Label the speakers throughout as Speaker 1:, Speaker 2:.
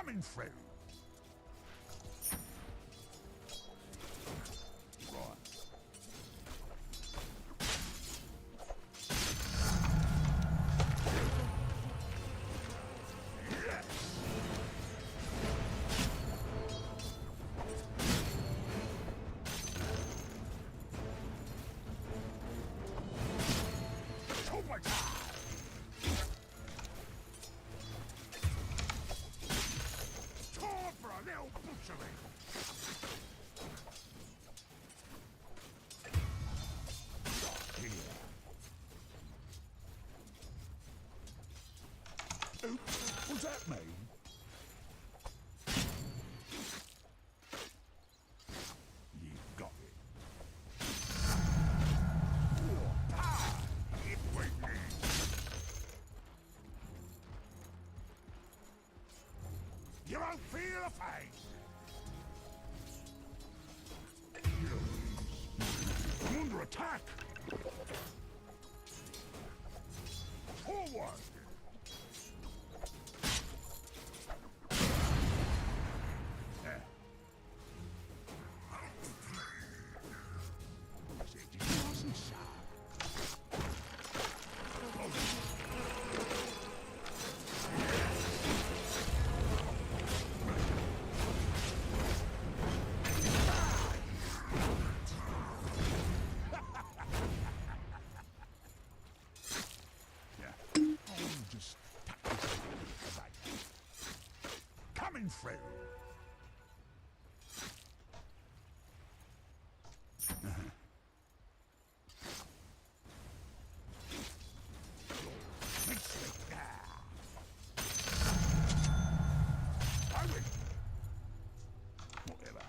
Speaker 1: Coming through. Right. Oops, was that me? You got it. Hit with me. You won't feel a face. I'm under attack. Forward. Coming through. Whatever.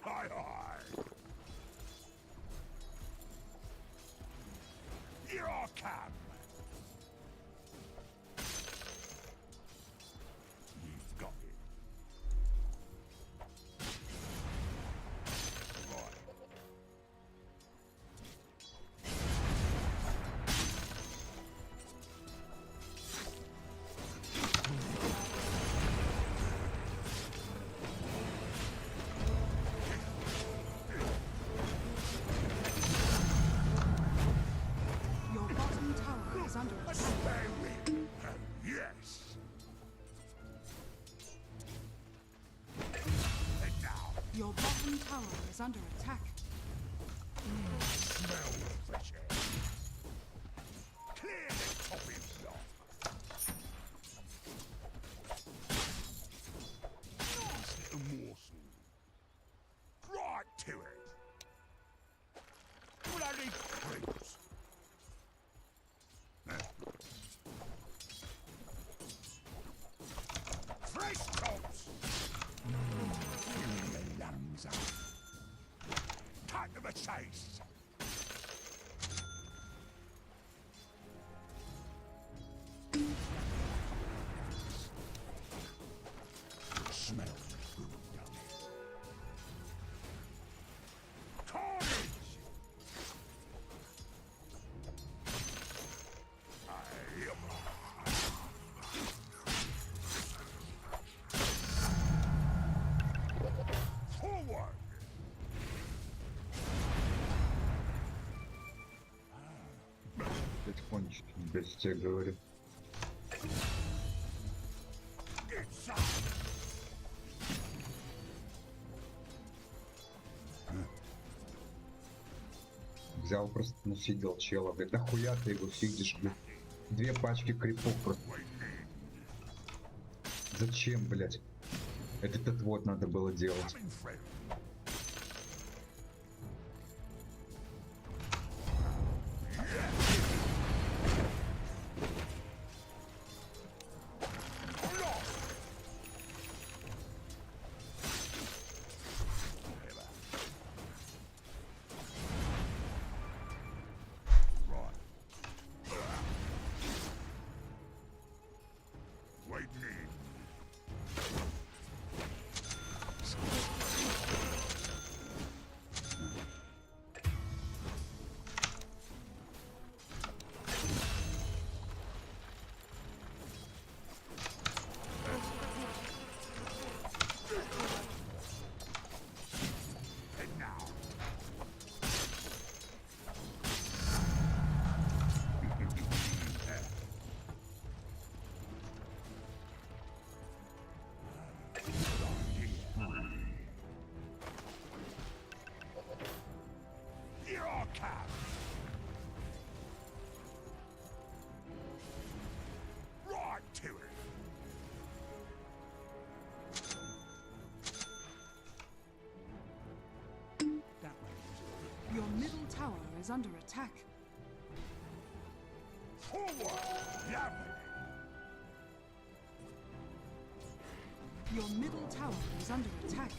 Speaker 1: Hi. Here I come. You've got it. Right.
Speaker 2: Your bottom tower is under attack.
Speaker 1: Yes. And now,
Speaker 2: Your bottom tower is under attack.
Speaker 1: smell the fresh air. Clear the toppings off. Nice little morsel. Right to it. Bloody creeps. Fresh tops. Fill your lungs up. Cut to the chase. Smell good, don't it? Carnage! Forward!
Speaker 3: Потихонечку, без тебя говорю.
Speaker 1: Get some!
Speaker 3: Взял просто, нафигел чела, блядь, нахуя ты его фигишь, блядь? 2 пачки крипов просто. Зачем, блядь? Этот вот надо было делать.
Speaker 1: Coming through. cap. Right to it. That way.
Speaker 2: Your middle tower is under attack.
Speaker 1: Forward. Yabba.
Speaker 2: Your middle tower is under attack.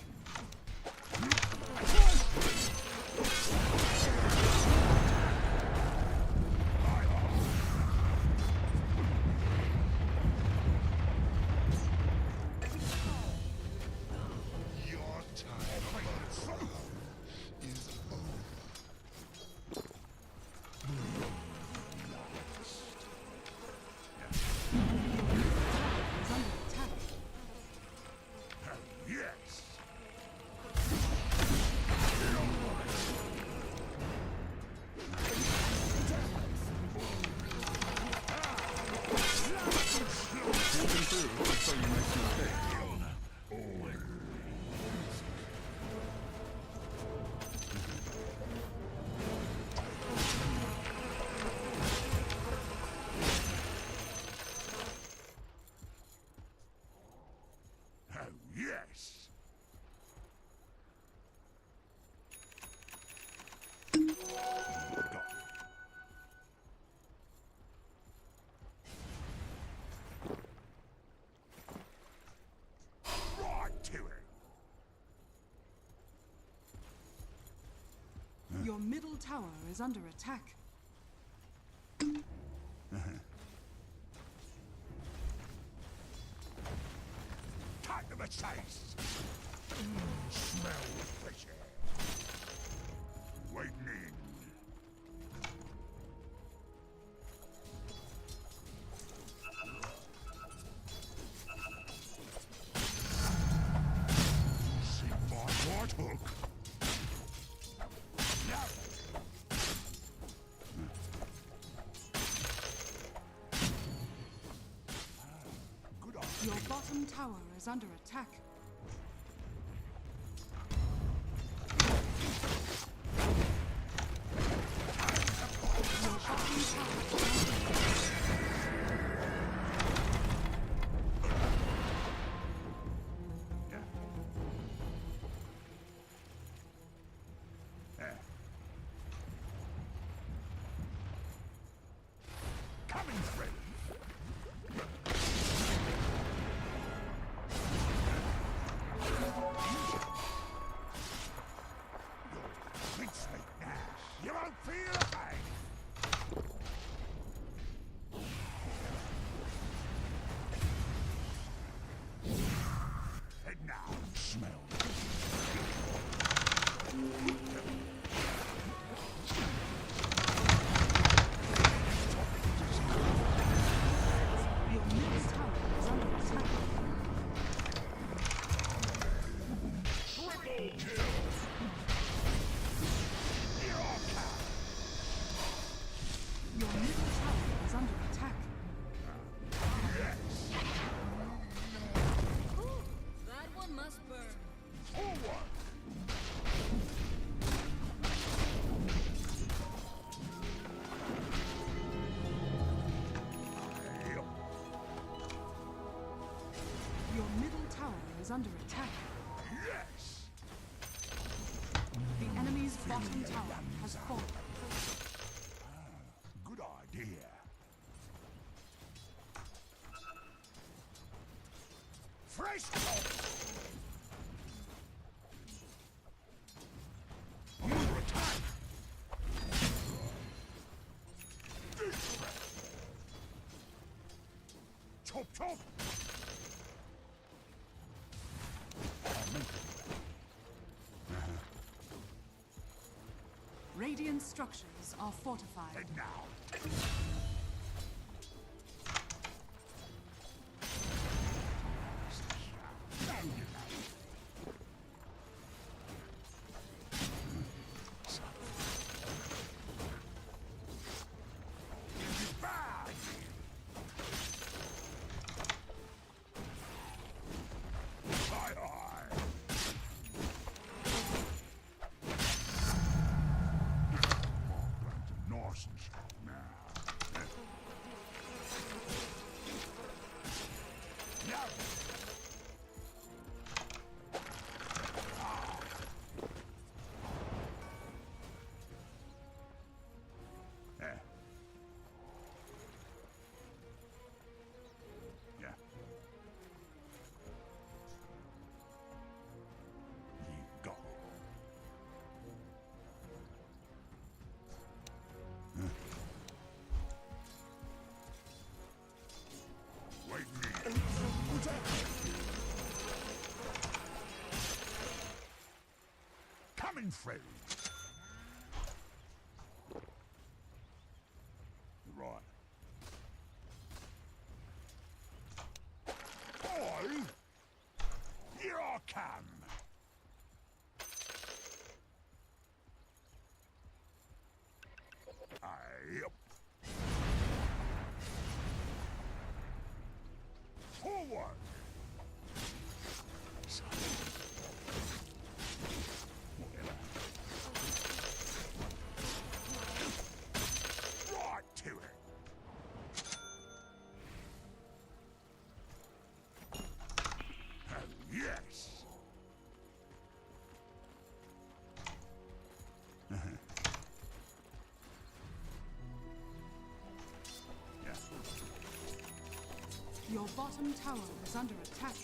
Speaker 1: Your time is over.
Speaker 2: Is under attack.
Speaker 1: Yes. Oh, yes. Right to it.
Speaker 2: Your middle tower is under attack.
Speaker 1: Cut to the chase. Smell the fresh air. Waiting in. See my right hook. Now. Good idea.
Speaker 2: Your bottom tower is under attack. Your bottom tower is under attack.
Speaker 1: Coming through. You'll rinse me now. You won't feel a pain. And now, smell.
Speaker 2: Your middle tower is under attack. Your middle tower is under attack.
Speaker 4: That one must burn.
Speaker 1: Forward.
Speaker 2: Your middle tower is under attack.
Speaker 1: Yes.
Speaker 2: The enemy's bottom tower has fallen.
Speaker 1: Good idea. Fresh top. Under attack. This way. Chop chop.
Speaker 2: Radiant structures are fortified.
Speaker 1: And now. Aye. Coming through. Right. Boy, here I come. Yep. Forward. Whatever. Right to it. Oh, yes.
Speaker 2: Your bottom tower is under attack.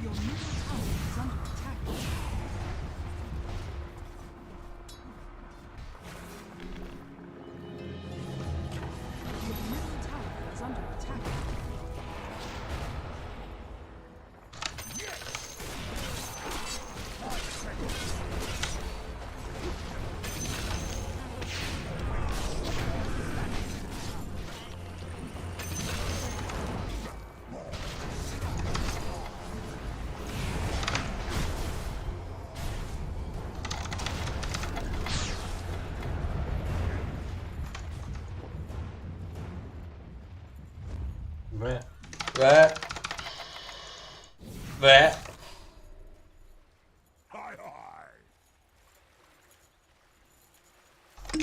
Speaker 2: Your middle tower is under attack. Your middle tower is under attack.
Speaker 5: Ve
Speaker 1: Hi, hi.
Speaker 2: Is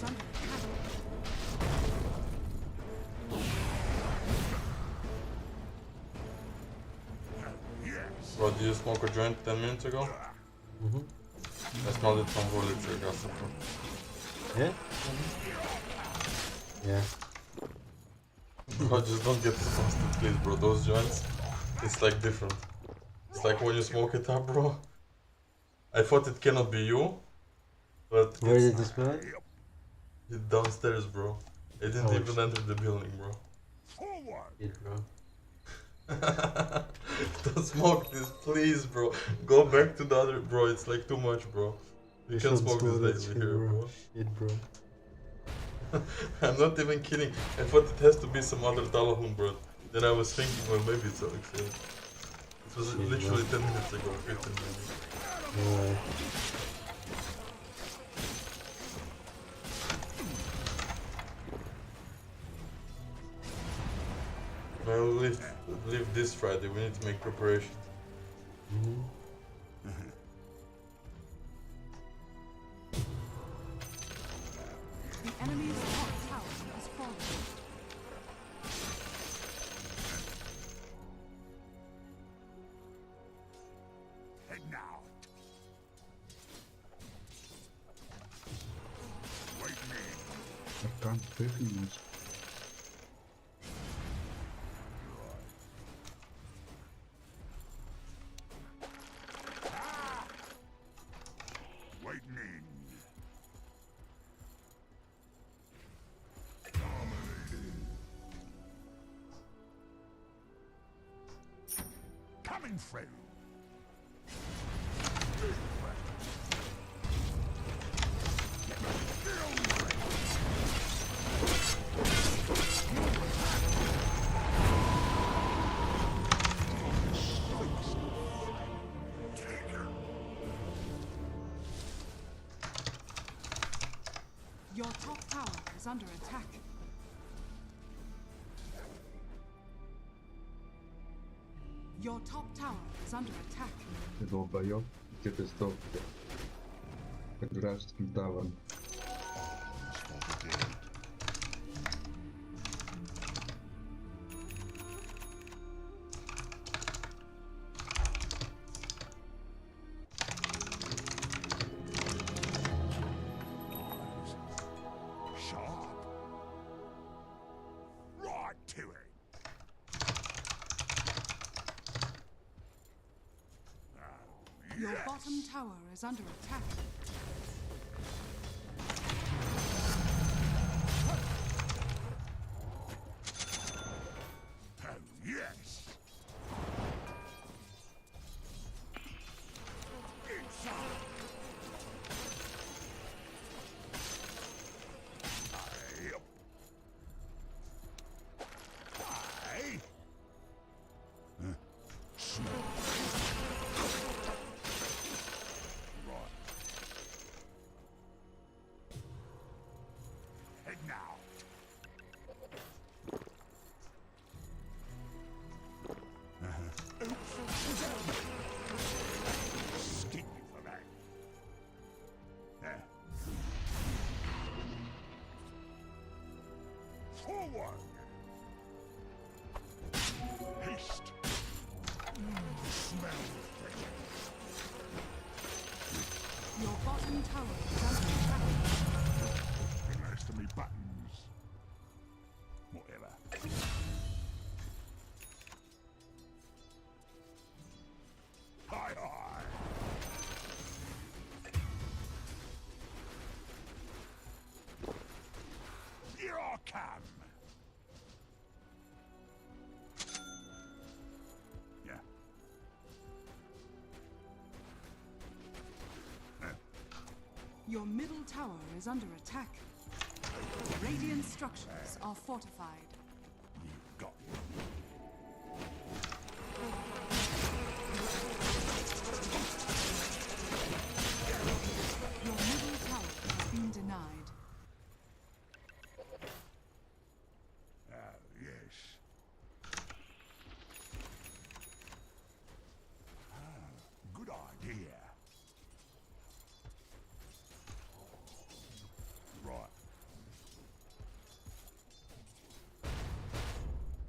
Speaker 2: under attack.
Speaker 1: Yes.
Speaker 5: Bro, did you smoke a joint 10 minutes ago? I smelled it from Voliture gas.
Speaker 6: Yeah? Yeah.
Speaker 5: Bro, just don't get exhausted, please, bro. Those joints, it's like different. It's like when you smoke it up, bro. I thought it cannot be you, but
Speaker 6: Where
Speaker 5: it's
Speaker 6: did you smell it?
Speaker 5: downstairs, bro. I didn't
Speaker 6: Oh,
Speaker 5: even enter the building, bro.
Speaker 1: Forward.
Speaker 6: Shit, bro.
Speaker 5: Don't smoke this, please, bro. Go back to the other, bro. It's like too much, bro. You can't
Speaker 6: shouldn't
Speaker 5: smoke
Speaker 6: smell that
Speaker 5: this
Speaker 6: shit,
Speaker 5: daily here, bro.
Speaker 6: Shit, bro.
Speaker 5: I'm not even kidding. I thought it has to be some other Talahun, bro. Then I was thinking, well, maybe it's Alexei. It was
Speaker 6: Shit,
Speaker 5: literally
Speaker 6: bro.
Speaker 5: 10 minutes ago, 15 minutes.
Speaker 6: No way.
Speaker 5: Well, leave this Friday. We need to make preparations.
Speaker 2: The enemy's top tower has fallen.
Speaker 1: And now. Wait me.
Speaker 3: Аркан, пыхнешь.
Speaker 1: Wait me. Coming through.
Speaker 2: Your top tower is under attack. Your top tower is under attack.
Speaker 3: Ты долбоёб, где ты сдох, блядь? Под вражеским тавром.
Speaker 2: Your bottom tower is under attack.
Speaker 1: Oh, yes. Inside. Yep. Aye. Smell. Right. Head now. Skin you for that. There. Forward. Haste. Smell fresh.
Speaker 2: Your bottom tower is under attack.
Speaker 1: Been nice to me buttons. Whatever. Hi, hi. Here I come. Yeah.
Speaker 2: Your middle tower is under attack. Radiant structures are fortified.
Speaker 1: You got it.
Speaker 2: Your middle tower has been denied.
Speaker 1: Oh, yes. Good idea. Right.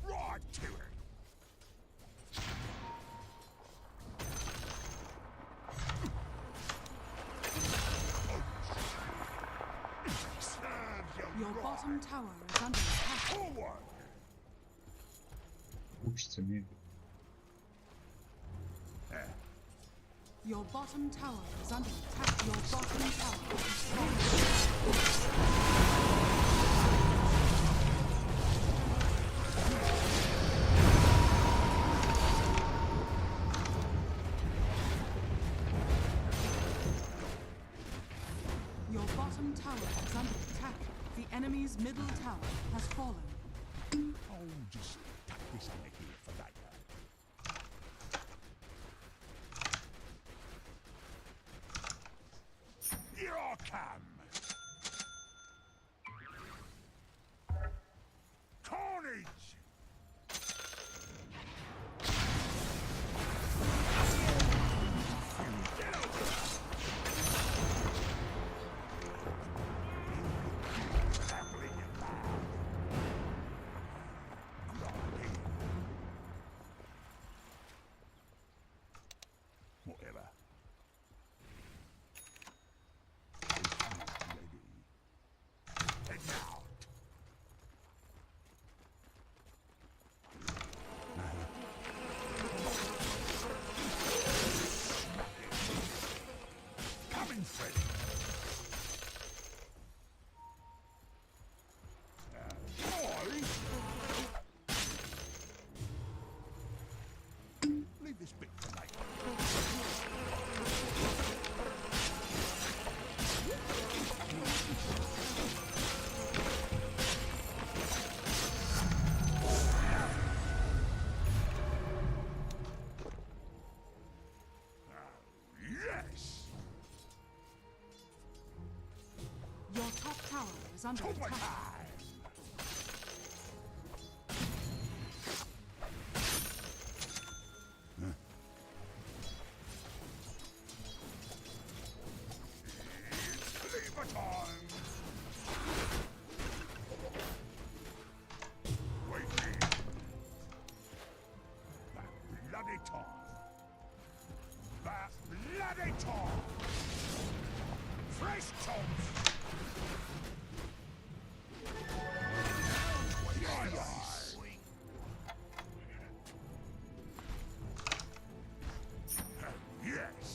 Speaker 1: Right to it. Serves you
Speaker 2: Your
Speaker 1: right.
Speaker 2: bottom tower is under attack.
Speaker 1: Forward.
Speaker 3: Учится медленно.
Speaker 2: Your bottom tower is under attack. Your bottom tower is falling. Your bottom tower is under attack. The enemy's middle tower has fallen.
Speaker 1: Oh, just tuck this under here for later. Here I come. Carnage. Happily you laugh. Good idea. Whatever. Ready. Head out. Coming, Freddy. Leave this bit for later. Yes!
Speaker 2: Your top tower is under
Speaker 1: Top
Speaker 2: attack.
Speaker 1: time! It's lever time! Waiting! That bloody time! That bloody time! Fresh toast! Yes! Yes!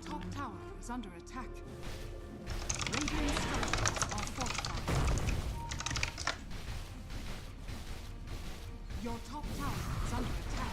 Speaker 2: top tower is under attack. Radiant structures are fortified. Your top tower is under attack.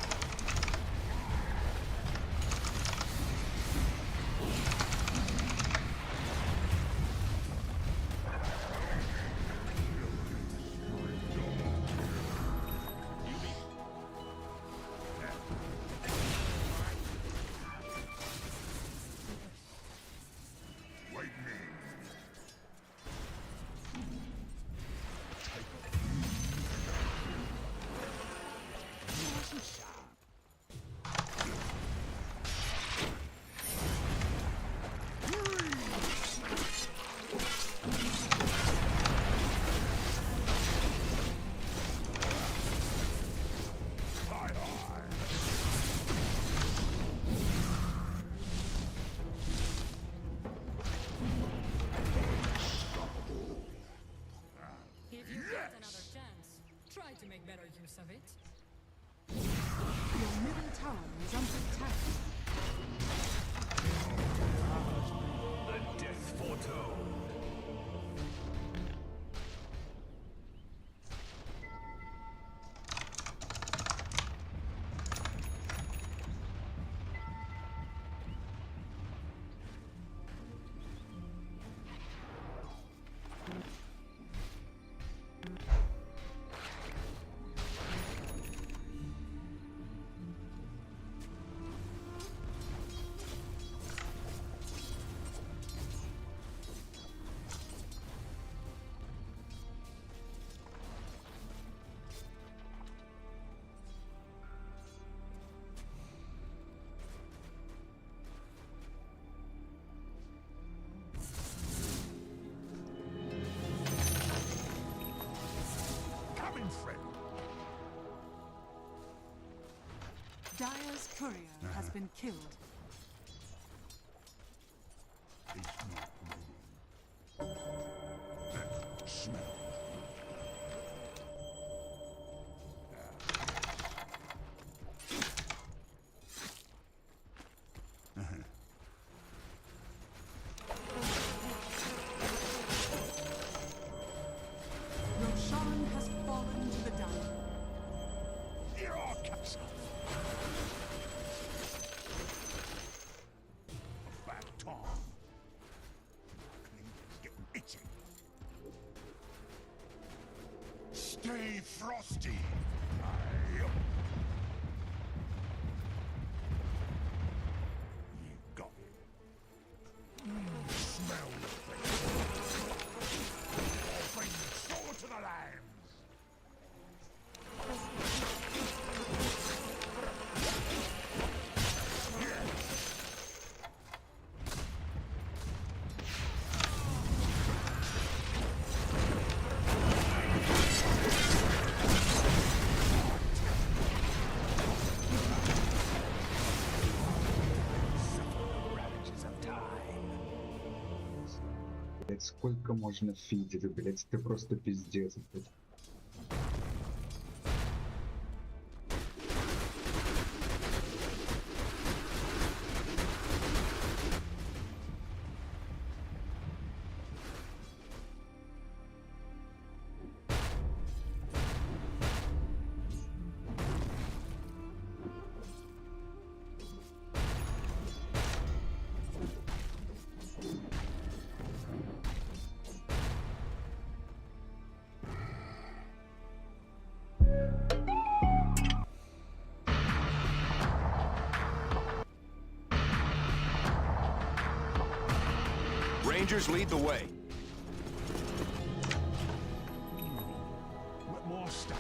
Speaker 4: If you get another chance, try to make better use of it.
Speaker 2: Your middle tower is under attack.
Speaker 1: The death foretold. Friend.
Speaker 2: Dire's courier has been killed.
Speaker 1: It's not moving. That smell.
Speaker 2: Your Shaman has fallen to the Dire.
Speaker 1: Your castle. A fat Tom. Getting itchy. Stay frosty. You got it. Smell the place. I'll bring the sword to the lambs.
Speaker 3: Блять, сколько можно фидить, блять, это просто пиздец. Блядь.
Speaker 7: Rangers lead the way.
Speaker 1: What more stones?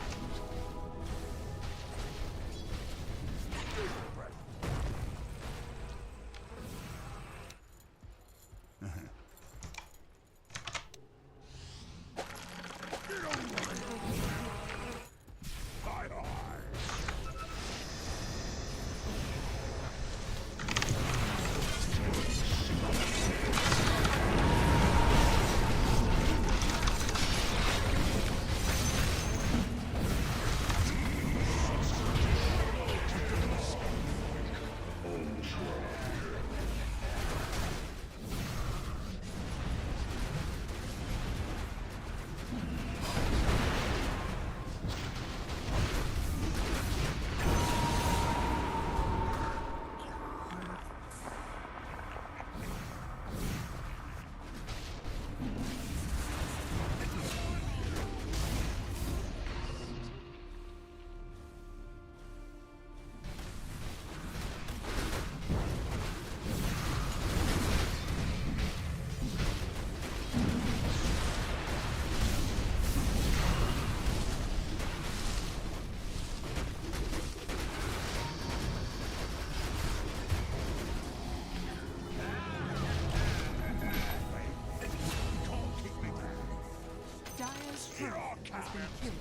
Speaker 2: been killed.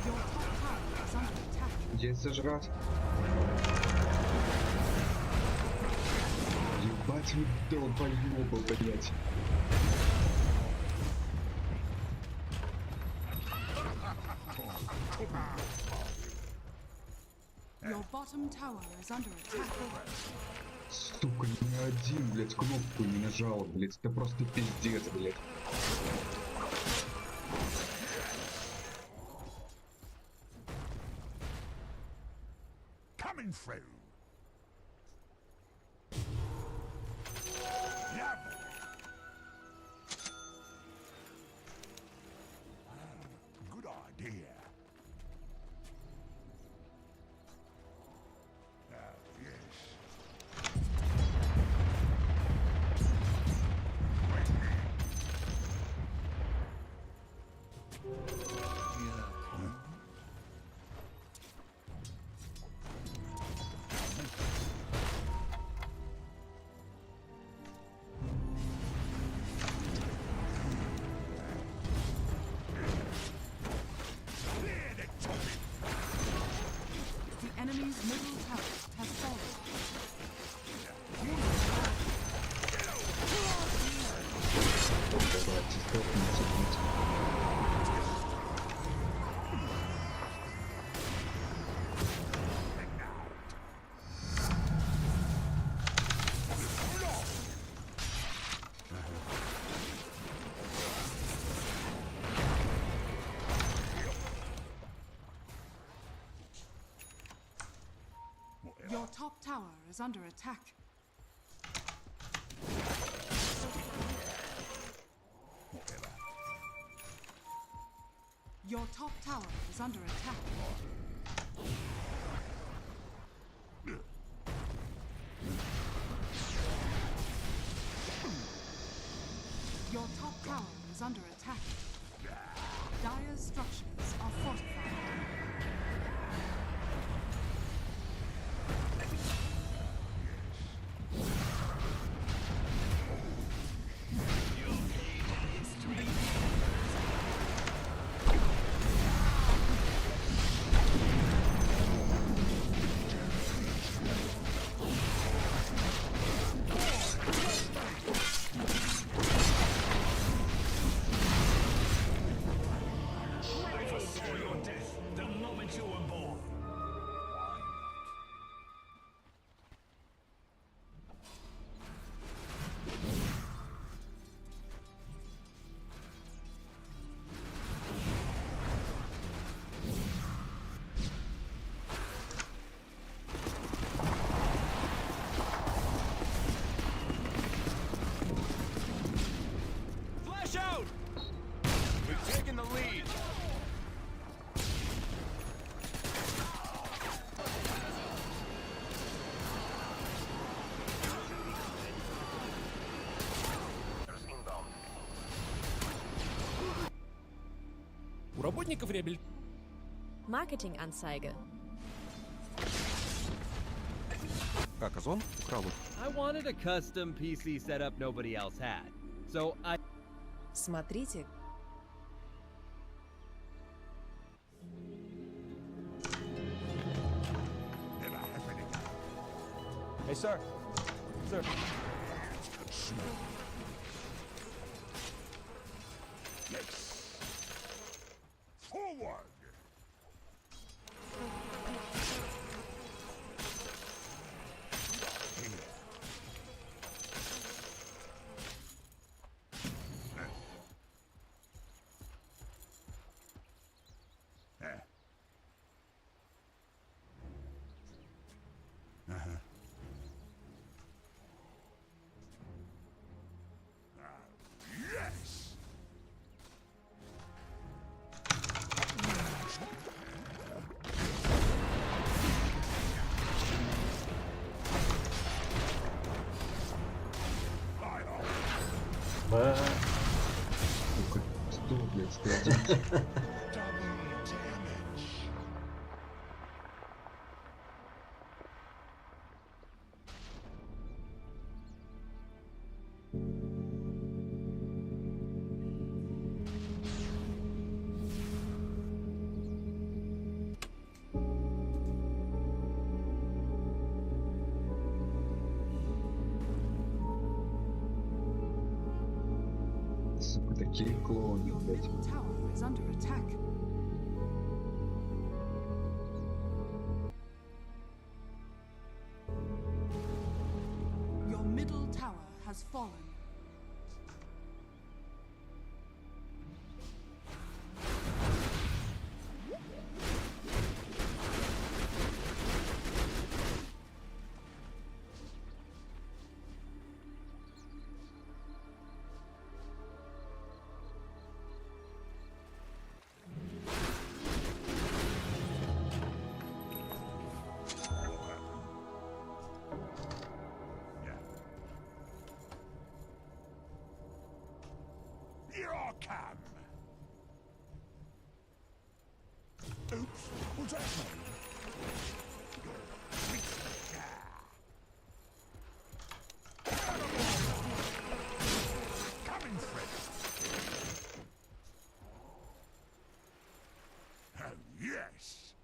Speaker 2: Your top tower is under attack.
Speaker 3: Где сожрать? Ебать вы долбоёбы, блять.
Speaker 2: Your bottom tower is under attack.
Speaker 3: Сука, ни один, блять, кнопку не нажал, блять. Это просто пиздец, блять.
Speaker 1: Coming through. Lovely. Good idea. Yes. Clear the topic.
Speaker 2: The enemy's middle tower has fallen.
Speaker 3: Давайте столкнемся, блять.
Speaker 2: Your top tower is under attack. Your top tower is under attack. Your top tower is under attack. Dire's structures are fortified.
Speaker 7: Flash out! We've taken the lead.
Speaker 8: У работников реабилитации.
Speaker 9: Marketinganzeige.
Speaker 8: Как, Озон? Украл их.
Speaker 10: I wanted a custom PC setup nobody else had. So I
Speaker 9: Смотрите.
Speaker 1: Never happened again.
Speaker 8: Hey, sir. Sir.
Speaker 1: Yes. Forward. Yes.
Speaker 6: Ба.
Speaker 3: Сука, что, блять, страдить?
Speaker 1: Double damage.
Speaker 3: сука, такие клоуны,
Speaker 2: Your
Speaker 3: блядь.
Speaker 2: middle tower is under attack. Your middle tower has fallen.
Speaker 1: Here I come. Oops, what's that mean? Coming through. Oh, yes.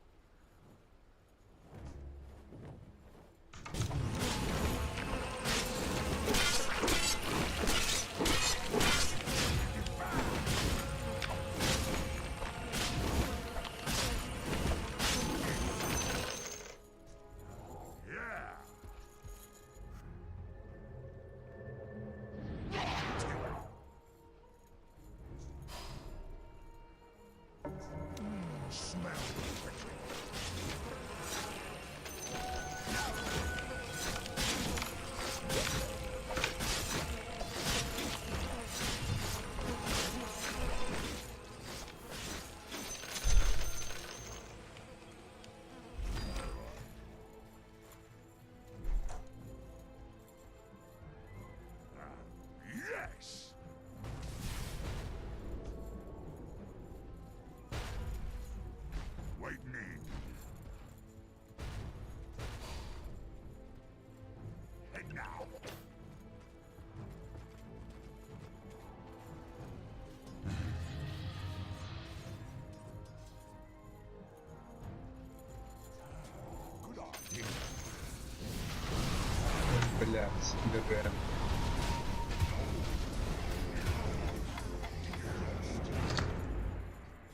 Speaker 1: Yes. Waiting in. And now. Good idea.
Speaker 3: Блядь, ГГ.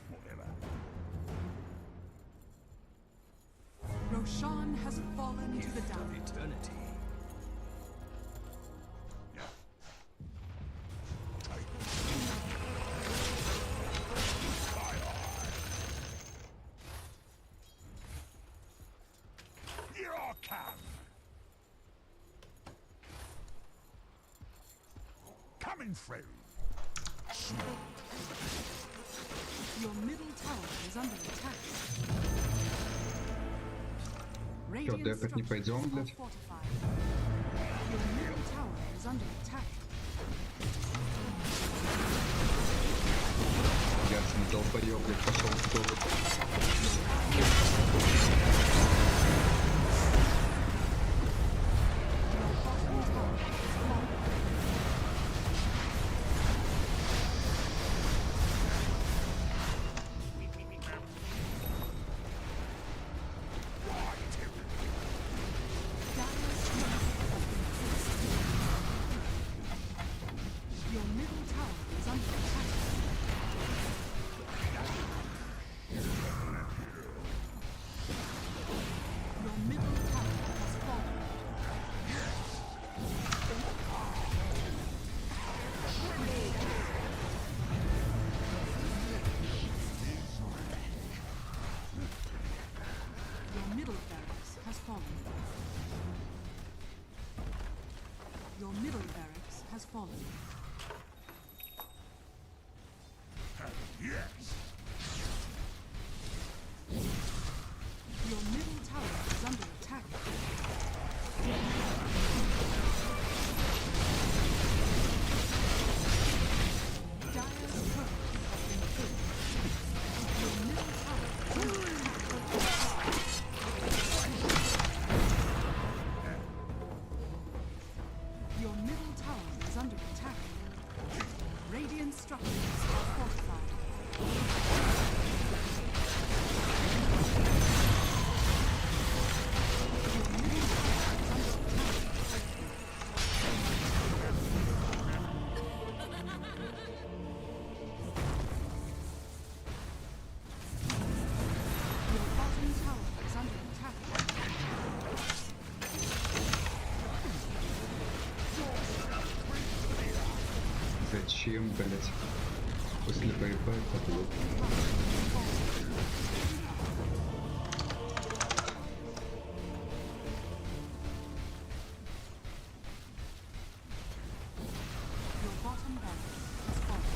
Speaker 1: Whatever.
Speaker 2: Roshan has fallen to the down.
Speaker 7: Eternity.
Speaker 1: Here I come. Coming through.
Speaker 2: Your middle tower is under attack.
Speaker 3: Чё,
Speaker 2: Radiant
Speaker 3: дефать не
Speaker 2: structures
Speaker 3: пойдем,
Speaker 2: are
Speaker 3: блядь?
Speaker 2: fortified. Your middle tower is under attack.
Speaker 3: Ясно, долбоёб, блядь, пошел в довод.
Speaker 2: Your middle tower is under attack. Your middle tower has fallen. Your middle barracks has fallen. Your middle barracks has fallen.
Speaker 1: Yes.
Speaker 2: Your middle tower is under attack. Dire's turret has been killed. Your middle tower is under attack. Your middle tower is under attack. Radiant structures are fortified.
Speaker 3: Зачем, блять? После ПВП это было.
Speaker 2: Your bottom barracks has fallen.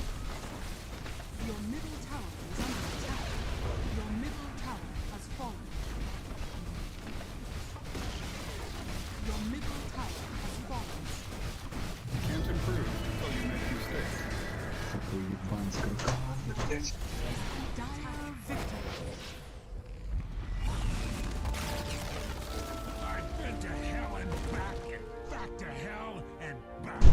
Speaker 2: Your middle tower is under attack. Your middle tower has fallen. Your middle tower has fallen.
Speaker 1: Can't improve until you make mistakes.
Speaker 3: Такой японская команда, блять.
Speaker 2: Dire victory.
Speaker 1: I've been to hell and back to hell and back.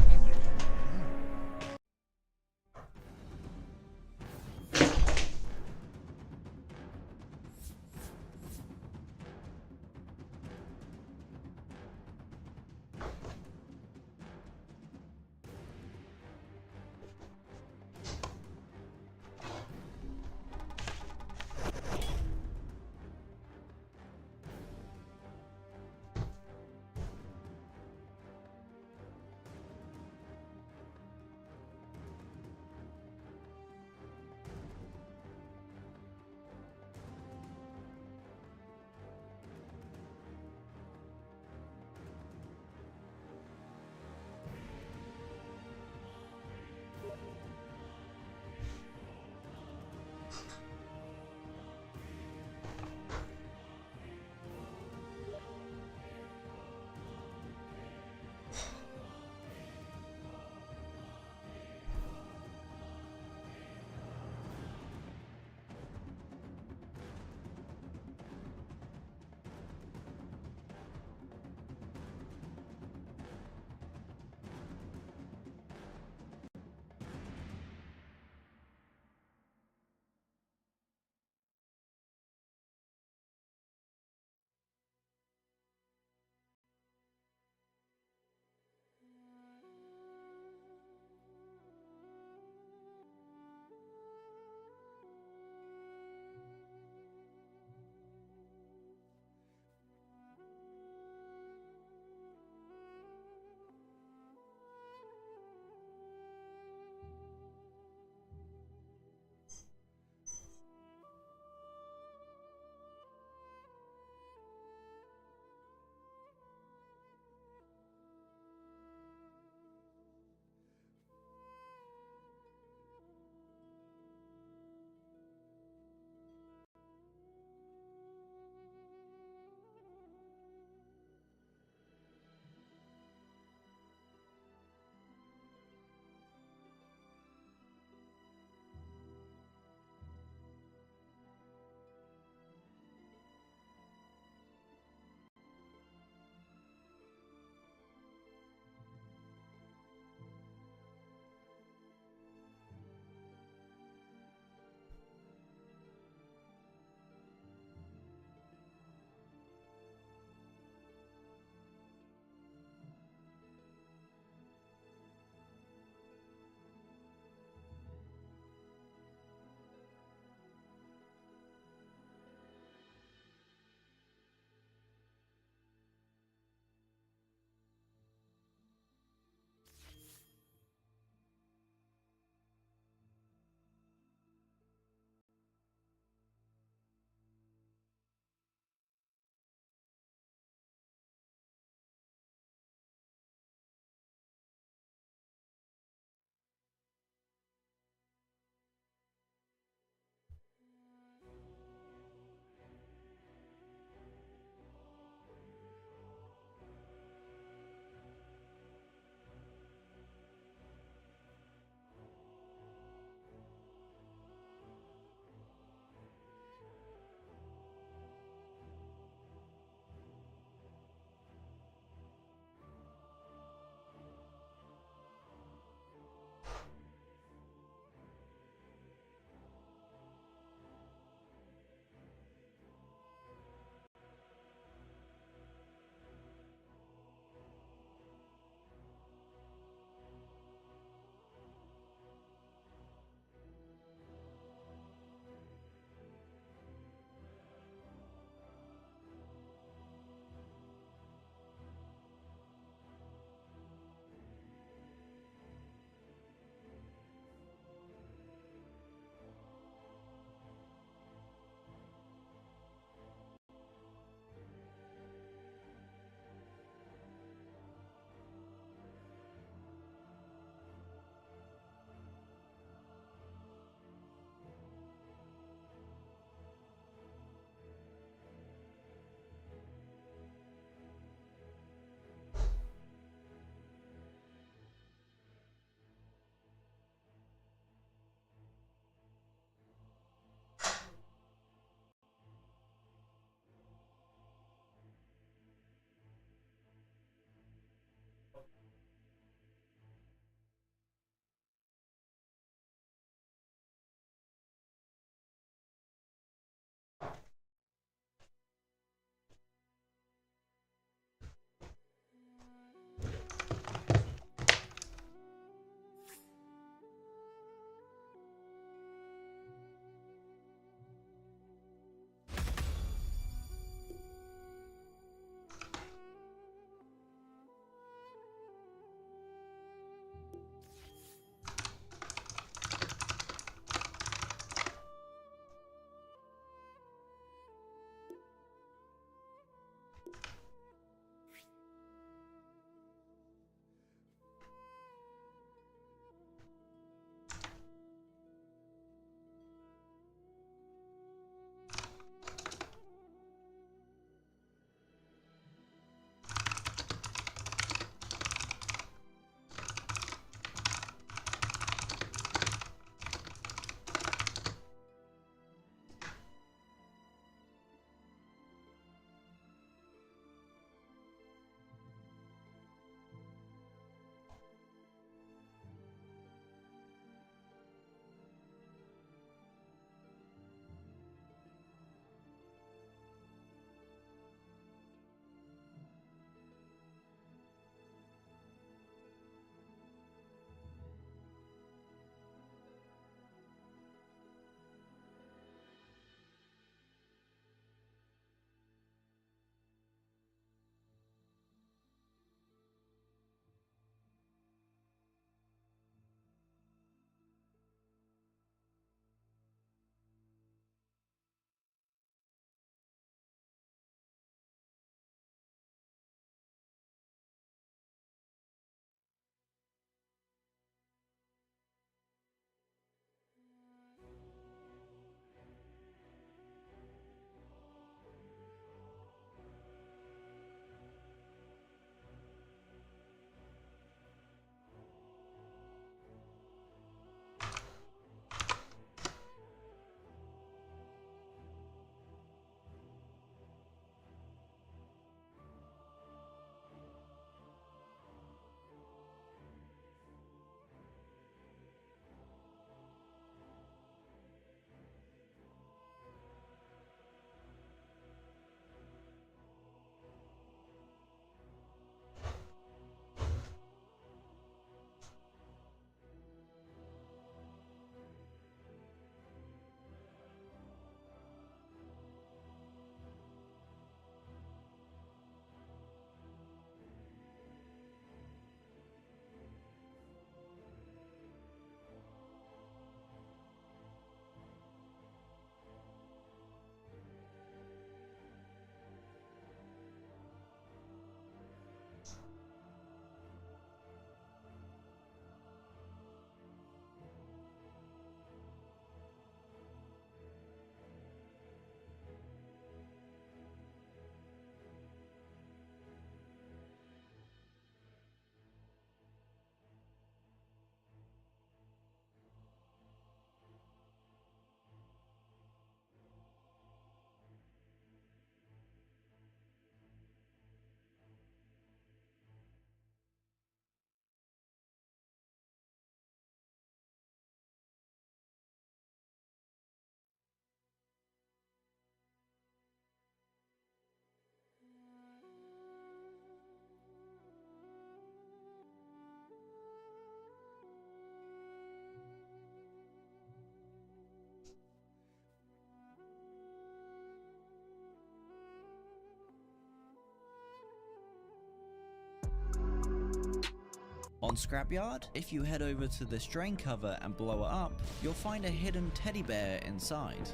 Speaker 11: On Scrapyard, if you head over to this drain cover and blow it up, you'll find a hidden teddy bear inside.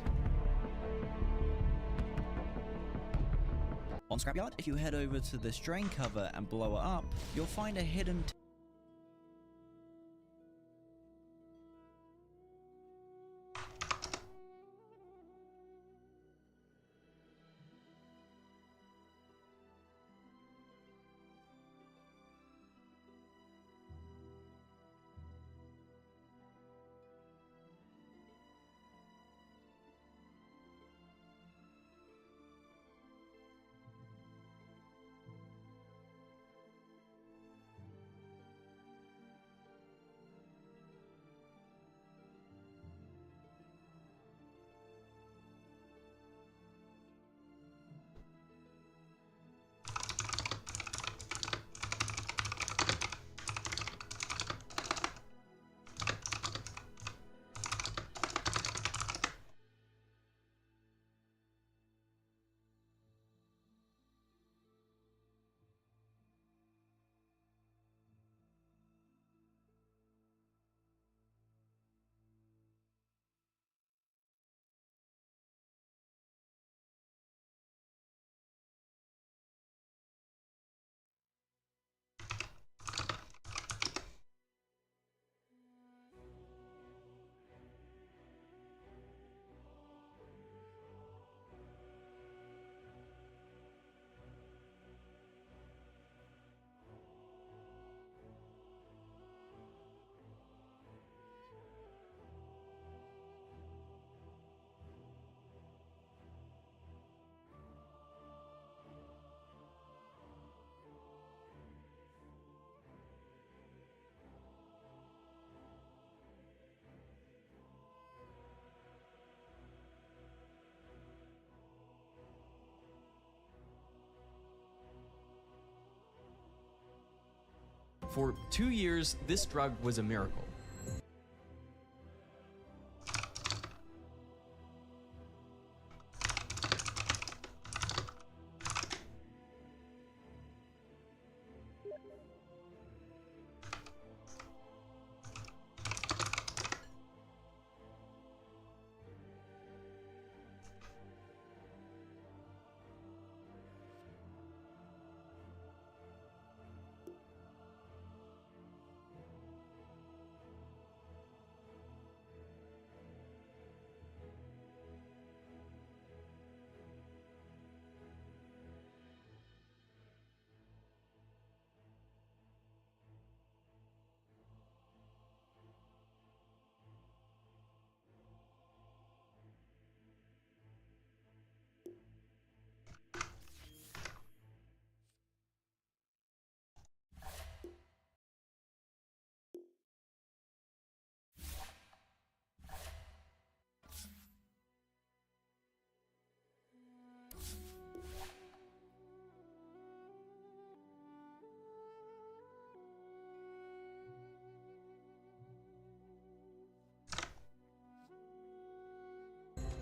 Speaker 11: On Scrapyard, if you head over to this drain cover and blow it up, you'll find a hidden
Speaker 12: For 2 years, this drug was a miracle.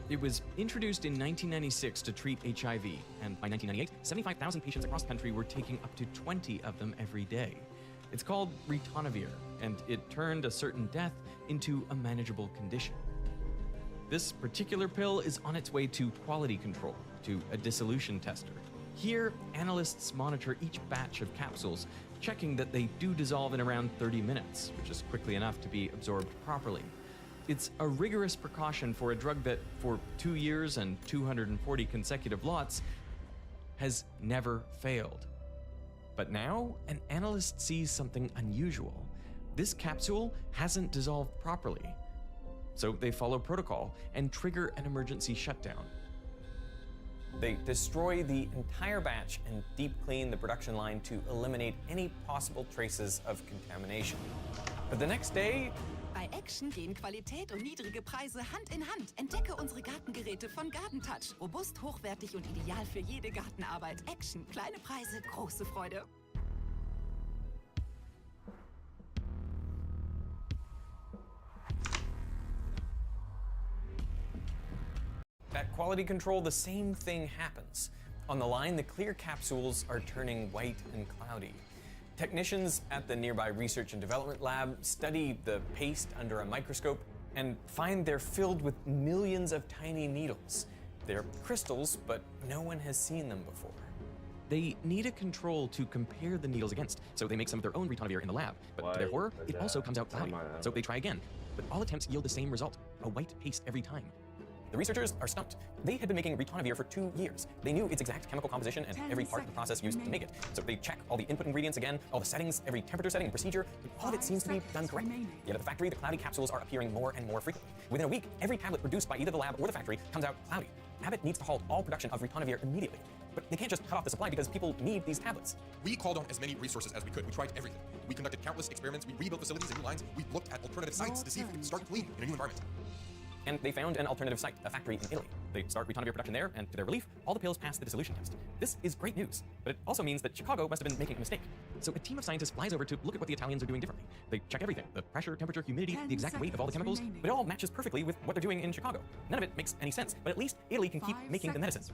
Speaker 12: It was introduced in 1996 to treat HIV, and by 1998, 75,000 patients across the country were taking up to 20 of them every day. It's called ritonavir, and it turned a certain death into a manageable condition. This particular pill is on its way to quality control, to a dissolution tester. Here, analysts monitor each batch of capsules, checking that they do dissolve in around 30 minutes, which is quickly enough to be absorbed properly. It's a rigorous precaution for a drug that, for 2 years and 240 consecutive lots, has never failed. But now, an analyst sees something unusual. This capsule hasn't dissolved properly. So they follow protocol and trigger an emergency shutdown. They destroy the entire batch and deep clean the production line to eliminate any possible traces of contamination. But the next day,
Speaker 13: Bei Action gehen Qualität und niedrige Preise Hand in Hand. Entdecke unsere Gartengeräte von Gartentouch. Robust, hochwertig und ideal für jede Gartenarbeit. Action, kleine Preise, große Freude.
Speaker 12: at quality control, the same thing happens. On the line, the clear capsules are turning white and cloudy. Technicians at the nearby research and development lab study the paste under a microscope and find they're filled with millions of tiny needles. They're crystals, but no one has seen them before. They need a control to compare the needles against, so they make some of their own ritonavir in the lab. But to their horror, it also comes out cloudy. So they try again, but all attempts yield the same result, a white paste every time. The researchers are stumped. They had been making ritonavir for 2 years. They knew its exact chemical composition and every part of the process used to make it. So they check all the input ingredients again, all the settings, every temperature setting and procedure, but all of it seems to be done correctly. Yet at the factory, the cloudy capsules are appearing more and more frequently. Within a week, every tablet produced by either the lab or the factory comes out cloudy. Abbott needs to halt all production of ritonavir immediately. But they can't just cut off the supply because people need these tablets.
Speaker 14: We called on as many resources as we could. We tried everything. We conducted countless experiments. We rebuilt facilities and new lines. We looked at alternative sites to see if we could start clean in a new environment.
Speaker 12: And they found an alternative site, a factory in Italy. They start ritonavir production there, and to their relief, all the pills pass the dissolution test. This is great news, but it also means that Chicago must have been making a mistake. So a team of scientists flies over to look at what the Italians are doing differently. They check everything, the pressure, temperature, humidity, the exact weight of all the chemicals, but it all matches perfectly with what they're doing in Chicago. None of it makes any sense, but at least Italy can keep making the medicine.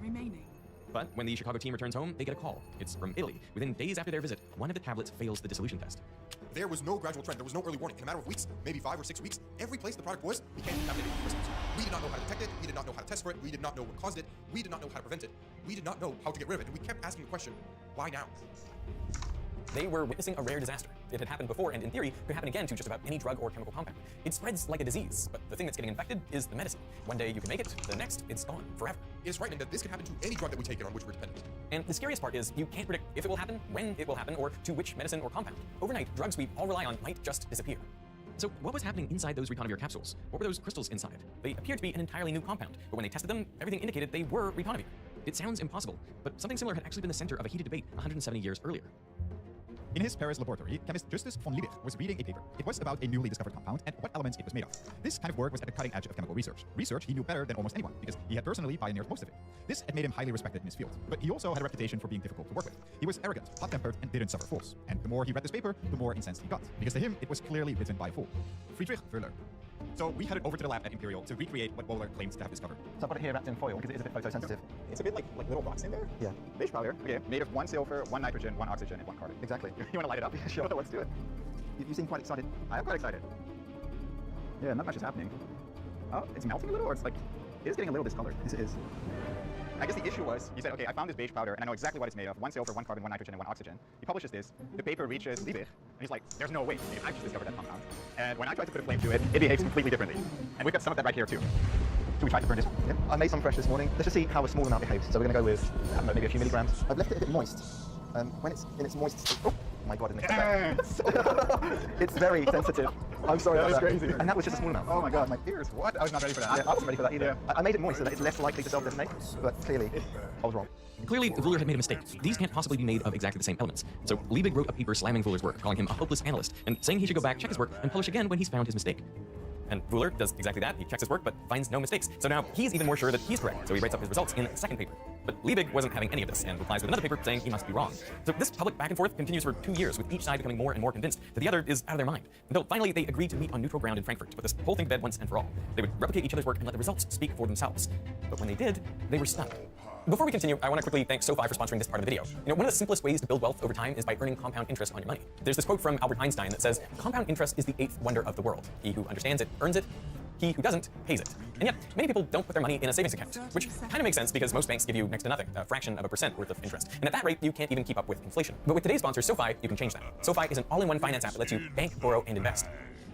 Speaker 12: But when the Chicago team returns home, they get a call. It's from Italy. Within days after their visit, one of the tablets fails the dissolution test.
Speaker 14: There was no gradual trend. There was no early warning. In a matter of weeks, maybe 5 or 6 weeks, every place the product was became contaminated with crystals. We did not know how to detect it. We did not know how to test for it. We did not know what caused it. We did not know how to prevent it. We did not know how to get rid of it. And we kept asking the question, why now?
Speaker 12: They were witnessing a rare disaster. It had happened before and in theory could happen again to just about any drug or chemical compound. It spreads like a disease, but the thing that's getting infected is the medicine. One day you can make it, the next it's gone forever.
Speaker 14: It is frightening that this could happen to any drug that we take in on which we're dependent.
Speaker 12: And the scariest part is you can't predict if it will happen, when it will happen, or to which medicine or compound. Overnight, drugs we all rely on might just disappear. So what was happening inside those ritonavir capsules? What were those crystals inside? They appeared to be an entirely new compound, but when they tested them, everything indicated they were ritonavir. It sounds impossible, but something similar had actually been the center of a heated debate 170 years earlier.
Speaker 15: In his Paris laboratory, chemist Justus von Liebig was reading a paper. It was about a newly discovered compound and what elements it was made of. This kind of work was at the cutting edge of chemical research. Research he knew better than almost anyone because he had personally pioneered most of it. This had made him highly respected in his field, but he also had a reputation for being difficult to work with. He was arrogant, hot-tempered, and didn't suffer fools. And the more he read this paper, the more incensed he got, because to him it was clearly written by a fool. Friedrich Wöhler. So we headed over to the lab at Imperial to recreate what Wöhler claims to have discovered.
Speaker 16: So I've got it here wrapped in foil because it is a bit photosensitive.
Speaker 15: It's a bit like little rocks in there?
Speaker 16: Yeah.
Speaker 15: Beige powder, okay, made of 1 silver, 1 nitrogen, 1 oxygen, and 1 carbon.
Speaker 16: Exactly.
Speaker 15: You want to light it up?
Speaker 16: Yeah, sure.
Speaker 15: Let's do it.
Speaker 16: You seem quite excited.
Speaker 15: I am quite excited. Yeah, not much is happening. Oh, it's melting a little, or it's like, it is getting a little discolored.
Speaker 16: Yes, it is.
Speaker 15: I guess the issue was, he said, okay, I found this beige powder, and I know exactly what it's made of. 1 silver, 1 carbon, 1 nitrogen, and 1 oxygen. He publishes this. The paper reaches Liebig, and he's like, there's no way. I've just discovered that compound. And when I tried to put a flame to it, it behaves completely differently. And we've got some of that right here, too. Should we try to burn this?
Speaker 16: Yeah, I made some fresh this morning. Let's just see how a small amount behaves. So we're going to go with, I don't know, maybe a few milligrams. I've left it a bit moist. When it's in its moist state, oh my god, it's very sensitive. I'm sorry about that.
Speaker 15: Crazy.
Speaker 16: And that was just a small amount.
Speaker 15: Oh my god, my ears, what? I was not ready for that.
Speaker 16: Yeah, I wasn't ready for that either.
Speaker 15: Yeah.
Speaker 16: I made it moist so that it's less likely to self-detonate, but clearly, I was wrong.
Speaker 12: Clearly, Wöhler had made a mistake. These can't possibly be made of exactly the same elements. So Liebig wrote a paper slamming Wöhler's work, calling him a hopeless analyst, and saying he should go back, check his work, and publish again when he's found his mistake. And Wöhler does exactly that. He checks his work, but finds no mistakes. So now he's even more sure that he's correct, so he writes up his results in a second paper. But Liebig wasn't having any of this, and replies with another paper saying he must be wrong. So this public back and forth continues for 2 years, with each side becoming more and more convinced that the other is out of their mind. Until finally they agreed to meet on neutral ground in Frankfurt to put this whole thing to bed once and for all. They would replicate each other's work and let the results speak for themselves. But when they did, they were stunned. Before we continue, I want to quickly thank SoFi for sponsoring this part of the video. One of the simplest ways to build wealth over time is by earning compound interest on your money. There's this quote from Albert Einstein that says, compound interest is the 8th wonder of the world. He who understands it earns it. He who doesn't pays it. And yet, many people don't put their money in a savings account, which kind of makes sense because most banks give you next to nothing, a fraction of a % worth of interest. And at that rate, you can't even keep up with inflation. But with today's sponsor, SoFi, you can change that. SoFi is an all-in-one finance app that lets you bank, borrow, and invest.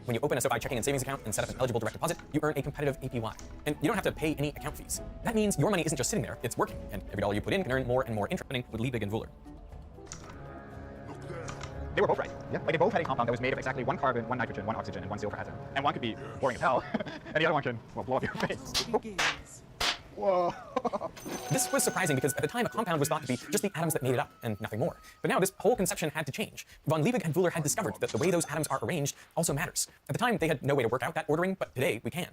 Speaker 12: When you open a SoFi checking and savings account and set up an eligible direct deposit, you earn a competitive APY. And you don't have to pay any account fees. That means your money isn't just sitting there, it's working. And every dollar you put in can earn more and more interest, with Liebig and Wöhler.
Speaker 15: They were both right. Yeah. Like they both had a compound that was made of exactly 1 carbon, 1 nitrogen, 1 oxygen, and 1 silver atom. And one could be boring as hell, and the other one can, well, blow up your face. Whoa.
Speaker 12: This was surprising because at the time a compound was thought to be just the atoms that made it up and nothing more. But now this whole conception had to change. Von Liebig and Wöhler had discovered that the way those atoms are arranged also matters. At the time they had no way to work out that ordering, but today we can.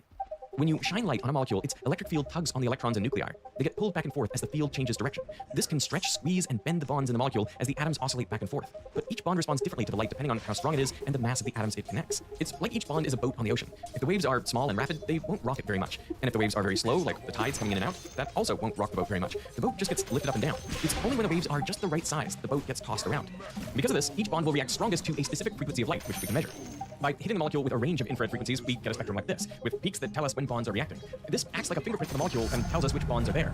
Speaker 12: When you shine light on a molecule, its electric field tugs on the electrons and nuclei. They get pulled back and forth as the field changes direction. This can stretch, squeeze, and bend the bonds in the molecule as the atoms oscillate back and forth. But each bond responds differently to the light depending on how strong it is and the mass of the atoms it connects. It's like each bond is a boat on the ocean. If the waves are small and rapid, they won't rock it very much. And if the waves are very slow, like the tides coming in and out, that also won't rock the boat very much. The boat just gets lifted up and down. It's only when the waves are just the right size that the boat gets tossed around. Because of this, each bond will react strongest to a specific frequency of light, which we can measure. By hitting the molecule with a range of infrared frequencies, we get a spectrum like this, with peaks that tell us when bonds are reacting. This acts like a fingerprint for the molecule and tells us which bonds are there.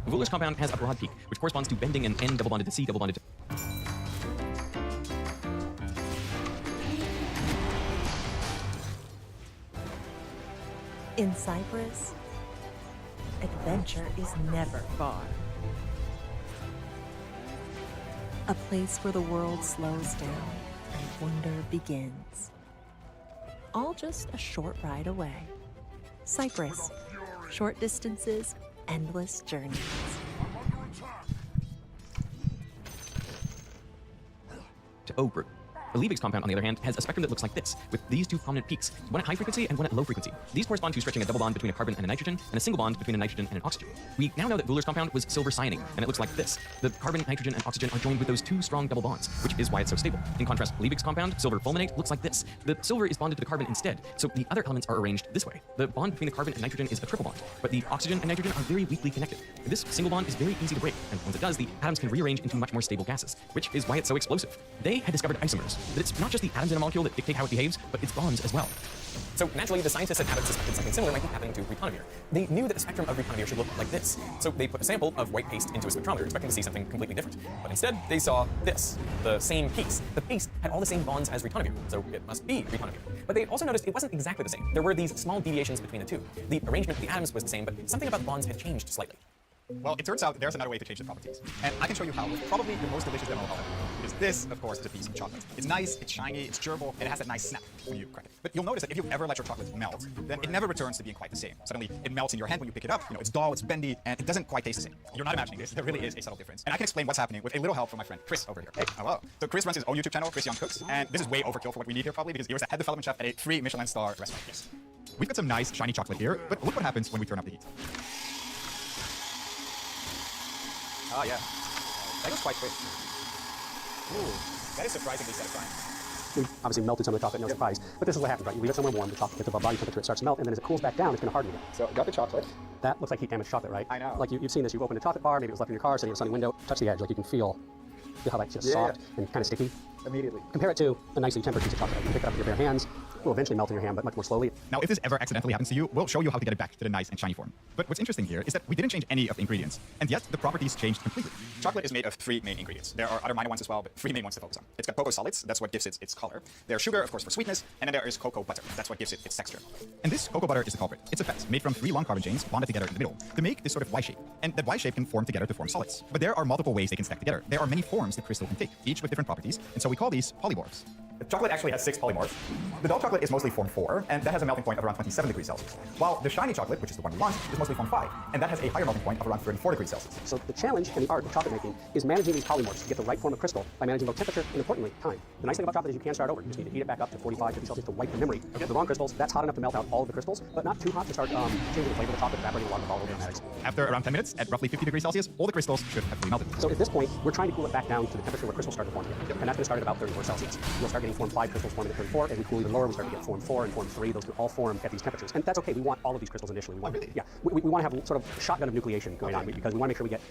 Speaker 12: Wöhler's compound has a broad peak, which corresponds to bending an N double bonded to C double bonded to...
Speaker 9: In Cyprus, adventure is never far. A place where the world slows down and wonder begins. All just a short ride away. Cyprus. Short distances, endless journeys.
Speaker 12: To O group. The Liebig's compound, on the other hand, has a spectrum that looks like this, with these two prominent peaks, one at high frequency and one at low frequency. These correspond to stretching a double bond between a carbon and a nitrogen, and a single bond between a nitrogen and an oxygen. We now know that Wöhler's compound was silver cyaning, and it looks like this. The carbon, nitrogen, and oxygen are joined with those two strong double bonds, which is why it's so stable. In contrast, Liebig's compound, silver fulminate, looks like this. The silver is bonded to the carbon instead, so the other elements are arranged this way. The bond between the carbon and nitrogen is a triple bond, but the oxygen and nitrogen are very weakly connected. This single bond is very easy to break, and once it does, the atoms can rearrange into much more stable gases, which is why it's so explosive. They had discovered isomers, that it's not just the atoms in a molecule that dictate how it behaves, but its bonds as well. So naturally, the scientists at Abbott suspected something similar might be happening to ritonavir. They knew that the spectrum of ritonavir should look like this, so they put a sample of white paste into a spectrometer, expecting to see something completely different. But instead, they saw this, the same piece. The paste had all the same bonds as ritonavir, so it must be ritonavir. But they also noticed it wasn't exactly the same. There were these small deviations between the two. The arrangement of the atoms was the same, but something about the bonds had changed slightly.
Speaker 15: Well, it turns out there's another way to change the properties. And I can show you how with probably the most delicious demo of all ever. Because this, of course, is a piece of chocolate. It's nice, it's shiny, it's durable, and it has that nice snap when you crack it. But you'll notice that if you ever let your chocolate melt, then it never returns to being quite the same. Suddenly, it melts in your hand when you pick it up. You know, it's dull, it's bendy, and it doesn't quite taste the same. You're not imagining this. There really is a subtle difference. And I can explain what's happening with a little help from my friend Chris over here. Hey, hello. So Chris runs his own YouTube channel, Chris Young Cooks, and this is way overkill for what we need here probably, because he was the head development chef at a 3 Michelin star restaurant. Yes. We've got some nice, shiny chocolate here, but look what happens when we turn up the heat. Ah, yeah. That goes quite quick. Ooh, that is surprisingly satisfying.
Speaker 6: We obviously melted some of the chocolate, no surprise. But this is what happens, right? You leave it somewhere warm, the chocolate gets above body temperature, it starts to melt, and then as it cools back down, it's going to harden again.
Speaker 15: So, got the chocolate.
Speaker 6: That looks like heat-damaged chocolate, right?
Speaker 15: I know.
Speaker 6: Like you've seen this, you've opened a chocolate bar, maybe it was left in your car, sitting in a sunny window, touch the edge, like you can feel how that's just soft and kind of sticky.
Speaker 15: Immediately.
Speaker 6: Compare it to a nicely tempered piece of chocolate. You can pick it up with your bare hands. It will eventually melt in your hand, but much more slowly.
Speaker 15: Now, if this ever accidentally happens to you, we'll show you how to get it back to the nice and shiny form. But what's interesting here is that we didn't change any of the ingredients, and yet the properties changed completely. Chocolate is made of 3 main ingredients. There are other minor ones as well, but 3 main ones to focus on. It's got cocoa solids, that's what gives it its color. There's sugar, of course, for sweetness, and then there is cocoa butter. That's what gives it its texture. And this cocoa butter is the culprit. It's a fat made from 3 long carbon chains bonded together in the middle to make this sort of Y shape. And that Y shape can form together to form solids. But there are multiple ways they can stack together. There are many forms the crystal can take, each with different properties, and so we call these polymorphs. The chocolate actually has 6 polymorphs. The dull chocolate is mostly form 4, and that has a melting point of around 27 degrees Celsius. While the shiny chocolate, which is the one we want, is mostly form 5, and that has a higher melting point of around 34 degrees Celsius.
Speaker 6: So the challenge in the art of chocolate making is managing these polymorphs to get the right form of crystal by managing both temperature and, importantly, time. The nice thing about chocolate is you can start over. You just need to heat it back up to 45 degrees Celsius to wipe the memory. Okay. The wrong crystals, that's hot enough to melt out all of the crystals, but not too hot to start changing the flavor of the chocolate, evaporating a lot of the volatile aromatics.
Speaker 15: After around 10 minutes, at roughly 50 degrees Celsius, all the crystals should have fully melted.
Speaker 6: So at this point, we're trying to cool it back down to the temperature where crystals start to form here. And that's going to start at about 34 Celsius. We'll start getting form 5 crystals forming at 34. As we cool even lower, we start to get form 4 and form 3. Those can all form at these temperatures. And that's okay. We want all of these crystals initially. We want, yeah, we want to have sort of a shotgun of nucleation going on because we want to make sure we get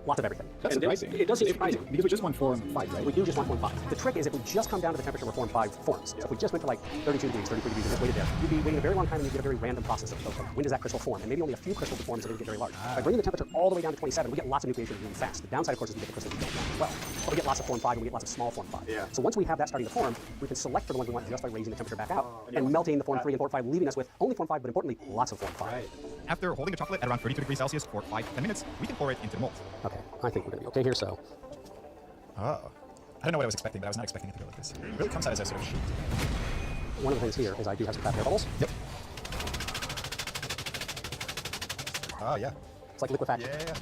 Speaker 6: lots of everything.
Speaker 15: That's surprising.
Speaker 6: It does seem surprising.
Speaker 15: Because we just want form 5, right?
Speaker 6: We do just want form 5. The trick is if we just come down to the temperature where form 5 forms. So if we just went to like 32 degrees, 33 degrees, and just waited there, you'd be waiting a very long time and you get a very random process of when does that crystal form? And maybe only a few crystals will form so they get very large. By bringing the temperature all the way down to 27, we get lots of nucleation really fast. The downside, of course, is we get the crystals we don't want as well. But we get lots of form 5 and we get lots of small form 5. Yeah. So once we have that starting to form, we can select for the ones we want just by raising the temperature back out and melting the form 3 and form 5, leaving us with only form 5, but importantly, lots of form 5. Right.
Speaker 15: After holding the chocolate at around 32 degrees Celsius for 5 to 10 minutes, we can pour it into the mold.
Speaker 6: Okay, I think we're going to be okay here, so.
Speaker 15: Oh. I don't know what I was expecting, but I was not expecting it to go like this. It really comes out as a sort of sheet.
Speaker 6: One of the things here is I do have some fat air bubbles.
Speaker 15: Yep. Oh, yeah.
Speaker 6: It's like liquefaction.
Speaker 15: Yeah.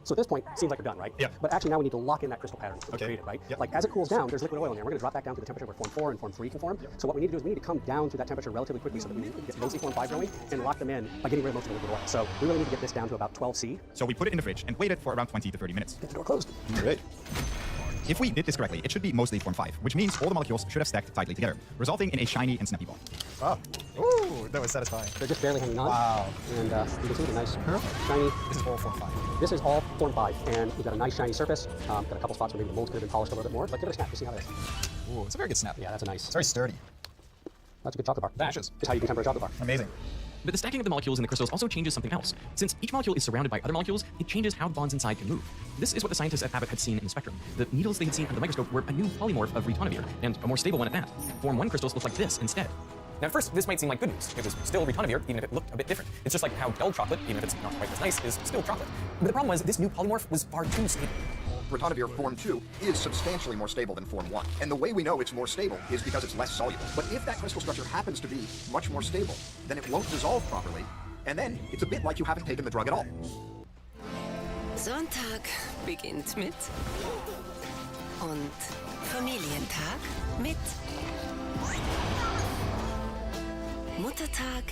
Speaker 6: So at this point, it seems like you're done, right?
Speaker 15: Yeah.
Speaker 6: But actually now we need to lock in that crystal pattern that we
Speaker 15: Okay.
Speaker 6: created, right?
Speaker 15: Yep.
Speaker 6: Like as it cools down, there's liquid oil in there. We're going to drop back down to the temperature where form 4 and form 3 can form. So what we need to do is we need to come down to that temperature relatively quickly so that we get mostly form 5 going and lock them in by getting rid of most of the liquid oil. So we really need to get this down to about 12C.
Speaker 15: So we put it in the fridge and waited for around 20 to 30 minutes.
Speaker 6: Get the door closed.
Speaker 15: All right. If we did this correctly, it should be mostly form 5, which means all the molecules should have stacked tightly together, resulting in a shiny and snappy ball.
Speaker 16: Oh. Ooh, that was satisfying.
Speaker 6: They're just barely hanging on.
Speaker 16: Wow.
Speaker 6: And you can see the nice shiny.
Speaker 16: This is all form 5.
Speaker 6: This is all form 5, and we've got a nice shiny surface. Got a couple spots where maybe the molds could have been polished a little bit more, but give it a snap to see how it is.
Speaker 16: Ooh, it's a very good snap.
Speaker 6: Yeah, that's a nice.
Speaker 16: It's very sturdy.
Speaker 6: That's a good chocolate bar. That is how you can temper a chocolate bar.
Speaker 16: Amazing.
Speaker 12: But the stacking of the molecules in the crystals also changes something else. Since each molecule is surrounded by other molecules, it changes how the bonds inside can move. This is what the scientists at Abbott had seen in the spectrum. The needles they had seen under the microscope were a new polymorph of ritonavir, and a more stable one at that. Form 1 crystals look like this instead. Now, at first, this might seem like good news. It was still ritonavir, even if it looked a bit different. It's just like how dull chocolate, even if it's not quite as nice, is still chocolate. But the problem was this new polymorph was far too stable.
Speaker 17: Ritonavir Form 2 is substantially more stable than Form 1. And the way we know it's more stable is because it's less soluble. But if that crystal structure happens to be much more stable, then it won't dissolve properly, and then it's a bit like you haven't taken the drug at all.
Speaker 18: Sonntag beginnt mit und Familientag mit. Muttertag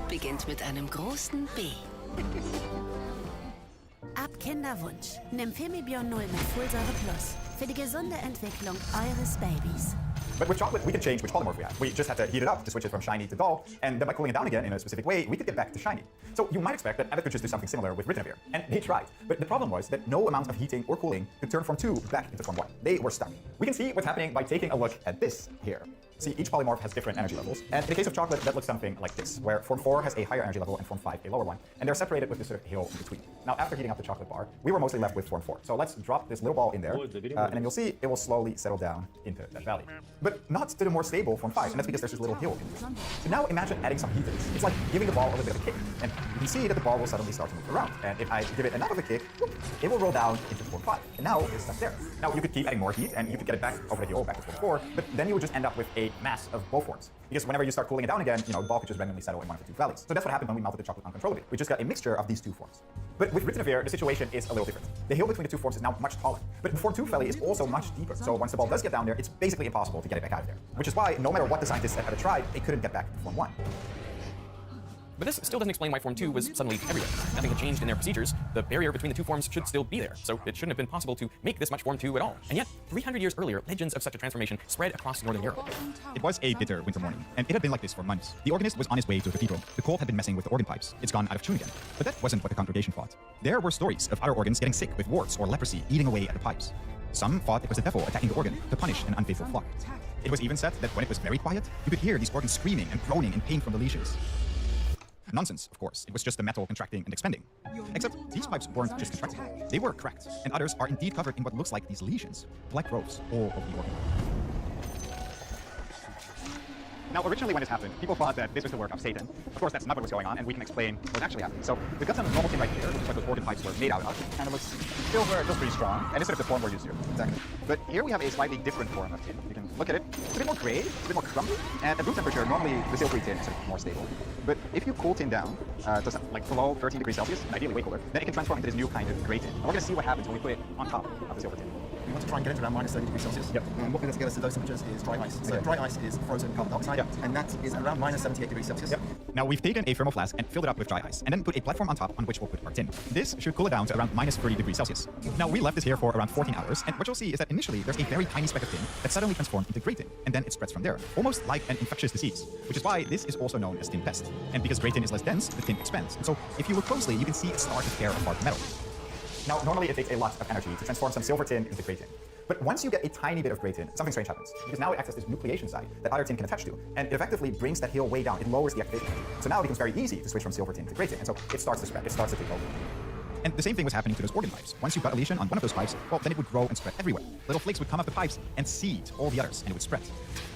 Speaker 18: beginnt mit einem großen B.
Speaker 19: Ab Kinderwunsch. Nimm Femibion 0 mit Folsäure Plus für die gesunde Entwicklung eures Babys.
Speaker 15: But with chocolate, we could change which polymorph we have. We just had to heat it up to switch it from shiny to dull, and then by cooling it down again in a specific way, we could get back to shiny. So you might expect that Abbott could just do something similar with ritonavir, and they tried. But the problem was that no amount of heating or cooling could turn Form 2 back into Form 1. They were stuck. We can see what's happening by taking a look at this here. See, each polymorph has different energy levels, and in the case of chocolate, that looks something like this, where Form 4 has a higher energy level and Form 5 a lower one, and they're separated with this sort of hill in between. Now, after heating up the chocolate bar, we were mostly left with Form 4. So let's drop this little ball in there, and then you'll see it will slowly settle down into that valley. But not to the more stable Form 5, and that's because there's this little hill in there. So now imagine adding some heat to this. It's like giving the ball a little bit of a kick, and you can see that the ball will suddenly start to move around. And if I give it enough of a kick, it will roll down into Form 5. And now it's stuck there. Now you could keep adding more heat, and you could get it back over the hill, back to Form 4, but then you would just end up with a mass of both forms. Because whenever you start cooling it down again, the ball could just randomly settle in one of the two valleys. So that's what happened when we melted the chocolate uncontrollably. We just got a mixture of these two forms. But with ritonavir, the situation is a little different. The hill between the two forms is now much taller. But the Form 2 valley is also much deeper. So once the ball does get down there, it's basically impossible to get it back out of there. Which is why, no matter what the scientists had tried, they couldn't get back to Form 1.
Speaker 12: But this still doesn't explain why Form 2 was suddenly everywhere. Nothing had changed in their procedures. The barrier between the two forms should still be there, so it shouldn't have been possible to make this much Form 2 at all. And yet, 300 years earlier, legends of such a transformation spread across Northern Europe.
Speaker 15: It was a bitter winter morning, and it had been like this for months. The organist was on his way to the cathedral. The cold had been messing with the organ pipes. It's gone out of tune again. But that wasn't what the congregation thought. There were stories of other organs getting sick with warts or leprosy eating away at the pipes. Some thought it was the devil attacking the organ to punish an unfaithful flock. It was even said that when it was very quiet, you could hear these organs screaming and groaning in pain from the lesions. Nonsense, of course. It was just the metal contracting and expanding. Except these pipes weren't just contracting. They were cracked, and others are indeed covered in what looks like these lesions. Black growths all over the organ. Now, originally when this happened, people thought that this was the work of Satan. Of course, that's not what was going on, and we can explain what actually happened. So we've got some normal tin right here, which is what those organ pipes were made out of, and it looks silver, it feels pretty strong, and it's sort of the form we're used to. Exactly. But here we have a slightly different form of tin. You can look at it. It's a bit more gray, it's a bit more crumbly, and at room temperature, normally the silvery tin is sort of more stable. But if you cool tin down to like below 13 degrees Celsius, and ideally way cooler, then it can transform into this new kind of gray tin. And we're going to see what happens when we put it on top of the silver tin.
Speaker 16: We want to try and get it to around minus 30 degrees Celsius.
Speaker 15: Yep.
Speaker 16: And what we're going to get us to those temperatures is dry ice. So dry ice is frozen carbon dioxide, and that is around minus 78 degrees Celsius.
Speaker 15: Yep. Now we've taken a thermal flask and filled it up with dry ice, and then put a platform on top on which we'll put our tin. This should cool it down to around minus 30 degrees Celsius. Now we left this here for around 14 hours, and what you'll see is that initially there's a very tiny speck of tin that suddenly transforms into gray tin, and then it spreads from there, almost like an infectious disease, which is why this is also known as tin pest. And because gray tin is less dense, the tin expands. And so if you look closely, you can see it start to tear apart the metal. Now, normally it takes a lot of energy to transform some silver tin into gray tin. But once you get a tiny bit of gray tin, something strange happens. Because now it acts as this nucleation site that other tin can attach to, and it effectively brings that hill way down. It lowers the activation. So now it becomes very easy to switch from silver tin to gray tin, and so it starts to spread. It starts to take over. And the same thing was happening to those organ pipes. Once you got a lesion on one of those pipes, well, then it would grow and spread everywhere. Little flakes would come off the pipes and seed all the others, and it would spread.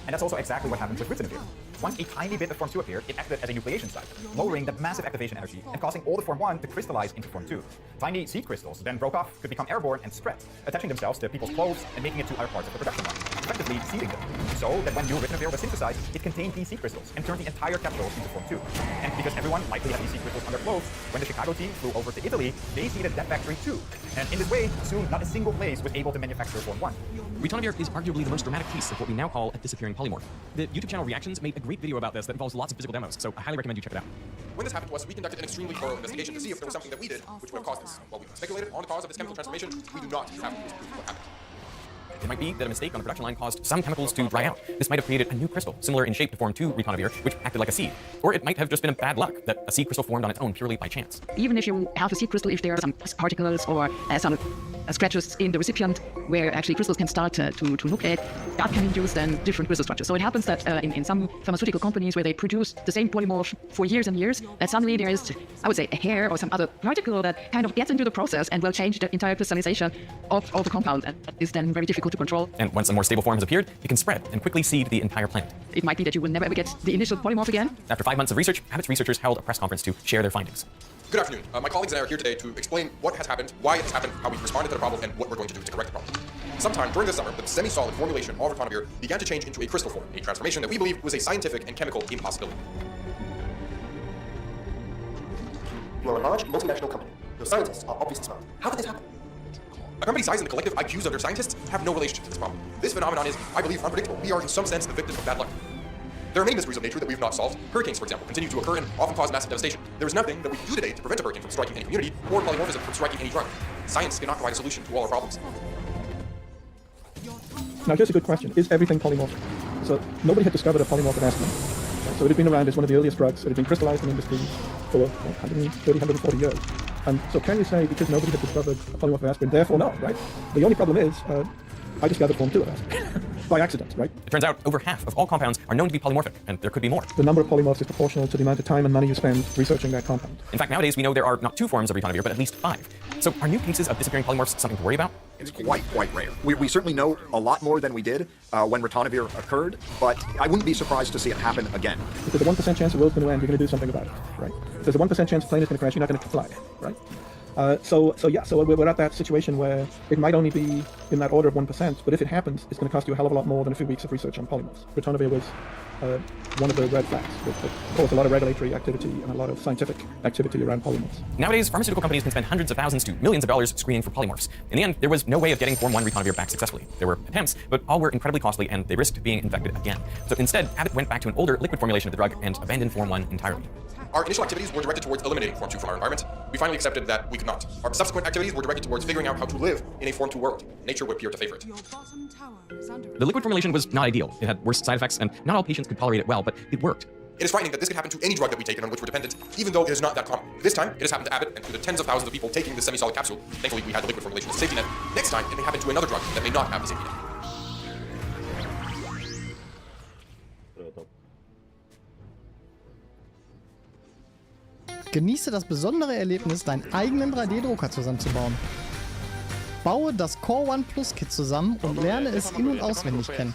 Speaker 15: And that's also exactly what happened with ritonavir. Once a tiny bit of Form 2 appeared, it acted as a nucleation site, lowering the massive activation energy and causing all the Form 1 to crystallize into Form 2. Tiny seed crystals then broke off, could become airborne and spread, attaching themselves to people's clothes and making it to other parts of the production line. effectively sealing them, so that when new Ritonavir was synthesized, it contained these seed crystals and turned the entire capsule into Form 2. And because everyone likely had these seed crystals on their clothes, when the Chicago team flew over to Italy, they seeded that factory too. And in this way, soon not a single place was able to manufacture Form 1.
Speaker 12: Ritonavir is arguably the most dramatic piece of what we now call a disappearing polymorph. The YouTube channel Reactions made a great video about this that involves lots of physical demos, so I highly recommend you check it out.
Speaker 14: When this happened to us, we conducted an extremely thorough investigation to see if there was something that we did which would have caused this. While we speculated on the cause of this chemical transformation, we do not have proof of what happened.
Speaker 12: It might be that a mistake on the production line caused some chemicals to dry out. This might have created a new crystal, similar in shape to Form 2 Ritonavir, which acted like a seed. Or it might have just been a bad luck, that a seed crystal formed on its own purely by chance.
Speaker 20: Even if you have a seed crystal, if there are some particles or some scratches in the recipient where actually crystals can start to nucleate, that can induce then different crystal structures. So it happens that in some pharmaceutical companies where they produce the same polymorph for years and years, that suddenly there is, I would say, a hair or some other particle that kind of gets into the process and will change the entire crystallization of the compound, and is then very difficult to control.
Speaker 12: And once a more stable form has appeared, it can spread and quickly seed the entire plant.
Speaker 20: It might be that you will never ever get the initial polymorph again.
Speaker 12: After 5 months of research, Abbott's researchers held a press conference to share their findings.
Speaker 14: Good afternoon. My colleagues and I are here today to explain what has happened, why it has happened, how we responded to the problem, and what we're going to do to correct the problem. Sometime during this summer, the semi-solid formulation of ritonavir began to change into a crystal form, a transformation that we believe was a scientific and chemical impossibility.
Speaker 16: You're a large multinational company. Your scientists are obviously smart. How could this happen?
Speaker 14: A company size and the collective IQs of their scientists have no relationship to this problem. This phenomenon is, I believe, unpredictable. We are, in some sense, the victims of bad luck. There are many mysteries of nature that we have not solved. Hurricanes, for example, continue to occur and often cause massive devastation. There is nothing that we can do today to prevent a hurricane from striking any community or polymorphism from striking any drug. Science cannot provide a solution to all our problems.
Speaker 21: Now here's a good question. Is everything polymorphic? So nobody had discovered a polymorphic aspirin. So it had been around as one of the earliest drugs. It had been crystallized in industry for 130, 140 years. And so can you say, because nobody had discovered a polymorphic aspirin, therefore not, right? The only problem is, I discovered Form 2 of aspirin. By accident, right?
Speaker 12: It turns out over half of all compounds are known to be polymorphic, and there could be more.
Speaker 21: The number of polymorphs is proportional to the amount of time and money you spend researching that compound.
Speaker 12: In fact, nowadays we know there are not 2 forms of ritonavir, but at least 5. So are new cases of disappearing polymorphs something to worry about?
Speaker 17: It's quite rare. We certainly know a lot more than we did when ritonavir occurred, but I wouldn't be surprised to see it happen again.
Speaker 21: If there's a 1% chance the world's going to end, you're going to do something about it, right? If there's a 1% chance the plane is going to crash, you're not going to fly, right? So we're at that situation where it might only be in that order of 1%, but if it happens, it's going to cost you a hell of a lot more than a few weeks of research on polymorphs. Ritonavir was one of the red flags that caused a lot of regulatory activity and a lot of scientific activity around polymorphs.
Speaker 12: Nowadays, pharmaceutical companies can spend hundreds of thousands to millions of dollars screening for polymorphs. In the end, there was no way of getting Form 1 ritonavir back successfully. There were attempts, but all were incredibly costly and they risked being infected again. So instead, Abbott went back to an older liquid formulation of the drug and abandoned Form 1 entirely.
Speaker 14: Our initial activities were directed towards eliminating Form 2 from our environment. We finally accepted that we could not. Our subsequent activities were directed towards figuring out how to live in a Form 2 world. Nature would appear to favor it.
Speaker 12: The liquid formulation was not ideal. It had worse side effects, and not all patients could tolerate it well, but it worked.
Speaker 14: It is frightening that this could happen to any drug that we take and on which we're dependent, even though it is not that common. This time, it has happened to Abbott and to the tens of thousands of people taking this semi-solid capsule. Thankfully, we had the liquid formulation as a safety net. Next time, it may happen to another drug that may not have the safety net.
Speaker 22: Genieße das besondere Erlebnis, deinen eigenen 3D-Drucker zusammenzubauen. Baue das Core One Plus Kit zusammen und lerne es in- und auswendig kennen.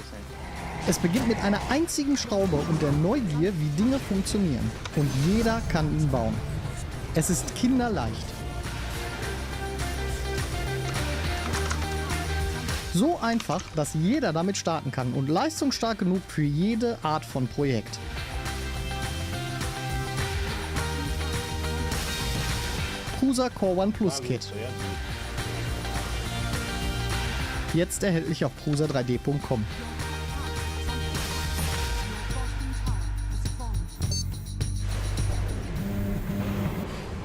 Speaker 22: Es beginnt mit einer einzigen Schraube und der Neugier, wie Dinge funktionieren. Und jeder kann ihn bauen. Es ist kinderleicht. So einfach, dass jeder damit starten kann und leistungsstark genug für jede Art von Projekt. Prusa Core One Plus Kit. Jetzt erhältlich auf prusa3d.com.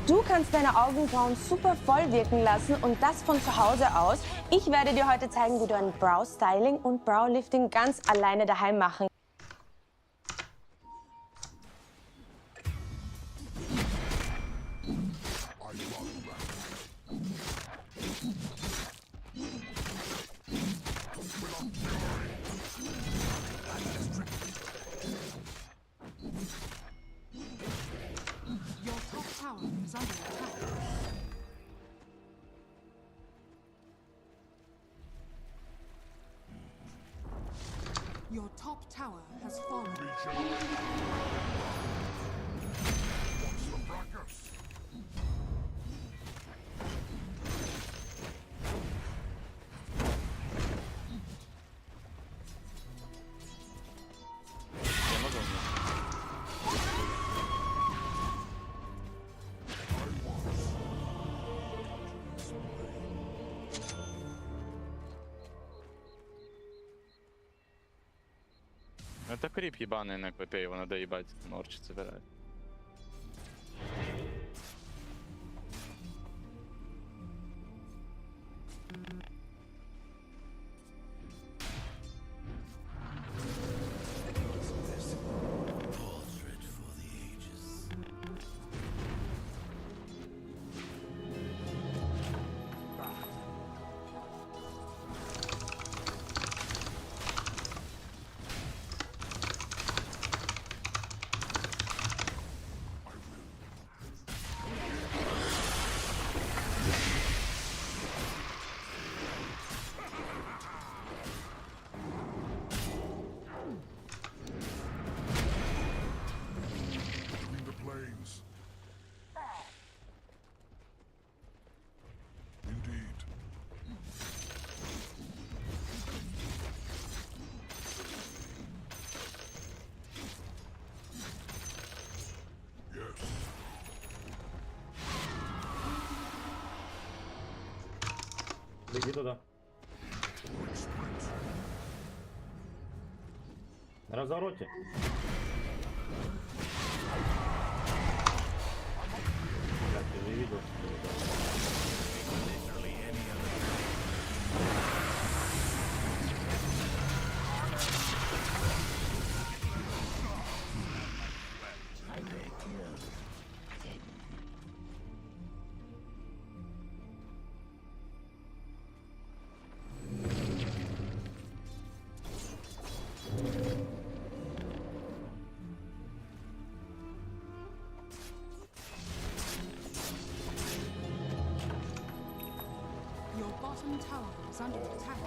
Speaker 23: Du kannst deine Augenbrauen super voll wirken lassen und das von zu Hause aus. Ich werde dir heute zeigen, wie du ein Brow-Styling und Brow-Lifting ganz alleine daheim machen kannst.
Speaker 2: Your top tower has fallen.
Speaker 4: Это крип ебаный на КП, его надо ебать, норчить собирать.
Speaker 5: Беги туда. На развороте. Я ты же видел,
Speaker 2: Your bottom tower is under attack.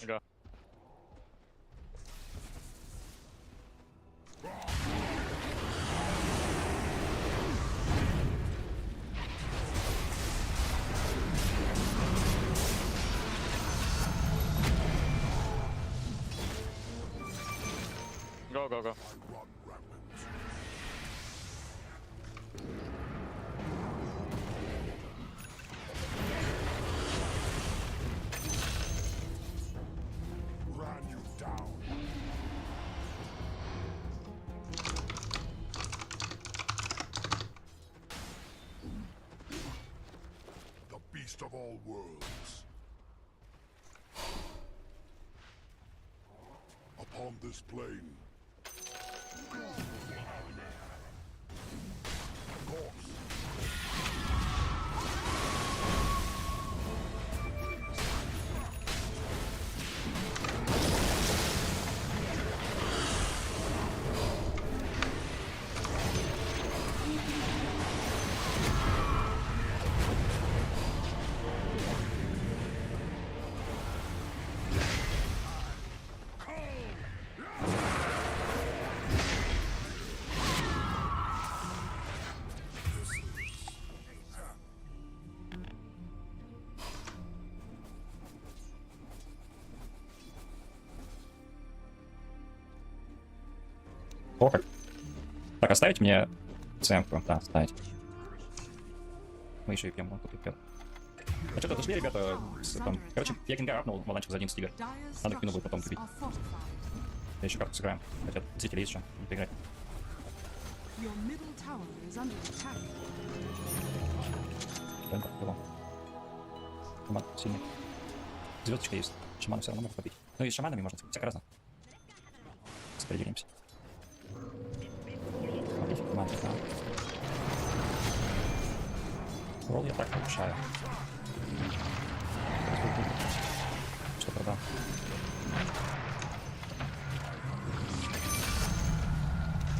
Speaker 4: Go. Go, go, go.
Speaker 1: Run you down. The beast of all worlds. Upon this plane.
Speaker 10: Плохо. Так, оставить мне ценку? Да, оставить. Мы еще и пьем, он тут и пьет. А что-то дошли, ребята, там... Короче, я Кинга апнул маланчик за 11 игр. Надо Квину будет потом купить. Я еще карту сыграем. Хотя зрители есть еще, не поиграть.
Speaker 2: Your middle tower is under attack.
Speaker 10: Рендер было. Шаман сильный. Звездочка есть. Шамана все равно может побить. Ну и с шаманами можно всяко разно. Распределимся. Команда, да. Ролл я так повышаю. Что продам?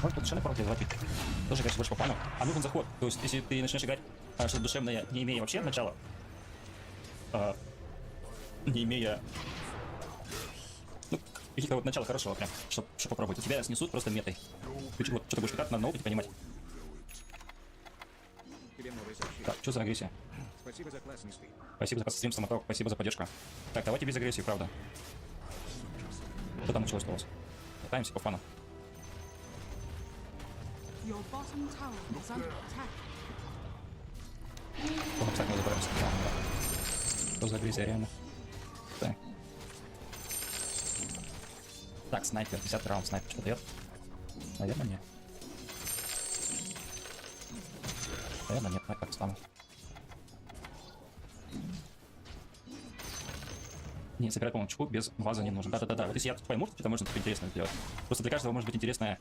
Speaker 10: Может, тут совершенно пора делать. Тоже, конечно, больше по плану. А нужен заход. То есть, если ты начнешь играть что-то душевное, не имея вообще начала, не имея каких-то вот начала хорошего прям, чтобы попробовать. Тебя снесут просто метой. Ты что-то будешь играть, надо на опыте понимать. Так, что за агрессия?
Speaker 1: Спасибо за классный стрим.
Speaker 10: Спасибо за стрим, Самоток, спасибо за поддержку. Так, давайте без агрессии, правда. Что там началось у вас? Катаемся по фану.
Speaker 2: Your bottom tower is under attack.
Speaker 10: Так, мы забираемся. Что за агрессия, реально? Так. Так, снайпер, 10 раунд, снайпер что дает? Наверное, нет. Наверное, нет, так стану. Не, собирать полночку без ваза не нужно. Да-да-да, вот если я пойму, что-то можно что-то интересное сделать. Просто для каждого может быть интересное.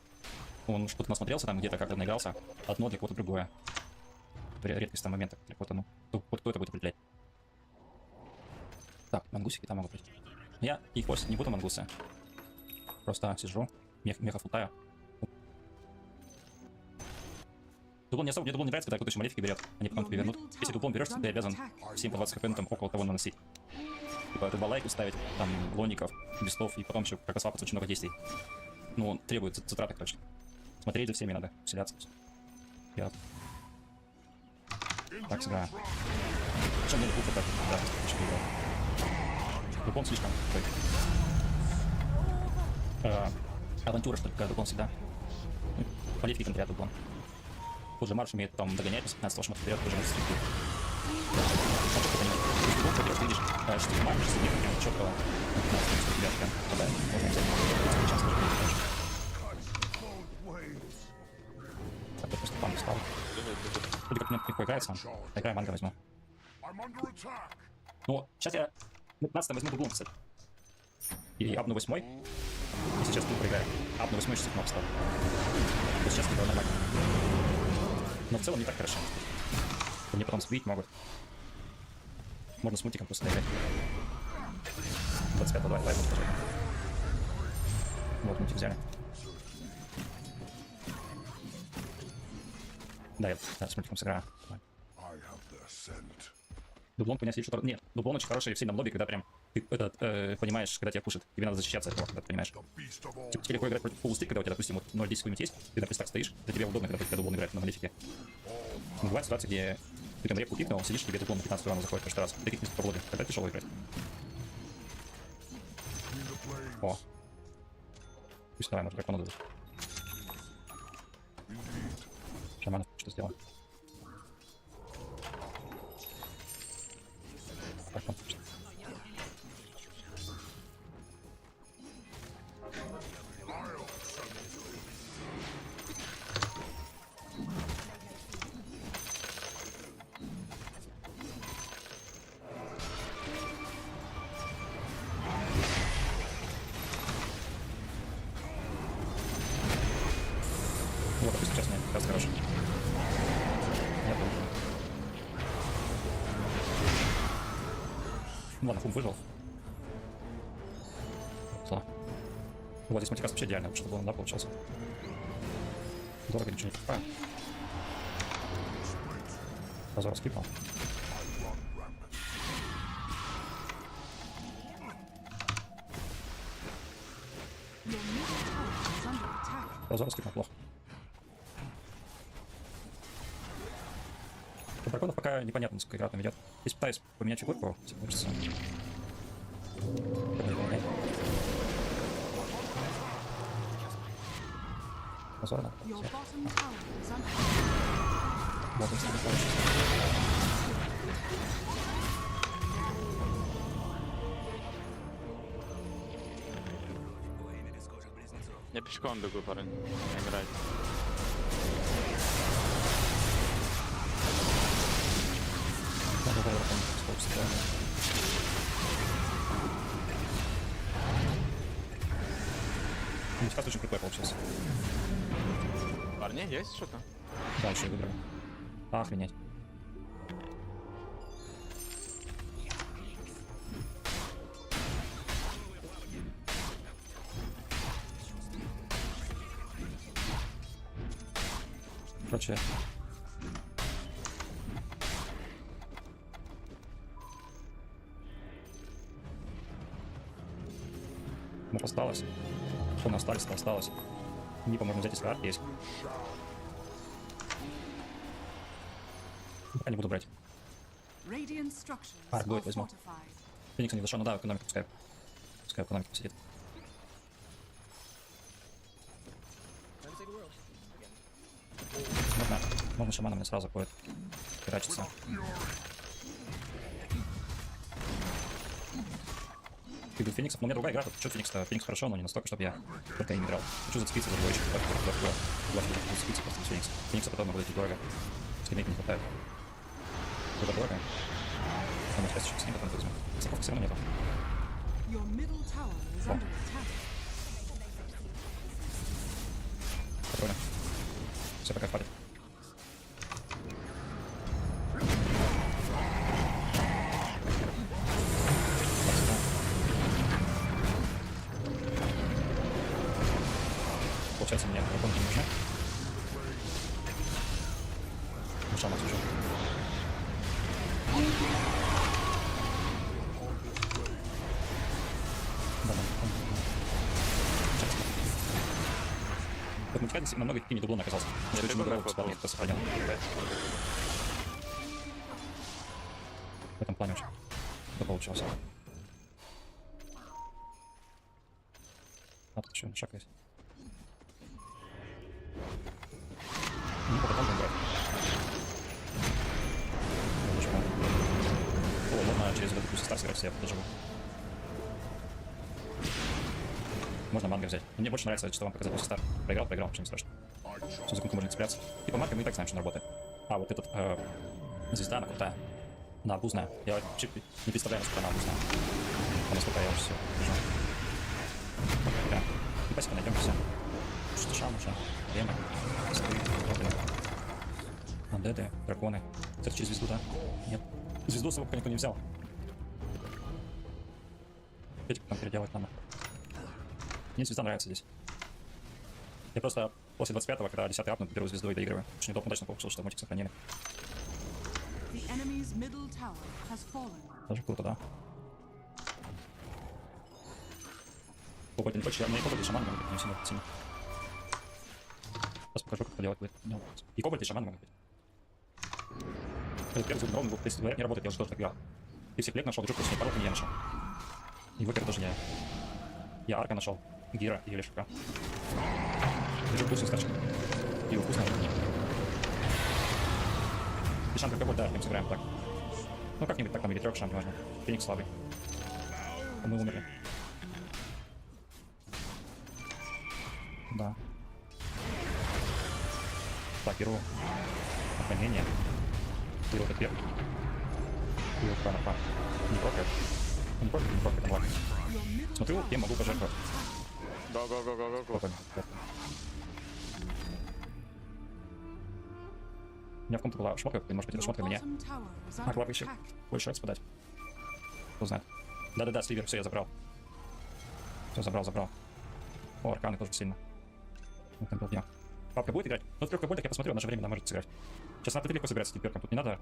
Speaker 10: Он что-то насмотрелся там где-то, как-то наигрался. Одно для кого-то другое. Редкость там момента для кого-то, ну. Вот кто это будет определять. Так, мангусики там могут быть. Я их постить не буду, мангусы. Просто сижу, меха футаю. Дублон не особо, мне дублон не нравится, когда кто-то еще малефики берет, они потом тебе вернут. Если дублон берешь, ты обязан всем по 20 хп, ну, там около того наносить. Типа это балайку ставить, там лоников, бестов, и потом еще как свапаться очень много действий. Ну, он требует затраты, короче. Смотреть за всеми надо, вселяться. Я... Так, сыграю. Причем мне не пуха так, да, слишком играл. Дублон слишком такой. Авантюра, что ли, когда дублон всегда. Политики контрят дублон. Тут же марш умеет там догонять, после 15-го шмота вперед, уже может стрелять. Четко понимать. То есть дублон, когда ты видишь, что ты марш, что нет, прям четко на 15-го тебя прям попадает. Можно взять. Сейчас тоже будет дальше. Так, я просто панду стал. Вроде как мне легко играется. Играю манго возьму. Ну, сейчас я 15-м возьму дублон, кстати. И апну 8-й. И сейчас тут проиграю. Апну 8-й, сейчас кнопку ставлю. Вот сейчас типа нормально. Но в целом не так хорошо. Мне потом сбить могут. Можно с мультиком просто доиграть. 25-го, давай, мультик тоже. Вот, мультик взяли. Да, я с мультиком сыграю. Дублон понять, что... Нет, дублон очень хороший в сильном лобби, когда прям ты понимаешь, когда тебя пушит. Тебе надо защищаться от этого, когда ты понимаешь. Тебе легко играть против полустрик, когда у тебя, допустим, вот 0-10 какой-нибудь есть, ты на так стоишь, для тебя удобно, когда у тебя дублон играет на малефике. Но бывают ситуации, где ты там репку пикнул, сидишь, тебе дублон на 15 раунд заходит каждый раз. Таких мест по лобби, тогда тяжело играть. О. Пусть давай, может, как он дадут. Шаманов что сделал? Так, он что? Вот, допустим, сейчас мне как раз хорошо. Я помню. Ладно, фум выжил. Вот, вот здесь мультикаст вообще идеально, чтобы он, да, получался. Дорого ничего не покупаю. Разор скипнул. Разор скипнул плохо. У драконов пока непонятно, сколько игра там идет. Если пытаюсь поменять фигурку, если получится. Позорно. Вот, если не получится.
Speaker 4: Я пешком бегу, парень. Не играть.
Speaker 10: Сейчас очень крутой получился.
Speaker 4: Парни, есть что-то?
Speaker 10: Да, еще и выбрали. Охренеть. Короче. Ну, осталось. Что на остались, то осталось. Нипа можно взять, если арт есть. Пока не буду брать. Арт будет, возьму. Феникса не зашел, ну да, экономика пускай. Пускай экономика посидит. Можно шамана мне сразу ходит. Херачится. Ты Фениксов, но у меня другая игра, тут что Феникс-то? Феникс хорошо, но не настолько, чтобы я только им играл. Хочу зацепиться за двоечек, зацепиться просто с Феникс. Феникса потом будет дорого. Скинейки не хватает. Это дорого. Самое часто еще с ним потом возьму. Страховки все равно нету. О. Спокойно. Все пока хватит. Получается, мне драконы не нужны. Ну, шаман слушай. Этот мультикальный намного не дублон оказался. Я очень много просто сохранил. В этом плане очень. Это получилось. А тут еще шаг есть. Ну, потом будем брать. О, можно через эту пусть старт сыграть, я доживу. Можно манго взять. Но мне больше нравится, что вам показать после старта. Проиграл, вообще не страшно. Все законку можно цепляться. Типа манго мы и так знаем, что она работает. А, вот этот звезда, она крутая. Она обузная. Я вообще не представляю, насколько она обузная. А насколько я уже все вижу. Да. И спасибо, найдем все. Что шам уже. Время. Андеды, драконы. Кстати, через звезду, да? Нет. Звезду с собой пока никто не взял. Эти там переделать надо. Мне звезда нравится здесь. Я просто после 25-го, когда 10-й апнут, беру звезду и доигрываю. Очень удачно получилось, что мотик сохранили. Даже круто, да. Попадет не хочешь, я мне и попадет шаман могут быть, не сильно. Сейчас покажу, как это делать будет. И кобальт, и шаман могут быть. Этот первый звук ровно был, если говорят, не работает, я уже тоже так играл. И всех лек нашел, друг, просто порог не я нашел. И выкер тоже не я. Я арка нашел, гира и лешика. Держу вкусный скачек. И вкусный. И шант какой, да, мы сыграем так. Ну как-нибудь так, там или трёх шант можно. Феникс слабый. А мы умерли. Да. Так, беру охранение. Беру этот вверх. Беру права. Не прокает. Не прокает, не прокает, ладно. Смотрю, кем могу пожертвовать.
Speaker 4: Го-го-го-го-го.
Speaker 10: У меня в комнате была шмотка, может быть, это шмотка меня. А, клап еще больше раз подать. Кто знает. Да-да-да, сливер, все, я забрал. Все, забрал. О, арканы тоже сильно. Вот там был дня. Папка будет играть? Ну, в трёх кобальтах я посмотрю, в наше время она может сыграть. Сейчас надо легко собираться с перком, тут не надо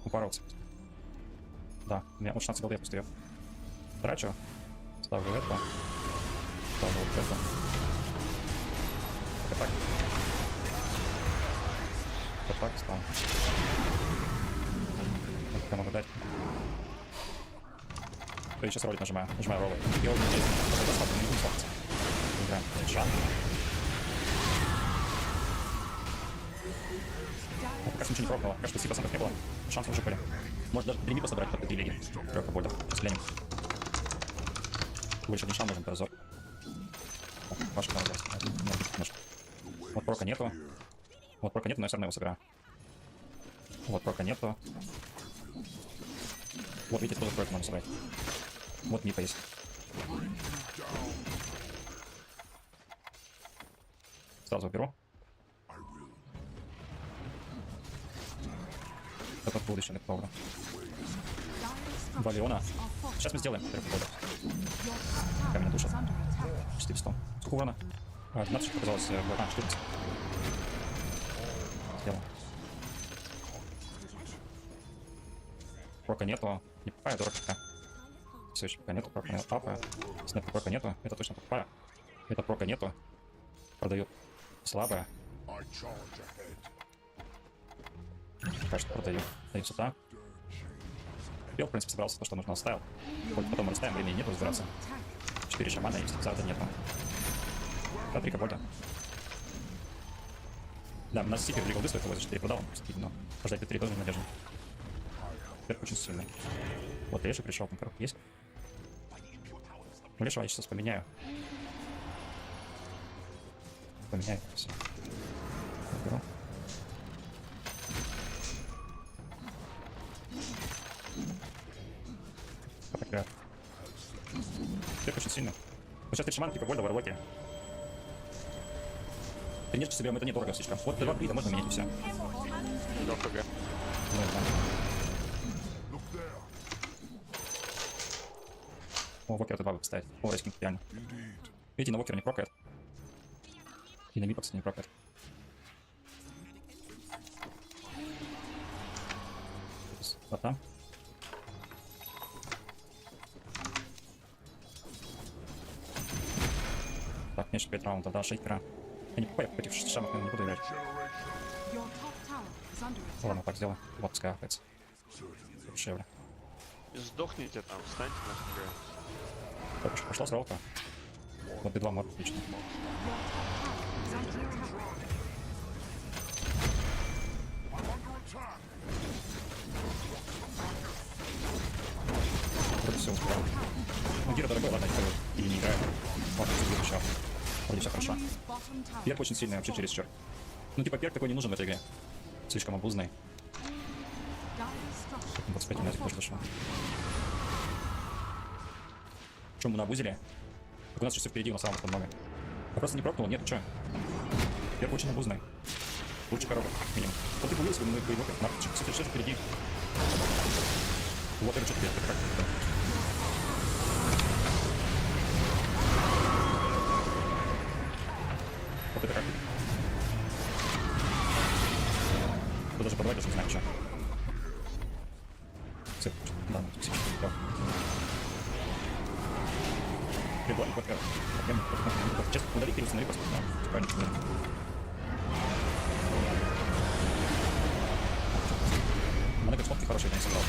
Speaker 10: упороться. Да, у меня вот 16 голды я пустую. Трачу. Ставлю это. Ставлю вот это. Так. Так, ставлю. Вот я могу дать. Я сейчас ролик нажимаю ролик. Я вот здесь. Это достаточно, не слабится. Играем. Шанс. Пока что ничего не пробовала. Пока что 10% не было. Шансы уже были. Может даже 3 мипа собрать под 3 лиги. Трёх больдов. Сейчас глянем. Больше один шанс нужен, это разор. Ваша надо взять. Вот прока нету. Вот прока нету, но я все равно его сыграю. Вот прока нету. Вот видите, тоже проект можно собрать. Вот мипа есть. Сразу беру. Это будущее добро. Валиона. Сейчас мы сделаем первый ход. Камень душит. 400. Сколько урона? 12 показалось. 14. Сделал. Прока нету. Не покупаю, дорого пока. Все еще пока нету. Прока нету. Папа. Снэпа прока нету. Это точно покупаю. Это прока нету. Продаю слабое. Пока что продаю. Даю сюда. Я, в принципе, собрался то, что нужно, оставил. Хоть потом мы расставим, времени нету разбираться. 4 шамана есть, завтра нету. Да, 3 кобальта. Да, у нас сипер двигал выставил, за 4 продал, но пождать 3 тоже надежно. Теперь очень сильный. Вот Леша пришел, там коробка есть. Леша я сейчас поменяю. Поменяю все. Беру. Так, теперь очень сильно. Вот сейчас 3 шамана, типа Вольда, Варлоки. Конечно, соберем, это недорого слишком. Вот 2 брита можно менять и все.
Speaker 4: ДХГ.
Speaker 10: Ну, да. О, Вокер это 2 поставить. О, рейскинг реально. Видите, на Вокер не прокает. И на Мипа, кстати, не прокает. Вот там. Так, меньше 5 раундов, да, шейкера. Я не покупаю против шамов, я не буду играть. Ладно, так сделаю. Вот, пускай опять. Дешевле.
Speaker 4: Сдохните там, встаньте на ХГ.
Speaker 10: Так, пошла сралка. Вот B2 морд, отлично. Вроде все успевал. Ну, Гира дорогой, ладно, теперь вот и не играю. Ладно, все сейчас. Вроде все хорошо. Перк очень сильный, вообще через черт. Ну, типа, перк такой не нужен в этой игре. Слишком обузный. 25 минут тоже дошло. Что, мы набузили? Так у нас еще все впереди, у нас самого много. Я просто не прокнул, нет, что? Перк очень обузный. Лучше коробок, как минимум. Вот ты появился, мы появился, кстати, что впереди. Вот это что теперь, это как? Вот это как? Вы даже подавать даже не знаю, что. Все, да, ну, все, да. Прибор, вот как. Честно, удали, переустанови просто, да, правильно, что много смотки хорошие, я не собрал.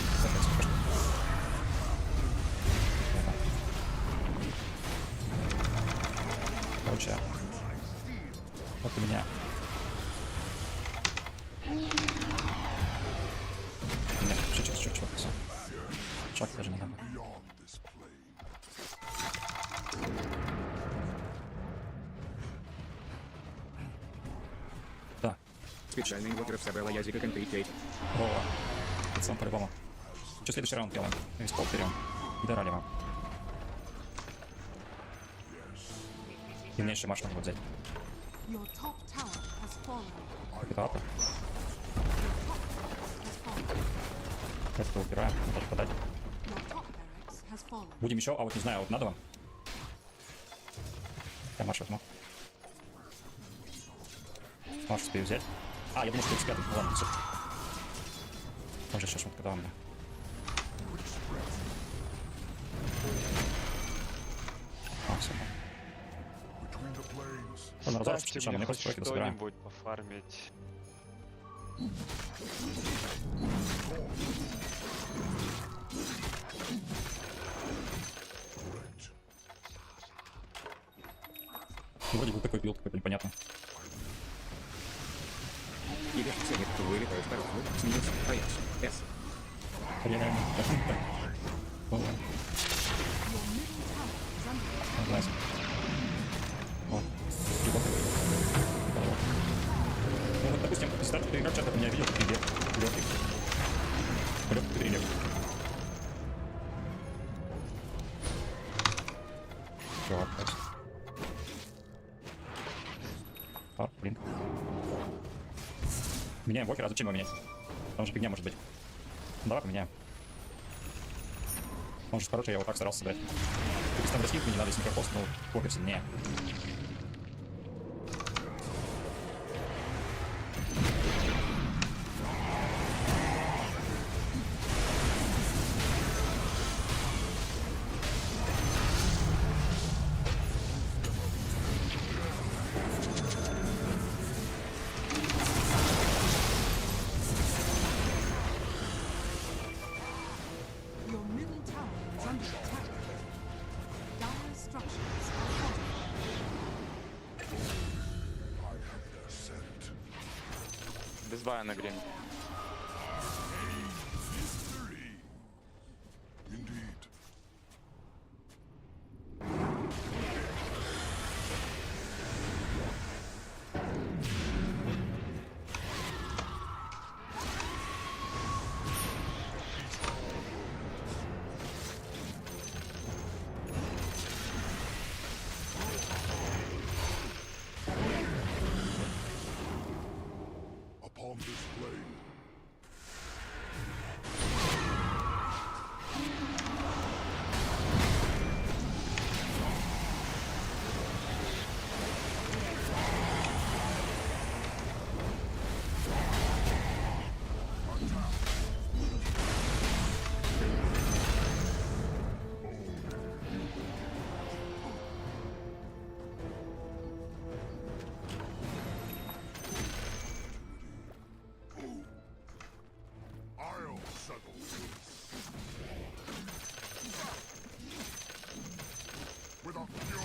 Speaker 10: Короче, вот у меня. Нет, чуть-чуть, все. Шаг даже не надо. Да.
Speaker 3: Специальный инвокер собрала языка контейт.
Speaker 10: О, это сам по-любому. Что следующий раунд делаем? Весь пол берем. И дорали вам. И меньше марш надо взять. Это апа. Это убираем, надо подать. Будем еще, а вот не знаю, вот надо вам. Я марш возьму. Марш успею взять. А, я думал, что 35, ну ладно, все. Может, еще шутка дала мне. А, все. Ладно, разорваться чуть-чуть, мне просто проекты забираем.
Speaker 4: Что-нибудь пофармить.
Speaker 10: Вроде бы такой билд, какой-то непонятный.
Speaker 3: Или ценит, кто вылетает в дорогу, снизу, проезд, С.
Speaker 10: Реально. Согласен. Вот. Ну вот, допустим, старт переиграть часто меня видел, легкий. Легкий перелет. Меняем Вокера, а зачем его менять? Там же фигня может быть. Ну, давай поменяем. Он же хороший, я его так старался собрать. Если там достиг, мне не надо, если микропост, но Вокер сильнее.
Speaker 2: Your middle tower is under attack. Dire structures are fortified.
Speaker 4: Без бая на грин.
Speaker 1: Upon this plane, I'll settle this. With a fury.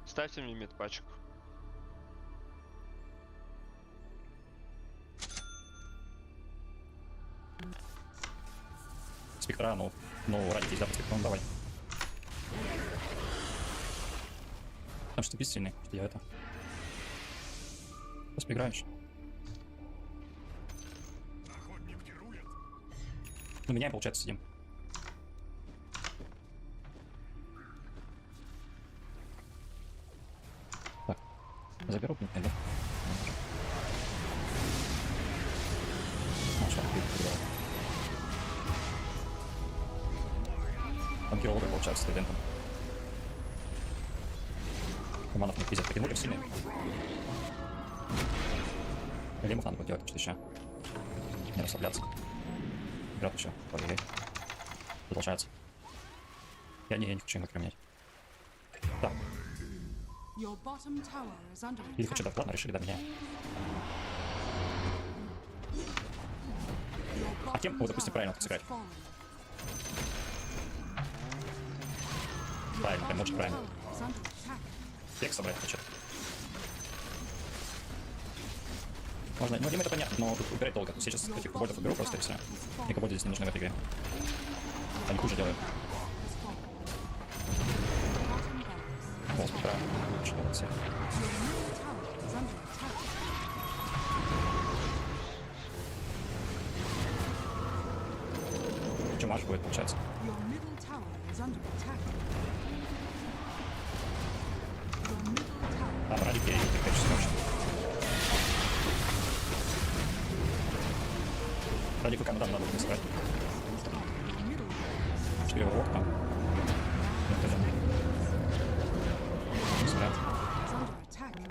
Speaker 7: Ставьте мне медпачку.
Speaker 10: Спектра, ну ради тебя спектра, ну давай. Потому что ты бессильный, что я это. Сейчас поиграешь. Ну, меняем, получается, сидим. Так, заберу, блин, да? Ну, что, перебираю. Там хирурга, получается, с студентом. Уманов не пиздят, потянули сильные. Лимов надо будет делать, что еще. Не расслабляться. Играть еще, поверей. Продолжается. Я не хочу его менять. Так. Или хочу, да, ладно, решили, да, меня. А кем, вот, допустим, правильно сыграть? Правильно, прям очень правильно. Текст собрать хочет. Можно, ну, это понятно, но тут убирать долго. Сейчас этих кобольдов уберу просто и все. И кобольды здесь не нужны в этой игре. Они хуже делают. Думал, справа. Что это? Чумаш будет, получается.
Speaker 2: Your middle tower is under attack. Your middle tower.
Speaker 10: А, ради перейти, конечно, точно. Ради ФК надо будет искать. 4 враг там.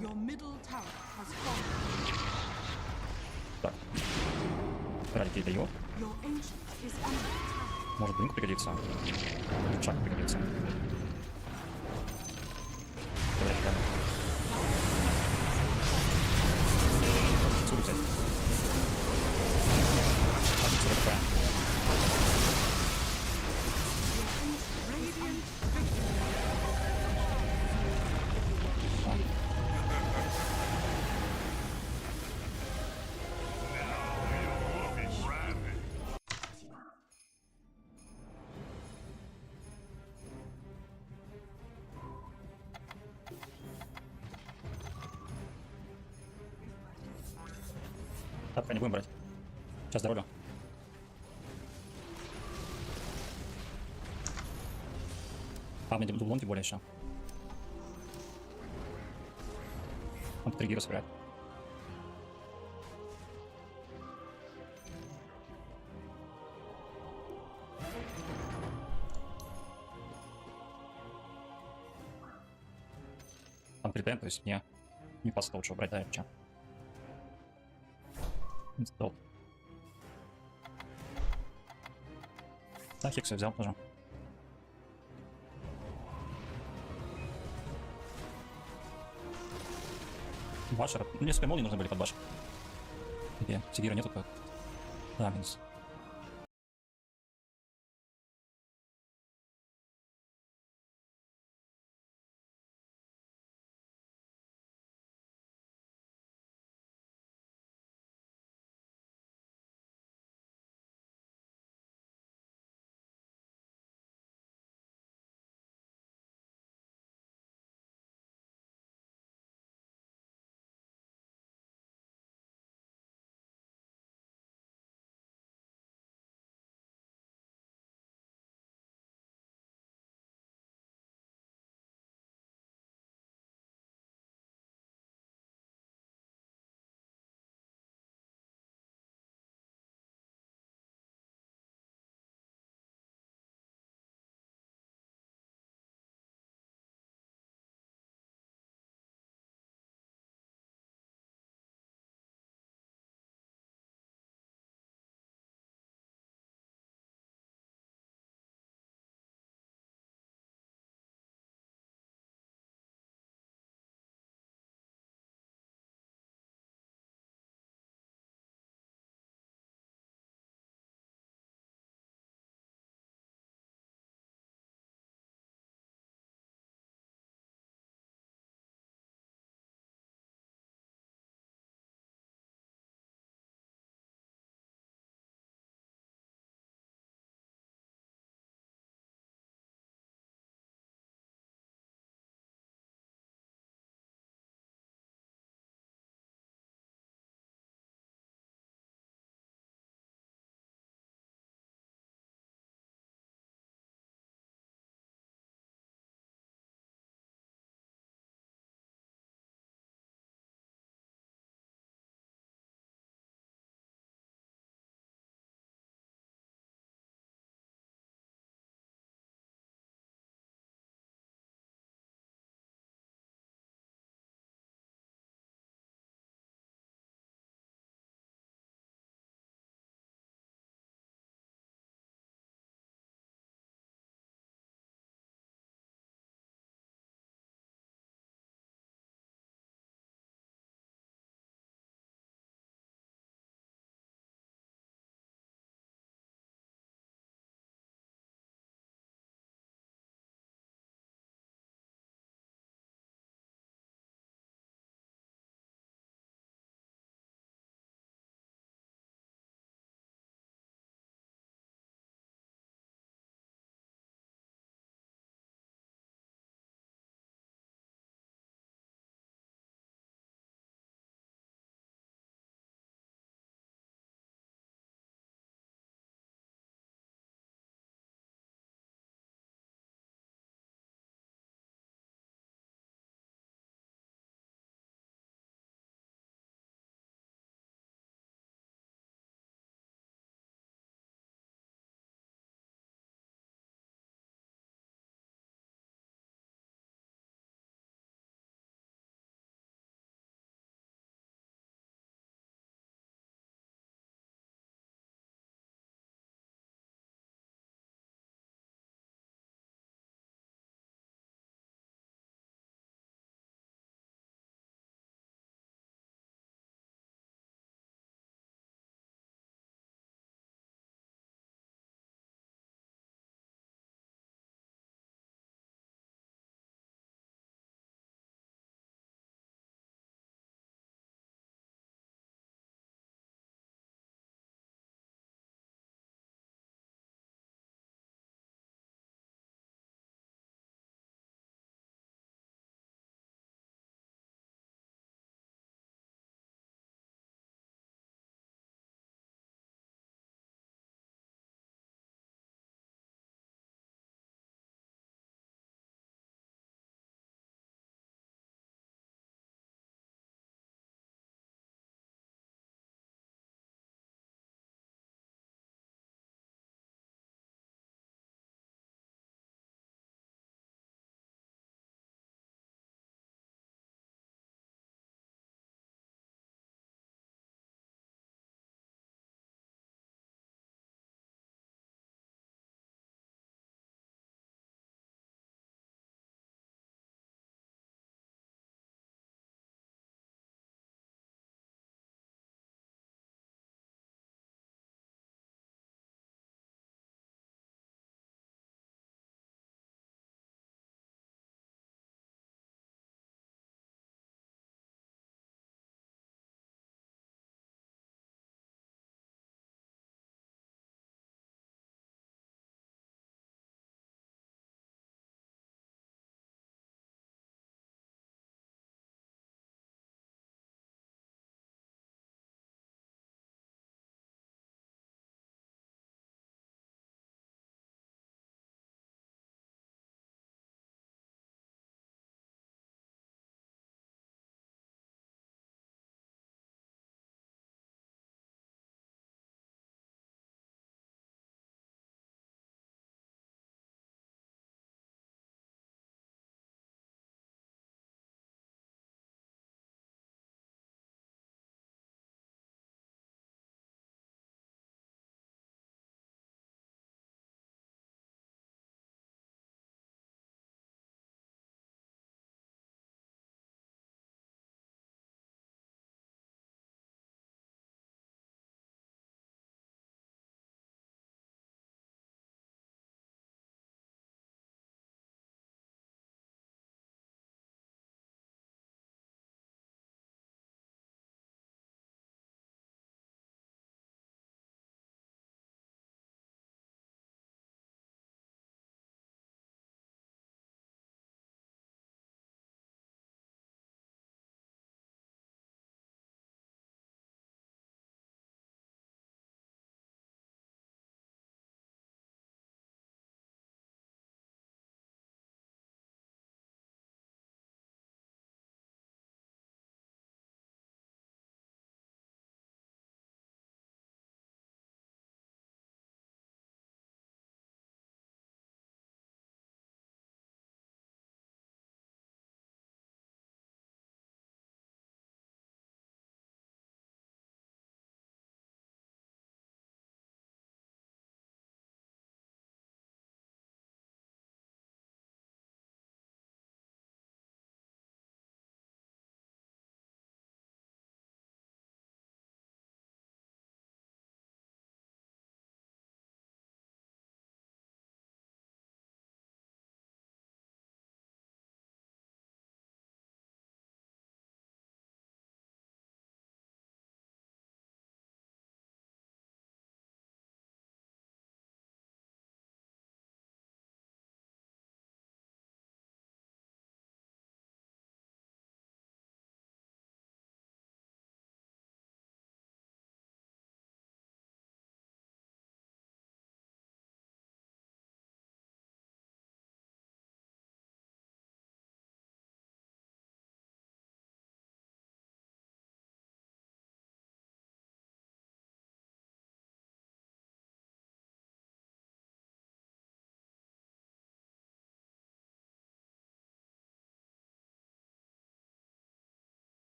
Speaker 2: Your middle tower has fallen.
Speaker 10: Так. Ради перейти его.
Speaker 2: Your ancient is under attack.
Speaker 10: Может, блинк пригодится. Шаг пригодится. Давай, шаг. Отсюда взять. Отсюда такая. Тапка не будем брать. Сейчас дорога. А, мне дублон тем более еще. Он 3 гиро собирает. Там 3 то есть не классно лучше брать, да, вообще. Инсталл. Да, Хекс я взял тоже. Башер. Ну, несколько молний нужны были под башер. Где? Сигира нету как. Да, минус.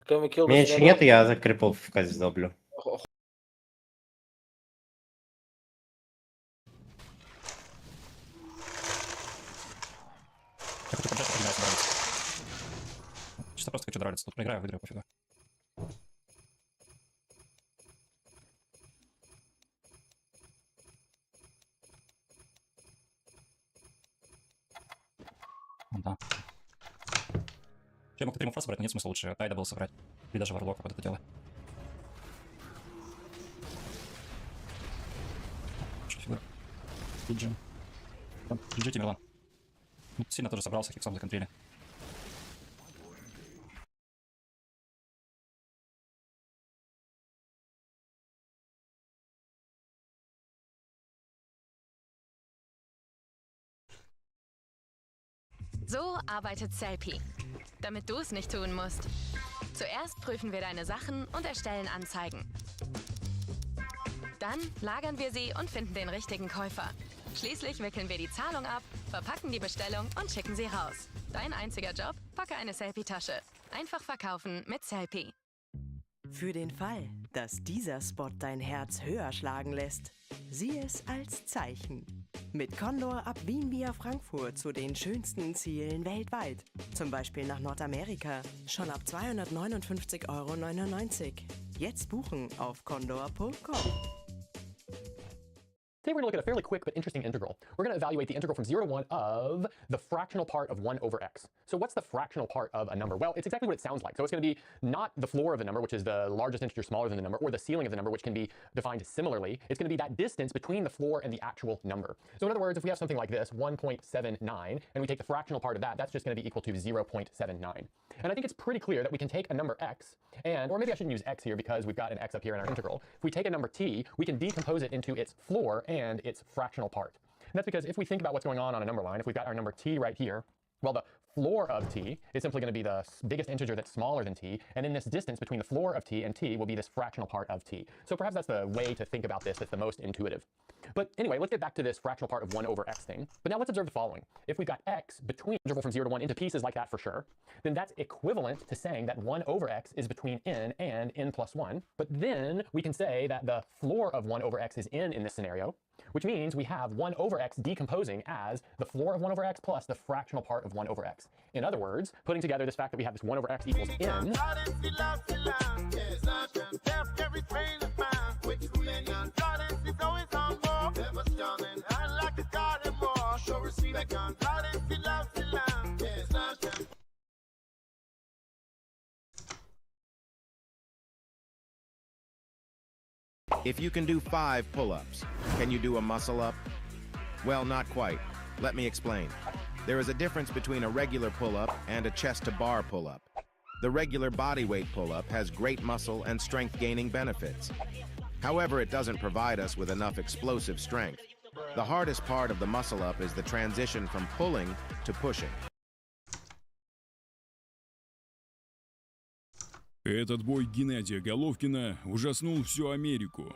Speaker 8: Меньше нет, я за крипов в казе зроблю.
Speaker 10: Чисто просто хочу драться. Тут проиграю, выиграю, пофигу. Да. Я мог триму фраз брать, но нет смысла лучше Тайда был собрать. Или даже Варлока под это дело. Что фигура? Пиджи. Пиджи Тимерлан. Ну, сильно тоже собрался, хиксом законтрили.
Speaker 11: So arbeitet Selfie, damit du es nicht tun musst. Zuerst prüfen wir deine Sachen und erstellen Anzeigen. Dann lagern wir sie und finden den richtigen Käufer. Schließlich wickeln wir die Zahlung ab, verpacken die Bestellung und schicken sie raus. Dein einziger Job? Packe eine Selfie-Tasche. Einfach verkaufen mit Selfie.
Speaker 13: Für den Fall, dass dieser Spot dein Herz höher schlagen lässt, sieh es als Zeichen. Mit Condor ab Wien via Frankfurt zu den schönsten Zielen weltweit. Zum Beispiel nach Nordamerika. Schon ab 259,99 €. Jetzt buchen auf condor.com.
Speaker 6: Today we're going to look at a fairly quick but interesting integral. We're going to evaluate the integral from 0 to 1 of the fractional part of 1 over x. So what's the fractional part of a number? Well, it's exactly what it sounds like. So it's going to be not the floor of the number, which is the largest integer smaller than the number, or the ceiling of the number, which can be defined similarly. It's going to be that distance between the floor and the actual number. So in other words, if we have something like this, 1.79, and we take the fractional part of that, that's just going to be equal to 0.79. And I think it's pretty clear that we can take a number x, and, or maybe I shouldn't use x here because we've got an x up here in our integral. If we take a number t, we can decompose it into its floor and its fractional part. And that's because if we think about what's going on a number line, if we've got our number t right here, well, the floor of t is simply going to be the biggest integer that's smaller than t, and then this distance between the floor of t and t will be this fractional part of t. So perhaps that's the way to think about this that's the most intuitive. But anyway, let's get back to this fractional part of 1 over x thing. But now let's observe the following. If we've got x between interval from 0 to 1 into pieces like that for sure, then that's equivalent to saying that 1 over x is between n and n plus 1. But then we can say that the floor of 1 over x is n this scenario, which means we have 1 over x decomposing as the floor of 1 over x plus the fractional part of 1 over x. In other words, putting together this fact that we have this 1 over x equals n,
Speaker 24: If you can do 5 pull-ups, can you do a muscle-up? Well, not quite. Let me explain. There is a difference between a regular pull-up and a chest-to-bar pull-up. The regular body weight pull-up has great muscle and strength-gaining benefits. However, it doesn't provide us with enough explosive strength. The hardest part of the muscle-up is the transition from pulling to pushing.
Speaker 25: Этот бой Геннадия Головкина ужаснул всю Америку.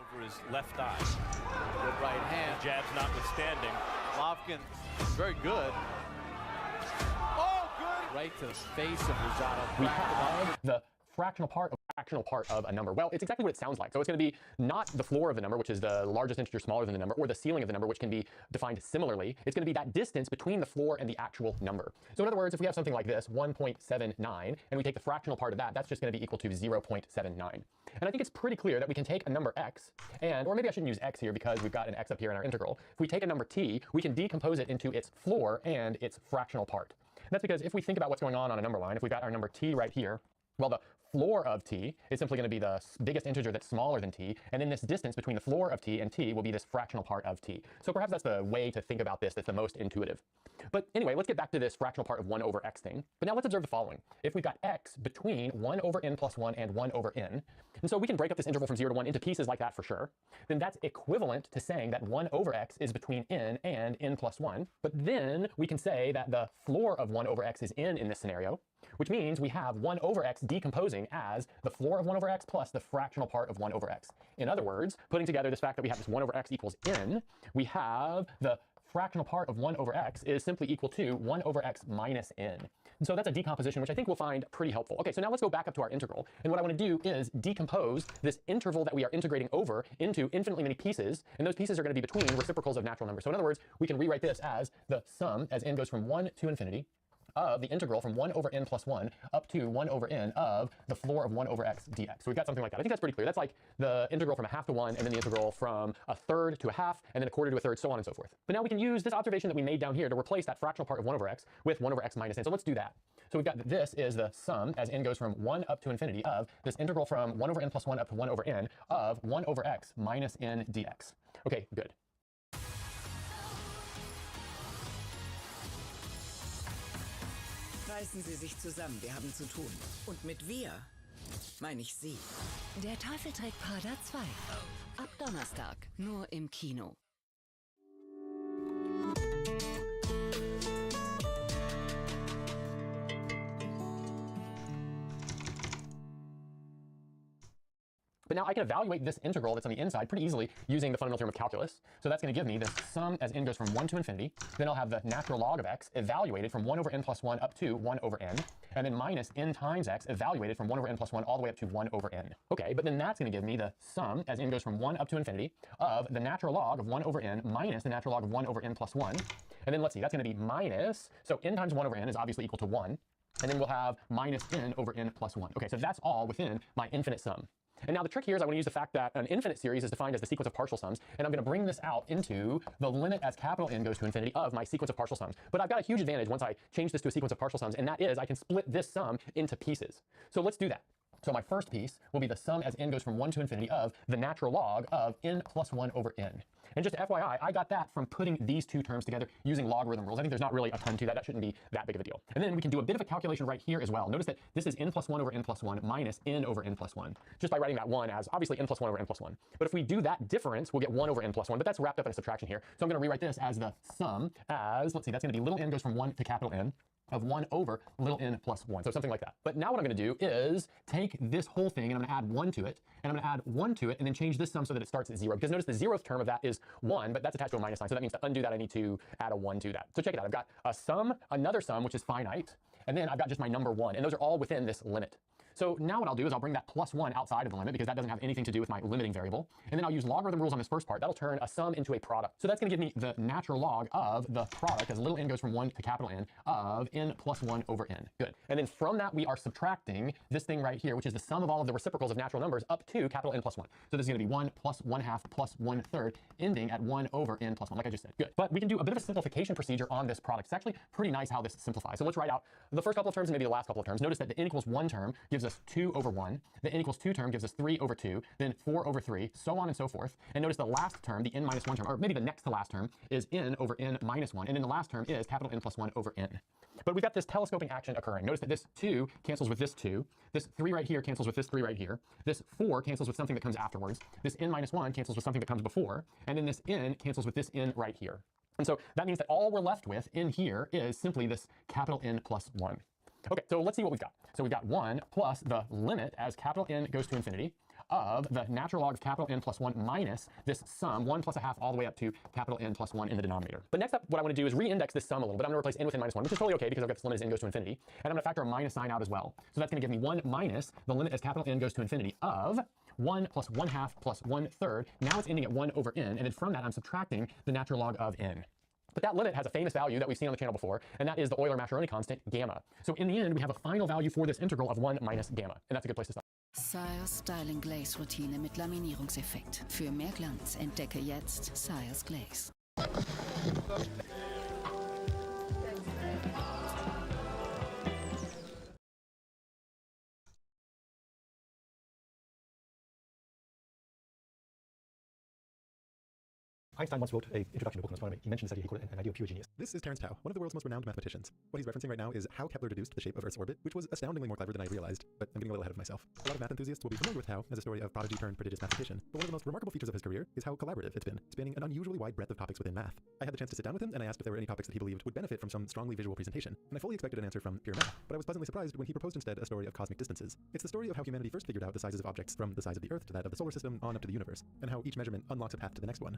Speaker 6: we have the fractional part of a number. Well, it's exactly what it sounds like. So it's going to be not the floor of the number, which is the largest integer smaller than the number, or the ceiling of the number, which can be defined similarly. It's going to be that distance between the floor and the actual number. So in other words, if we have something like this, 1.79, and we take the fractional part of that, that's just going to be equal to 0.79. And I think it's pretty clear that we can take a number x, and, or maybe I shouldn't use x here because we've got an x up here in our integral. If we take a number t, we can decompose it into its floor and its fractional part. And that's because if we think about what's going on a number line, if we've got our number t right here, well, the floor of t is simply going to be the biggest integer that's smaller than t, and then this distance between the floor of t and t will be this fractional part of t. So perhaps that's the way to think about this that's the most intuitive. But anyway, let's get back to this fractional part of 1 over x thing. But now let's observe the following. If we've got x between 1 over n plus 1 and 1 over n, and so we can break up this interval from 0 to 1 into pieces like that for sure, then that's equivalent to saying that 1 over x is between n and n plus 1. But then we can say that the floor of 1 over x is n this scenario, which means we have 1 over x decomposing as the floor of 1 over x plus the fractional part of 1 over x. In other words, putting together this fact that we have this 1 over x equals n, we have the fractional part of 1 over x is simply equal to 1 over x minus n. And so that's a decomposition, which I think we'll find pretty helpful. Okay, so now let's go back up to our integral. And what I want to do is decompose this interval that we are integrating over into infinitely many pieces. And those pieces are going to be between reciprocals of natural numbers. So in other words, we can rewrite this as the sum as n goes from 1 to infinity of the integral from 1 over n plus 1 up to 1 over n of the floor of 1 over x dx. So we've got something like that. I think that's pretty clear. That's like the integral from a half to 1, and then the integral from a third to a half, and then a quarter to a third, so on and so forth. But now we can use this observation that we made down here to replace that fractional part of 1 over x with 1 over x minus n. So let's do that. So we've got that this is the sum as n goes from 1 up to infinity of this integral from 1 over n plus 1 up to 1 over n of 1 over x minus n dx. Okay, good.
Speaker 9: Reißen Sie sich zusammen, wir haben zu tun. Und mit wir meine ich Sie.
Speaker 11: Der Teufel trägt Prada 2. Ab Donnerstag, nur im Kino.
Speaker 6: But now I can evaluate this integral that's on the inside pretty easily using the fundamental theorem of calculus. So that's going to give me this sum as n goes from 1 to infinity. Then I'll have the natural log of x evaluated from 1 over n plus 1 up to 1 over n. And then minus n times x evaluated from 1 over n plus 1 all the way up to 1 over n. Okay, but then that's going to give me the sum as n goes from 1 up to infinity of the natural log of 1 over n minus the natural log of 1 over n plus 1. And then let's see, that's going to be minus, so n times 1 over n is obviously equal to 1. And then we'll have minus n over n plus 1. Okay, so that's all within my infinite sum. And now the trick here is I want to use the fact that an infinite series is defined as the sequence of partial sums, and I'm going to bring this out into the limit as capital N goes to infinity of my sequence of partial sums. But I've got a huge advantage once I change this to a sequence of partial sums, and that is I can split this sum into pieces. So let's do that. So my first piece will be the sum as n goes from 1 to infinity of the natural log of n plus 1 over n. And just FYI, I got that from putting these two terms together using logarithm rules. I think there's not really a ton to that. That shouldn't be that big of a deal. And then we can do a bit of a calculation right here as well. Notice that this is n plus 1 over n plus 1 minus n over n plus 1, just by writing that 1 as obviously n plus 1 over n plus 1. But if we do that difference, we'll get 1 over n plus 1, but that's wrapped up in a subtraction here. So I'm going to rewrite this as the sum as, let's see, that's going to be little n goes from 1 to capital N of 1 over little n plus 1, so something like that. But now what I'm going to do is take this whole thing and I'm going to add 1 to it, and I'm going to add 1 to it, and then change this sum so that it starts at 0. Because notice the 0th term of that is 1, but that's attached to a minus sign, so that means to undo that I need to add a 1 to that. So check it out. I've got a sum, another sum, which is finite, and then I've got just my number 1, and those are all within this limit. So now what I'll do is I'll bring that plus 1 outside of the limit because that doesn't have anything to do with my limiting variable. And then I'll use logarithm rules on this first part. That'll turn a sum into a product. So that's going to give me the natural log of the product as little n goes from 1 to capital N of n plus 1 over n. Good. And then from that we are subtracting this thing right here, which is the sum of all of the reciprocals of natural numbers up to capital N plus 1. So this is going to be 1 plus 1/2 plus 1/3 ending at 1 over n plus 1, like I just said. Good. But we can do a bit of a simplification procedure on this product. It's actually pretty nice how this simplifies. So let's write out the first couple of terms and maybe the last couple of terms. Notice that the n equals 1 term gives us 2 over 1. The n equals 2 term gives us 3 over 2, then 4 over 3, so on and so forth. And notice the last term, the n minus 1 term, or maybe the next to last term, is n over n minus 1. And then the last term is capital N plus 1 over n. But we've got this telescoping action occurring. Notice that this 2 cancels with this 2. This 3 right here cancels with this 3 right here. This 4 cancels with something that comes afterwards. This n minus 1 cancels with something that comes before. And then this n cancels with this n right here. And so that means that all we're left with in here is simply this capital N plus 1. Okay, so let's see what we've got. So we've got 1 plus the limit as capital N goes to infinity of the natural log of capital N plus 1 minus this sum, 1 plus 1/2 all the way up to capital N plus 1 in the denominator. But next up, what I want to do is re-index this sum a little bit. I'm going to replace n with n minus 1, which is totally okay because I've got this limit as n goes to infinity. And I'm going to factor a minus sign out as well. So that's going to give me 1 minus the limit as capital N goes to infinity of 1 plus 1/2 plus 1/3. Now it's ending at 1 over n. And then from that, I'm subtracting the natural log of n. But that limit has a famous value that we've seen on the channel before, and that is the Euler-Mascheroni constant, gamma. So in the end, we have a final value for this integral of 1 minus gamma, and that's a good place to stop.
Speaker 11: Sayers Styling Glaze Routine mit Laminierungseffekt. Für mehr Glanz entdecke jetzt Sayers Glaze.
Speaker 16: Einstein once wrote an introduction to book on astronomy. He mentioned this idea, he called it an idea of pure genius. This is Terence Tao, one of the world's most renowned mathematicians. What he's referencing right now is how Kepler deduced the shape of Earth's orbit, which was astoundingly more clever than I realized, but I'm getting a little ahead of myself. A lot of math enthusiasts will be familiar with Tao as a story of prodigy turned prodigious mathematician, but one of the most remarkable features of his career is how collaborative it's been, spanning an unusually wide breadth of topics within math. I had the chance to sit down with him and I asked if there were any topics that he believed would benefit from some strongly visual presentation, and I fully expected an answer from pure math, but I was pleasantly surprised when he proposed instead a story of cosmic distances. It's the story of how humanity first figured out the sizes of objects from the size of the Earth to that of the solar system on up to the universe, and how each measurement unlocks a path to the next one.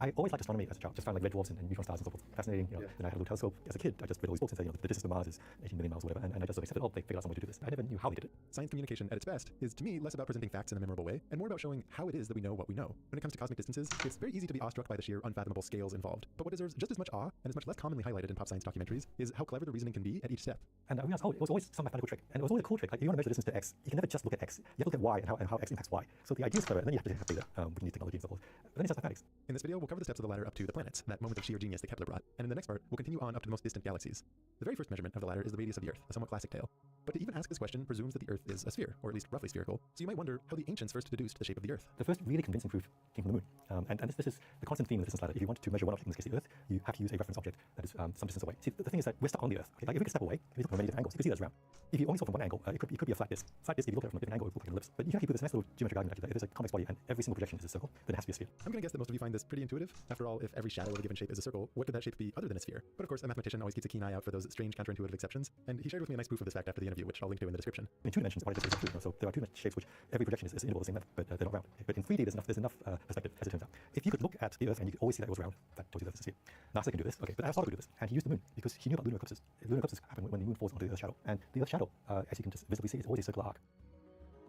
Speaker 16: I always liked astronomy as a child. Just found like red dwarfs and neutron stars and so forth fascinating. Then I had a little telescope as a kid. I just read all these books and said, the distance to Mars is 18 million miles or whatever. And I just sort of accepted, oh, they figured out some way to do this. I never knew how they did it.
Speaker 14: Science communication at its best is, to me, less about presenting facts in a memorable way and more about showing how it is that we know what we know. When it comes to cosmic distances, it's very easy to be awestruck by the sheer unfathomable scales involved. But what deserves just as much awe and is much less commonly highlighted in pop science documentaries is how clever the reasoning can be at each step.
Speaker 16: And I realized, oh, it was always some mathematical trick. And it was always a cool trick. Like, if you want to measure the distance to x, you can never just look at x. You have to look at y and how x impacts y. So the idea is clever, and then you have to have data. We need technology and so forth. But then it's just mathematics.
Speaker 14: In this video, we'll cover the steps of the ladder up to the planets, that moment of sheer genius that Kepler brought. And in the next part, we'll continue on up to the most distant galaxies. The very first measurement of the ladder is the radius of the Earth, a somewhat classic tale. But to even ask this question presumes that the Earth is a sphere, or at least roughly spherical. So you might wonder how the ancients first deduced the shape of the Earth.
Speaker 16: The first really convincing proof came from the moon. And this is the constant theme of the distance ladder. If you want to measure one object, in this case the Earth, you have to use a reference object that is some distance away. See, the thing is that we're stuck on the Earth. Okay? Like if we could step away, if you look from many different angles, you could see that it's round. If you only saw from one angle, it could be a flat disk. Flat disk, if you look at it from a different angle, it looks like an ellipse. But you can actually put this nice little geometric argument actually that there's a convex body and every single projection is a circle, then it has to be a sphere.
Speaker 14: I'm going to guess that most of you find this pretty intuitive. After all, if every shadow of a given shape is a circle, what could that shape be other than a sphere? But of course, a mathematician always keeps a keen eye out for those strange counterintuitive exceptions, and he shared with me a nice proof of this fact after the interview, which I'll link to in the description.
Speaker 16: In 2 dimensions, what I just said is true. So there are 2 shapes which every projection is an interval of the same length, but they're not round. But in 3D, there's enough perspective, as it turns out. If you could look at the Earth and you could always see that it was round, that tells you that it's a sphere. NASA can do this, okay, but Aristotle could do this, and he used the moon because he knew about lunar eclipses. Lunar eclipses happen when the moon falls onto the Earth's shadow, and the Earth's shadow, as you can just visibly see, is always a circular arc.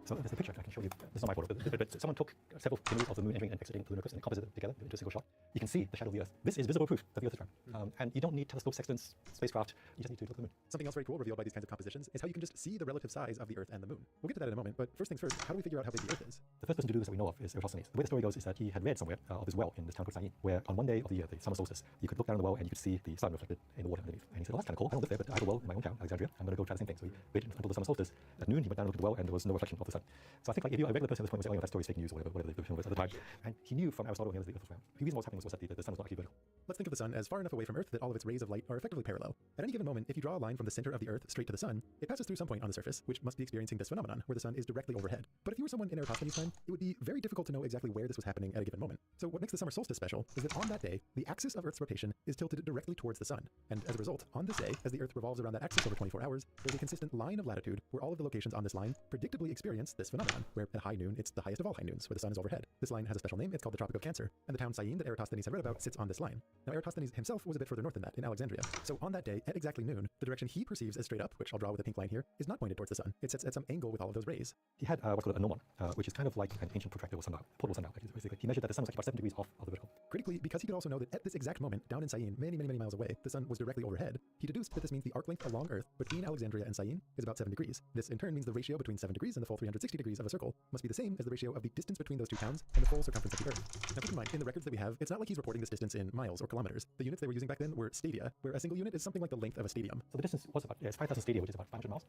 Speaker 16: So there's a picture I can show you. This is not my photo, but someone took several images of the moon entering and exiting the lunar eclipse and composited it together into a single shot. You can see the shadow of the Earth. This is visible proof that the Earth is round. And you don't need telescopes, sextants, spacecraft. You just need to look at the moon.
Speaker 14: Something else very cool revealed by these kinds of compositions is how you can just see the relative size of the Earth and the moon. We'll get to that in a moment, but first things first, how do we figure out how big the Earth is?
Speaker 16: The first person to do this that we know of is Eratosthenes. The way the story goes is that he had read somewhere of his well in this town called Syene, where on one day of the year, the summer solstice, you could look down in the well and you could see the sun reflected in the water underneath. And he said, oh, that's kind of cool. I don't live there, but I have a well in my own town, Alexandria. I'm going to go try the same thing. So he waited until the summer solstice. At noon, he went down and looked at the well and there was no reflection of the sun. So I think like if you are a regular person at this point, would say, oh, yeah, that story is fake news or whatever the film was at the time. And he knew from Aristotle and the others that the Earth was round. The reason what was happening was that the sun was not actually vertical.
Speaker 14: Let's think of the sun as far enough away from Earth that all of its rays of light are effectively parallel. At any given moment, if you draw a line from the center of the Earth straight to the sun, it passes through some point on the surface, which must be experiencing this phenomenon, where the sun is directly overhead. But if you were someone in Eratosthenes' time, it would be very difficult to know exactly where this was happening at a given moment. So what makes the summer solstice special is that on that day, the axis of Earth's rotation is tilted directly towards the sun. And as a result, on this day, as the Earth revolves around that axis over 24 hours, there's a consistent line of latitude where all of the locations on this line predictably experience this phenomenon, where at high noon, it's the highest of all high noons, where the sun is overhead. This line has a special name, it's called the Tropic of Cancer, and the town Syene that Eratosthenes had read about sits on this line. Now Eratosthenes himself was a bit further north than that, in Alexandria. So on that day, at exactly noon, the direction he perceives as straight up, which I'll draw with a pink line here, is not pointed towards the sun. It sets at some angle with all of those rays.
Speaker 16: He had what's called a gnomon, which is kind of like an ancient protractor or sundial, portable sundial. Basically, he measured that the sun was like about 7 degrees off of the vertical.
Speaker 14: Critically, because he could also know that at this exact moment, down in Syene, many miles away, the sun was directly overhead, he deduced that this means the arc length along Earth between Alexandria and Syene is about 7 degrees. This in turn means the ratio between 7 degrees and the full 360 degrees of a circle must be the same as the ratio of the distance between those 2 towns and the full circumference of the Earth. Now keep in mind, in the records that we have, it's not like he's reporting this distance in miles or kilometers. The units they were using back then were stadia, where a single unit is something like the length of a stadium.
Speaker 16: So the distance was about, it's 5,000 stadia, which is about 500 miles.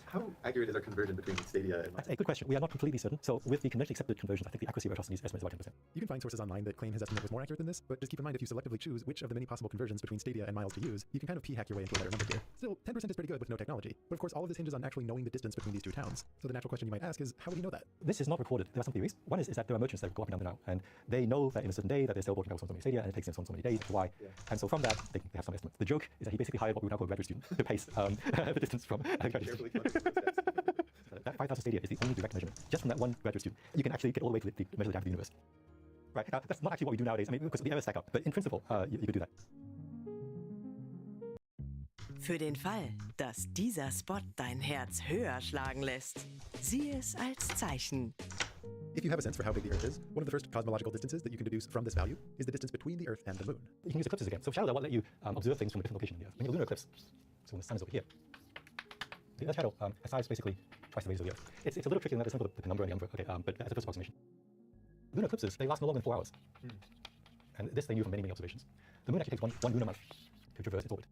Speaker 16: How accurate is our conversion between stadia and miles? That's a good question. We are not completely certain. So with the conventionally accepted conversions, I think the accuracy of Eratosthenes' estimate is about 10%.
Speaker 14: You can find sources online that claim his estimate was more accurate than this, but just keep in mind if you selectively choose which of the many possible conversions between stadia and miles to use, you can kind of p-hack your way into a better number here. Still, 10% is pretty good with no technology. But of course, all of this hinges on actually knowing the distance between these 2 towns. So the natural question you might ask is, how would he know that?
Speaker 16: This is not recorded. There are some theories. One is that there are merchants that go up and down the Nile, and they know that in a certain day that they're sailboat can go so many stadia, and it takes them so many days to why. And so from that, they have some estimates. The joke is that he basically hired what we would now call a graduate student to pace the distance from a graduate student. That 5,000 stadia is the only direct measurement. Just from that one graduate student, you can actually get all the way to measure the diameter of the universe. Right? That's not actually what we do nowadays. I mean, because the errors stack up. But in principle, you could do that.
Speaker 13: Für den Fall, dass dieser Spot dein Herz höher schlagen lässt, sieh es als Zeichen.
Speaker 14: If you have a sense for how big the Earth is, one of the first cosmological distances that you can deduce from this value is the distance between the Earth and the Moon.
Speaker 16: You can use eclipses again. So shadow will let you observe things from a different location in the Earth. When you have a lunar eclipse, so when the sun is over here, the Earth shadow has size basically twice the radius of the Earth. It's a little tricky in that it's simple to put the number and the number, okay, but that's a first approximation. Lunar eclipses, they last no longer than 4 hours. And this they knew from many observations. The Moon actually takes one lunar month to traverse its orbit.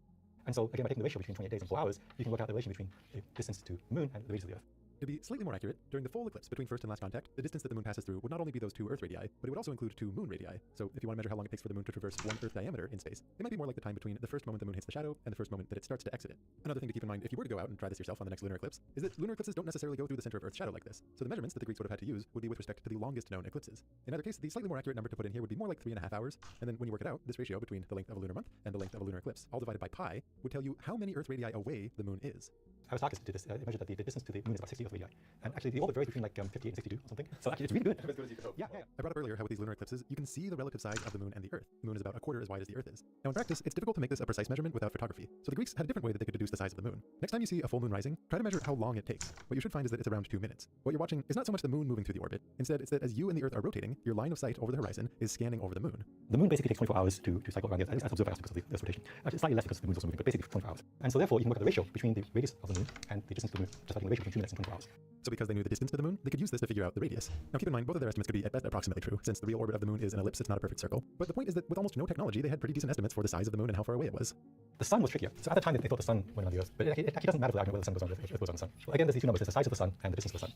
Speaker 16: And so, again, by taking the ratio between 28 days and 4 hours, you can work out the relation between the distance to the Moon and the radius of the Earth.
Speaker 14: To be slightly more accurate, during the full eclipse between first and last contact, the distance that the Moon passes through would not only be those 2 Earth radii, but it would also include 2 Moon radii. So if you want to measure how long it takes for the Moon to traverse 1 Earth diameter in space, it might be more like the time between the first moment the Moon hits the shadow and the first moment that it starts to exit it. Another thing to keep in mind if you were to go out and try this yourself on the next lunar eclipse is that lunar eclipses don't necessarily go through the center of Earth's shadow like this. So the measurements that the Greeks would have had to use would be with respect to the longest known eclipses. In either case, the slightly more accurate number to put in here would be more like 3.5 hours, and then when you work it out, this ratio between the length of a lunar month and the length of a lunar eclipse, all divided by pi, would tell you how many Earth radii away the Moon is.
Speaker 6: Aristarchus did this. It measured that the distance to the moon is about 60 Earth radii. And actually, the orbit varies between like 58 and 62 or something. So actually, it's really good. Yeah.
Speaker 14: I brought up earlier how with these lunar eclipses, you can see the relative size of the moon and the Earth. The moon is about a quarter as wide as the Earth is. Now in practice, it's difficult to make this a precise measurement without photography. So the Greeks had a different way that they could deduce the size of the moon. Next time you see a full moon rising, try to measure how long it takes. What you should find is that it's around 2 minutes. What you're watching is not so much the moon moving through the orbit. Instead, it's that as you and the Earth are rotating, your line of sight over the horizon is scanning over the moon.
Speaker 6: The moon basically takes 24 hours to cycle around the Earth, as observed because of the Earth's rotation. Actually, slightly less because the moon is also moving, but basically 24 hours. And so therefore, you can work out the ratio between the radius of the moon and the distance to the moon, just finding the ratio between 2 minutes and 24 hours.
Speaker 14: So because they knew the distance to the moon, they could use this to figure out the radius. Now keep in mind, both of their estimates could be at best approximately true, since the real orbit of the moon is an ellipse, it's not a perfect circle. But the point is that with almost no technology, they had pretty decent estimates for the size of the moon and how far away it was.
Speaker 6: The sun was trickier. So at the time, they thought the sun went around the Earth, but it actually doesn't matter for the argument whether the sun goes around the Earth, Earth goes around the sun. Well, again, there's these two numbers, there's the size of the sun and the distance to the sun.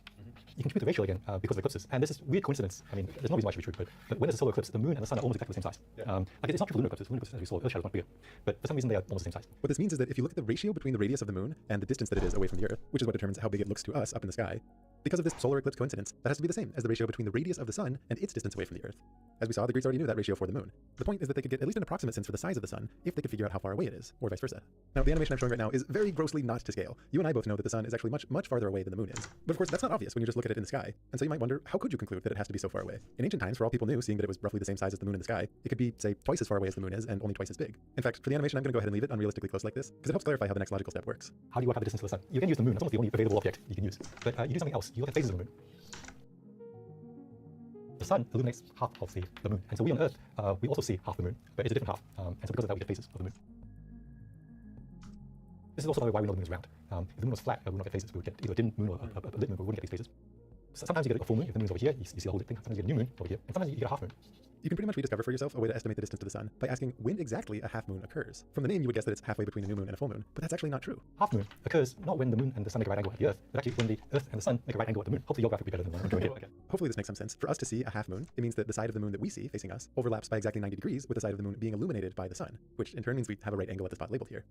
Speaker 6: You can compute the ratio again because of eclipses, and this is weird coincidence. I mean, there's no reason why it should be true, but when there's a solar eclipse, the moon and the sun are almost exactly the same size. Like it's not true for lunar eclipses. Lunar eclipses, as we saw, Earth shadow is much bigger, but for some reason they are almost the same size.
Speaker 14: What this means is that if you look at the ratio between the radius of the moon and the distance that it is away from the Earth, which is what determines how big it looks to us up in the sky, because of this solar eclipse coincidence, that has to be the same as the ratio between the radius of the sun and its distance away from the Earth. As we saw, the Greeks already knew that ratio for the moon. The point is that they could get at least an approximate sense for the size of the sun if they could figure out how far away it is, or vice versa. Now, the animation I'm showing right now is very grossly not to scale. You and I both know that the sun is actually much, much farther away than the moon is. But of course, that's not obvious when you just look at it in the sky. And so you might wonder, how could you conclude that it has to be so far away? In ancient times, for all people knew, seeing that it was roughly the same size as the moon in the sky, it could be, say, twice as far away as the moon is and only twice as big. In fact, for the animation, I'm going to go ahead and leave it unrealistically close like this, because it helps clarify how the next logical step works.
Speaker 6: How do you work out the distance to the sun? You can use the moon. That's almost the only available object you can use. But you do something else. You look at phases of the moon. The sun illuminates half of the moon, and so we on Earth, we also see half the moon, but it's a different half, and so because of that we get phases of the moon. This is also why we know the moon is round. If the moon was flat, we would not get phases. We would get either a dim moon or a lit moon, but we wouldn't get these phases. So sometimes you get a full moon, if the moon's over here, you see the whole thing. Sometimes you get a new moon over here, and sometimes you get a half moon.
Speaker 14: You can pretty much rediscover for yourself a way to estimate the distance to the sun by asking when exactly a half moon occurs. From the name, you would guess that it's halfway between a new moon and a full moon, but that's actually not true.
Speaker 6: Half moon occurs not when the moon and the sun make a right angle at the Earth, but actually when the Earth and the sun make a right angle at the moon. Hopefully your graphic will be better than the one I'm doing here. Okay.
Speaker 14: Hopefully this makes some sense. For us to see a half moon, it means that the side of the moon that we see facing us overlaps by exactly 90 degrees with the side of the moon being illuminated by the sun, which in turn means we have a right angle at the spot labeled here.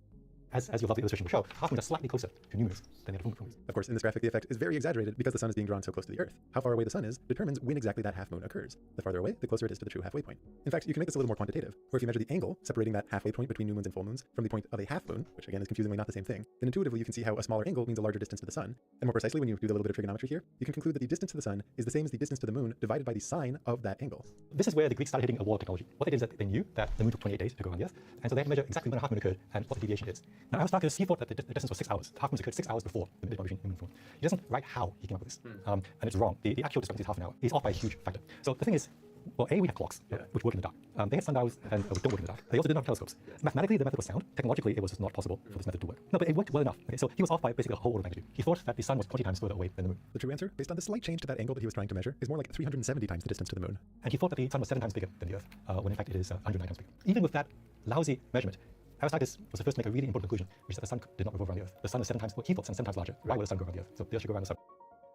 Speaker 6: As your lovely illustration will show, half moons are slightly closer to new moons than the full moons.
Speaker 14: Of course, in this graphic, the effect is very exaggerated because the sun is being drawn so close to the Earth. How far away the sun is determines when exactly that half moon occurs. The farther away, the closer it is to the true halfway point. In fact, you can make this a little more quantitative, where if you measure the angle separating that halfway point between new moons and full moons from the point of a half moon, which again is confusingly not the same thing, then intuitively you can see how a smaller angle means a larger distance to the sun. And more precisely, when you do a little bit of trigonometry here, you can conclude that the distance to the sun is the same as the distance to the moon divided by the sine of that angle.
Speaker 6: This is where the Greeks started hitting a wall of technology. What they did is that they knew that the moon took 28 days to go around the Earth, and so they had to measure exactly when a half moon occurred and what the deviation is. Now Aristarchus, he thought that the distance was 6 hours. The half moons occurred 6 hours before the midpoint between new moon and full moon. He doesn't write how he came up with this, and it's wrong. The actual discrepancy is half an hour. He's off by a huge factor. So the thing is, well, A, we have clocks, which work in the dark. They had sundials and don't work in the dark. They also did not have telescopes. Mathematically, the method was sound. Technologically, it was just not possible for this method to work. No, but it worked well enough. Okay, so he was off by basically a whole order of magnitude. He thought that the sun was 20 times further away than the moon.
Speaker 14: The true answer, based on the slight change to that angle that he was trying to measure, is more like 370 times the distance to the moon.
Speaker 6: And he thought that the sun was 7 times bigger than the Earth, when in fact it is 109 times bigger. Even with that lousy measurement, Aristarchus was the first to make a really important conclusion, which is that the sun did not revolve around the Earth. The sun is 7 times, well, he thought the sun is 7 times larger. Why would the sun go around the Earth? So the Earth should go around the sun.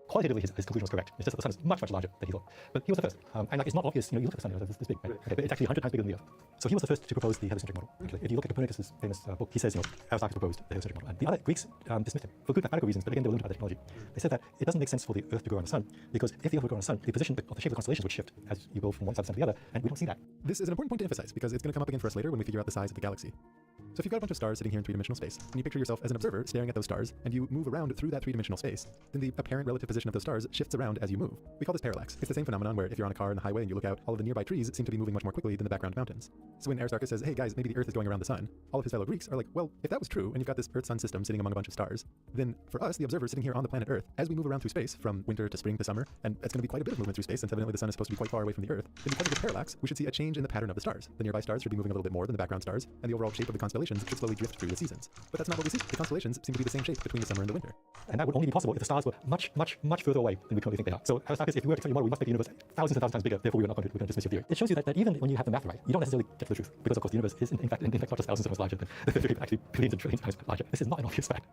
Speaker 6: Qualitatively, his conclusion was correct. It's just that the sun is much, much larger than he thought. But he was the first. And like, it's not obvious, you look at the sun, it's this big, right? Okay, but it's actually 100 times bigger than the Earth. So he was the first to propose the heliocentric model. Okay. If you look at Copernicus' famous book, he says, Aristarchus proposed the heliocentric model. And the other Greeks dismissed him for good mathematical reasons, but again, they were limited by the technology. They said that it doesn't make sense for the Earth to go around the sun, because if the Earth would go around the sun, the position of the shape of the constellations would shift as you go from one side of the sun to the other, and we don't see that.
Speaker 14: This is an important point to emphasize, because it's going to come up again for us later when we figure out the size of the galaxy. So if you've got a bunch of stars sitting here in three-dimensional space, and you picture yourself as an observer staring at those stars, and you move around through that three-dimensional space, then the apparent relative position of those stars shifts around as you move. We call this parallax. It's the same phenomenon where if you're on a car on the highway and you look out, all of the nearby trees seem to be moving much more quickly than the background mountains. So when Aristarchus says, hey guys, maybe the Earth is going around the sun, all of his fellow Greeks are like, well, if that was true, and you've got this Earth-Sun system sitting among a bunch of stars, then for us, the observers sitting here on the planet Earth, as we move around through space, from winter to spring to summer, and it's going to be quite a bit of movement through space, since evidently the sun is supposed to be quite far away from the Earth, then because of the parallax, we should see a change in the pattern of the stars. The nearby stars should be moving a little bit more than the background stars, and the overall shape of the constellations should slowly drift through the seasons. But that's not what we see. The constellations seem to be the same shape between the summer and the winter.
Speaker 6: And that would only be possible if the stars were much, much, much further away than we currently think they are. So Aristarchus, if we were to tell you model, we must make the universe thousands and thousands times bigger, therefore we are not going to dismiss your theory. It shows you that even when you have the math right, you don't necessarily get to the truth, because of course the universe is in fact not just thousands of times larger than the theory, but actually billions and trillions times larger. This is not an obvious fact.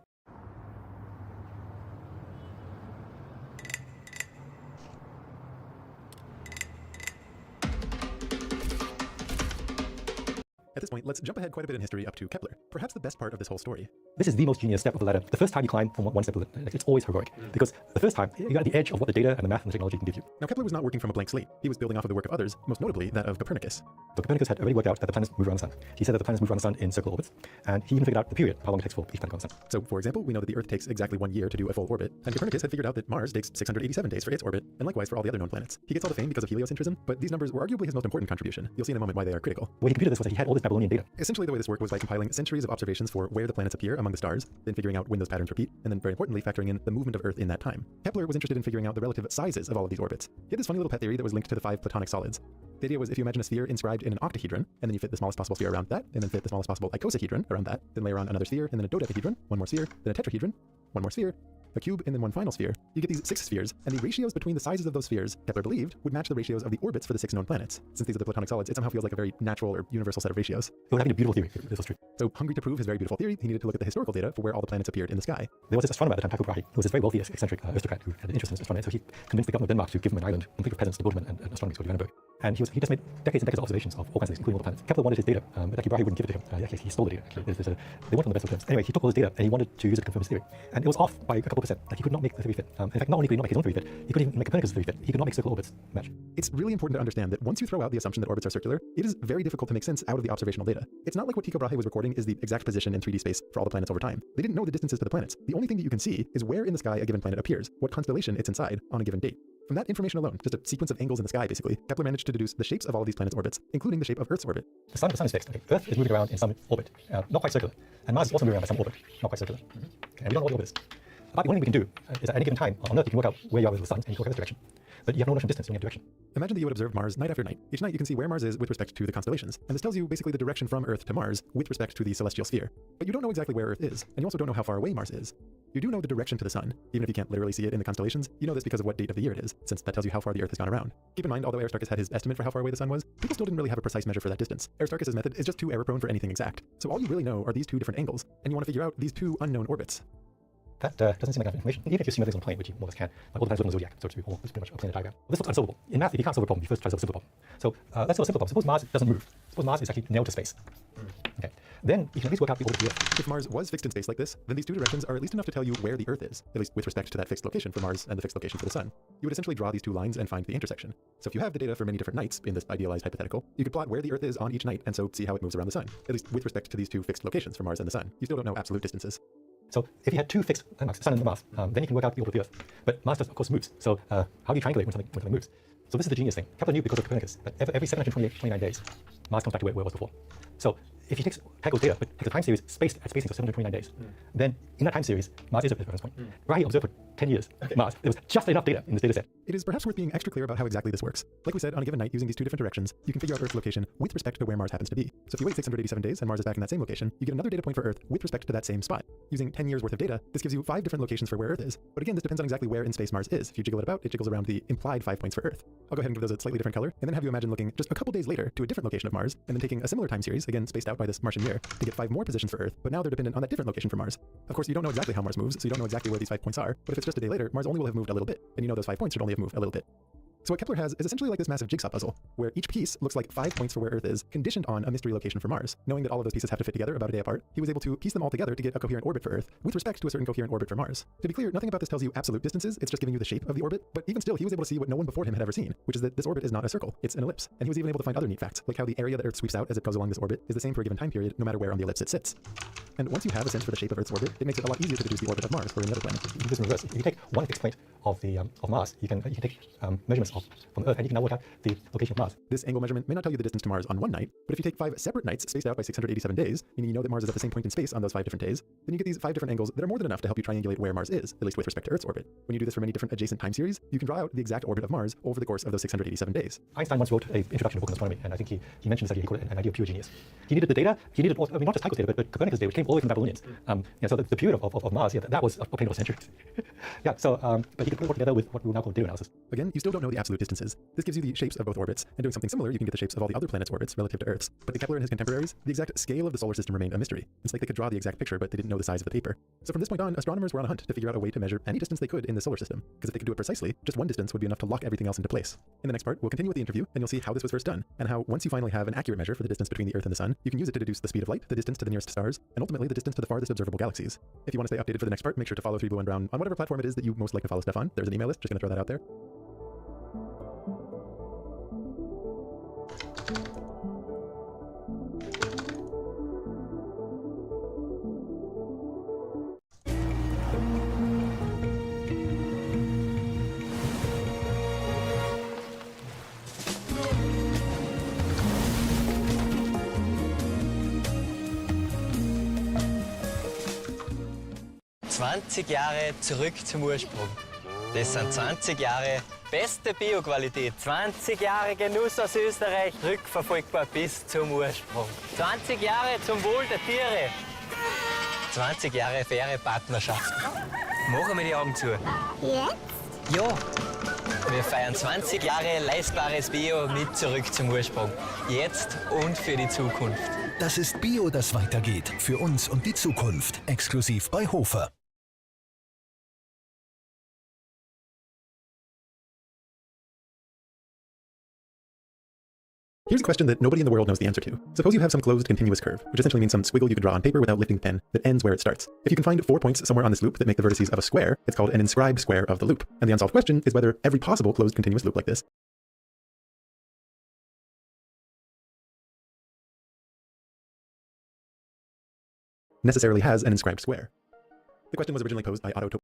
Speaker 16: At this point, let's jump ahead quite a bit in history up to Kepler, perhaps the best part of this whole story.
Speaker 21: This is the most genius step of the ladder. The first time you climb from one step to the next, it's always heroic. Because the first time, you got the edge of what the data and the math and the technology can give you.
Speaker 16: Now, Kepler was not working from a blank slate. He was building off of the work of others, most notably that of Copernicus.
Speaker 21: So Copernicus had already worked out that the planets move around the sun. He said that the planets move around the sun in circular orbits, and he even figured out the period, how long it takes for each planet to go on the sun.
Speaker 16: So, for example, we know that the Earth takes exactly 1 year to do a full orbit, and Copernicus had figured out that Mars takes 687 days for its orbit, and likewise for all the other known planets. He gets all the fame because of heliocentrism, but these numbers were arguably his most important contribution. You'll see in a moment why they are critical.
Speaker 21: When he computed this was that he had all this Babylonian data.
Speaker 16: Essentially, the way this worked was by compiling centuries of observations for where the planets appear among the stars, then figuring out when those patterns repeat, and then very importantly factoring in the movement of Earth in that time. Kepler was interested in figuring out the relative sizes of all of these orbits. He had this funny little pet theory that was linked to the 5 platonic solids. The idea was if you imagine a sphere inscribed in an octahedron, and then you fit the smallest possible sphere around that, and then fit the smallest possible icosahedron around that, then layer on another sphere, and then a dodecahedron, one more sphere, then a tetrahedron, one more sphere, a cube, and then one final sphere, you get these 6 spheres, and the ratios between the sizes of those spheres, Kepler believed, would match the ratios of the orbits for the 6 known planets. Since these are the platonic solids, it somehow feels like a very natural or universal set of ratios.
Speaker 21: He was having a beautiful theory. This was true.
Speaker 16: So, hungry to prove his very beautiful theory, he needed to look at the historical data for where all the planets appeared in the sky.
Speaker 21: There was this astronomer at the time, Tycho Brahe, who was this very wealthy, eccentric aristocrat who had an interest in astronomy, so he convinced the government of Denmark to give him an island complete with peasants to build him and astronomy, so Johannesburg. And he just made decades and decades of observations of all kinds of things, including all the planets. Kepler wanted his data, but Tycho Brahe wouldn't give it to him. Actually, he stole the data. Actually, they weren't on the best of terms. Anyway, he took all his data and he wanted to use it to confirm his theory. And it was off by a couple percent. Like, he could not make the theory fit. In fact, not only could he not make his own theory fit, he couldn't even make Copernicus' theory fit. He could not make circular orbits match.
Speaker 16: It's really important to understand that once you throw out the assumption that orbits are circular, it is very difficult to make sense out of the observational data. It's not like what Tycho Brahe was recording is the exact position in 3D space for all the planets over time. They didn't know the distances to the planets. The only thing that you can see is where in the sky a given planet appears, what constellation it's inside on a given date. From that information alone, just a sequence of angles in the sky basically, Kepler managed to deduce the shapes of all of these planets' orbits, including the shape of Earth's orbit.
Speaker 21: The sun is fixed. Okay. Earth is moving around in some orbit, not quite circular. And Mars is also moving around by some orbit, not quite circular. Okay, and we don't know what the orbit is. But the only thing we can do is at any given time on Earth, you can work out where you are with the sun and you can work out this direction. But you have no notion of distance, you only have direction.
Speaker 16: Imagine that you would observe Mars night after night. Each night you can see where Mars is with respect to the constellations, and this tells you basically the direction from Earth to Mars with respect to the celestial sphere. But you don't know exactly where Earth is, and you also don't know how far away Mars is. You do know the direction to the sun. Even if you can't literally see it in the constellations, you know this because of what date of the year it is, since that tells you how far the Earth has gone around. Keep in mind, although Aristarchus had his estimate for how far away the sun was, people still didn't really have a precise measure for that distance. Aristarchus' method is just too error-prone for anything exact. So all you really know are these 2 different angles, and you want to figure out these 2 unknown orbits.
Speaker 21: That doesn't seem like enough information. Even if you see things on a plane, which you more or less can, like all the planets within the zodiac, so to speak, it's pretty much a planet diagram. Well, this looks unsolvable. In math, if you can't solve a problem, you first try to solve a simple problem. So let's solve a simple problem. Suppose Mars doesn't move. Suppose Mars is actually nailed to space. Okay. Then you can at least work out the orbit of the Earth.
Speaker 16: If Mars was fixed in space like this, then these 2 directions are at least enough to tell you where the Earth is, at least with respect to that fixed location for Mars and the fixed location for the sun. You would essentially draw these 2 lines and find the intersection. So if you have the data for many different nights in this idealized hypothetical, you could plot where the Earth is on each night and so see how it moves around the sun, at least with respect to these 2 fixed locations for Mars and the sun. You still don't know absolute distances.
Speaker 21: So if you had 2 fixed landmarks, Sun and Mars, then you can work out the orbit of the Earth. But Mars does, of course, moves. So how do you triangulate when something moves? So this is the genius thing. Kepler knew because of Copernicus that every 729 days, Mars comes back to where it was before. So if he takes Tycho's data, but takes a time series spaced at spacing of 729 days, then in that time series, Mars is a reference point. Brahe observed for 10 years Mars. There was just enough data in this data set.
Speaker 16: It is perhaps worth being extra clear about how exactly this works. Like we said, on a given night, using these 2 different directions, you can figure out Earth's location with respect to where Mars happens to be. So if you wait 687 days and Mars is back in that same location, you get another data point for Earth with respect to that same spot. Using 10 years worth of data, this gives you 5 different locations for where Earth is. But again, this depends on exactly where in space Mars is. If you jiggle it about, it jiggles around the implied 5 points for Earth. I'll go ahead and give those a slightly different color, and then have you imagine looking just a couple days later to a different location of Mars, and then taking a similar time series, again spaced out by this Martian year, to get 5 more positions for Earth, but now they're dependent on that different location for Mars. Of course, you don't know exactly how Mars moves, so you don't know exactly where these 5 points are, but if it's just a day later, Mars only will have moved a little bit, and you know those 5 points should only have moved a little bit. So what Kepler has is essentially like this massive jigsaw puzzle, where each piece looks like 5 points for where Earth is, conditioned on a mystery location for Mars. Knowing that all of those pieces have to fit together about a day apart, he was able to piece them all together to get a coherent orbit for Earth, with respect to a certain coherent orbit for Mars. To be clear, nothing about this tells you absolute distances, it's just giving you the shape of the orbit, but even still, he was able to see what no one before him had ever seen, which is that this orbit is not a circle, it's an ellipse. And he was even able to find other neat facts, like how the area that Earth sweeps out as it goes along this orbit is the same for a given time period, no matter where on the ellipse it sits. And once you have a sense for the shape of Earth's orbit, it makes it a lot easier to deduce the orbit of Mars or any other planet.
Speaker 21: You can do this in reverse. If you take one fixed point of the of Mars, you can take measurements from Earth, and you can now work out the location of Mars.
Speaker 16: This angle measurement may not tell you the distance to Mars on one night, but if you take 5 separate nights spaced out by 687 days, meaning you know that Mars is at the same point in space on those 5 different days, then you get these 5 different angles that are more than enough to help you triangulate where Mars is, at least with respect to Earth's orbit. When you do this for many different adjacent time series, you can draw out the exact orbit of Mars over the course of those 687 days.
Speaker 21: Einstein once wrote an introduction to book on astronomy, and I think he mentioned this idea. He called it an idea of pure genius. He needed the data. He needed also, I mean, not just Tycho's data, but Copernicus' data, which came all the way from the Babylonians. So the period of Mars, that was a plane of centuries. But he could put it all together with what we will now call data analysis.
Speaker 16: Again, you still don't know the
Speaker 15: the absolute distances. This gives you the shapes of both orbits, and doing something similar, you can get the shapes of all the other planets' orbits relative to Earth's. But to Kepler and his contemporaries, the exact scale of the solar system remained a mystery. It's like they could draw the exact picture, but they didn't know the size of the paper. So from this point on, astronomers were on a hunt to figure out a way to measure any distance they could in the solar system, because if they could do it precisely, just one distance would be enough to lock everything else into place. In the next part, we'll continue with the interview, and you'll see how this was first done, and how once you finally have an accurate measure for the distance between the Earth and the Sun, you can use it to deduce the speed of light, the distance to the nearest stars, and ultimately the distance to the farthest observable galaxies. If you want to stay updated for the next part, make sure to follow 3 Blue and Brown on whatever platform it is that you most like to follow stuff on. There's an email list, just gonna throw that out there.
Speaker 17: Jahre zurück zum Ursprung. Das sind 20 Jahre beste Bioqualität. 20 Jahre Genuss aus Österreich, rückverfolgbar bis zum Ursprung. 20 Jahre zum Wohl der Tiere. 20 Jahre faire Partnerschaft. Machen wir die Augen zu. Jetzt? Ja. Wir feiern 20 Jahre leistbares Bio mit zurück zum Ursprung. Jetzt und für die Zukunft.
Speaker 1: Das ist Bio, das weitergeht. Für uns und die Zukunft. Exklusiv bei Hofer.
Speaker 15: Here's a question that nobody in the world knows the answer to. Suppose you have some closed continuous curve, which essentially means some squiggle you can draw on paper without lifting the pen, that ends where it starts. If you can find 4 points somewhere on this loop that make the vertices of a square, it's called an inscribed square of the loop. And the unsolved question is whether every possible closed continuous loop like this necessarily has an inscribed square. The question was originally posed by Otto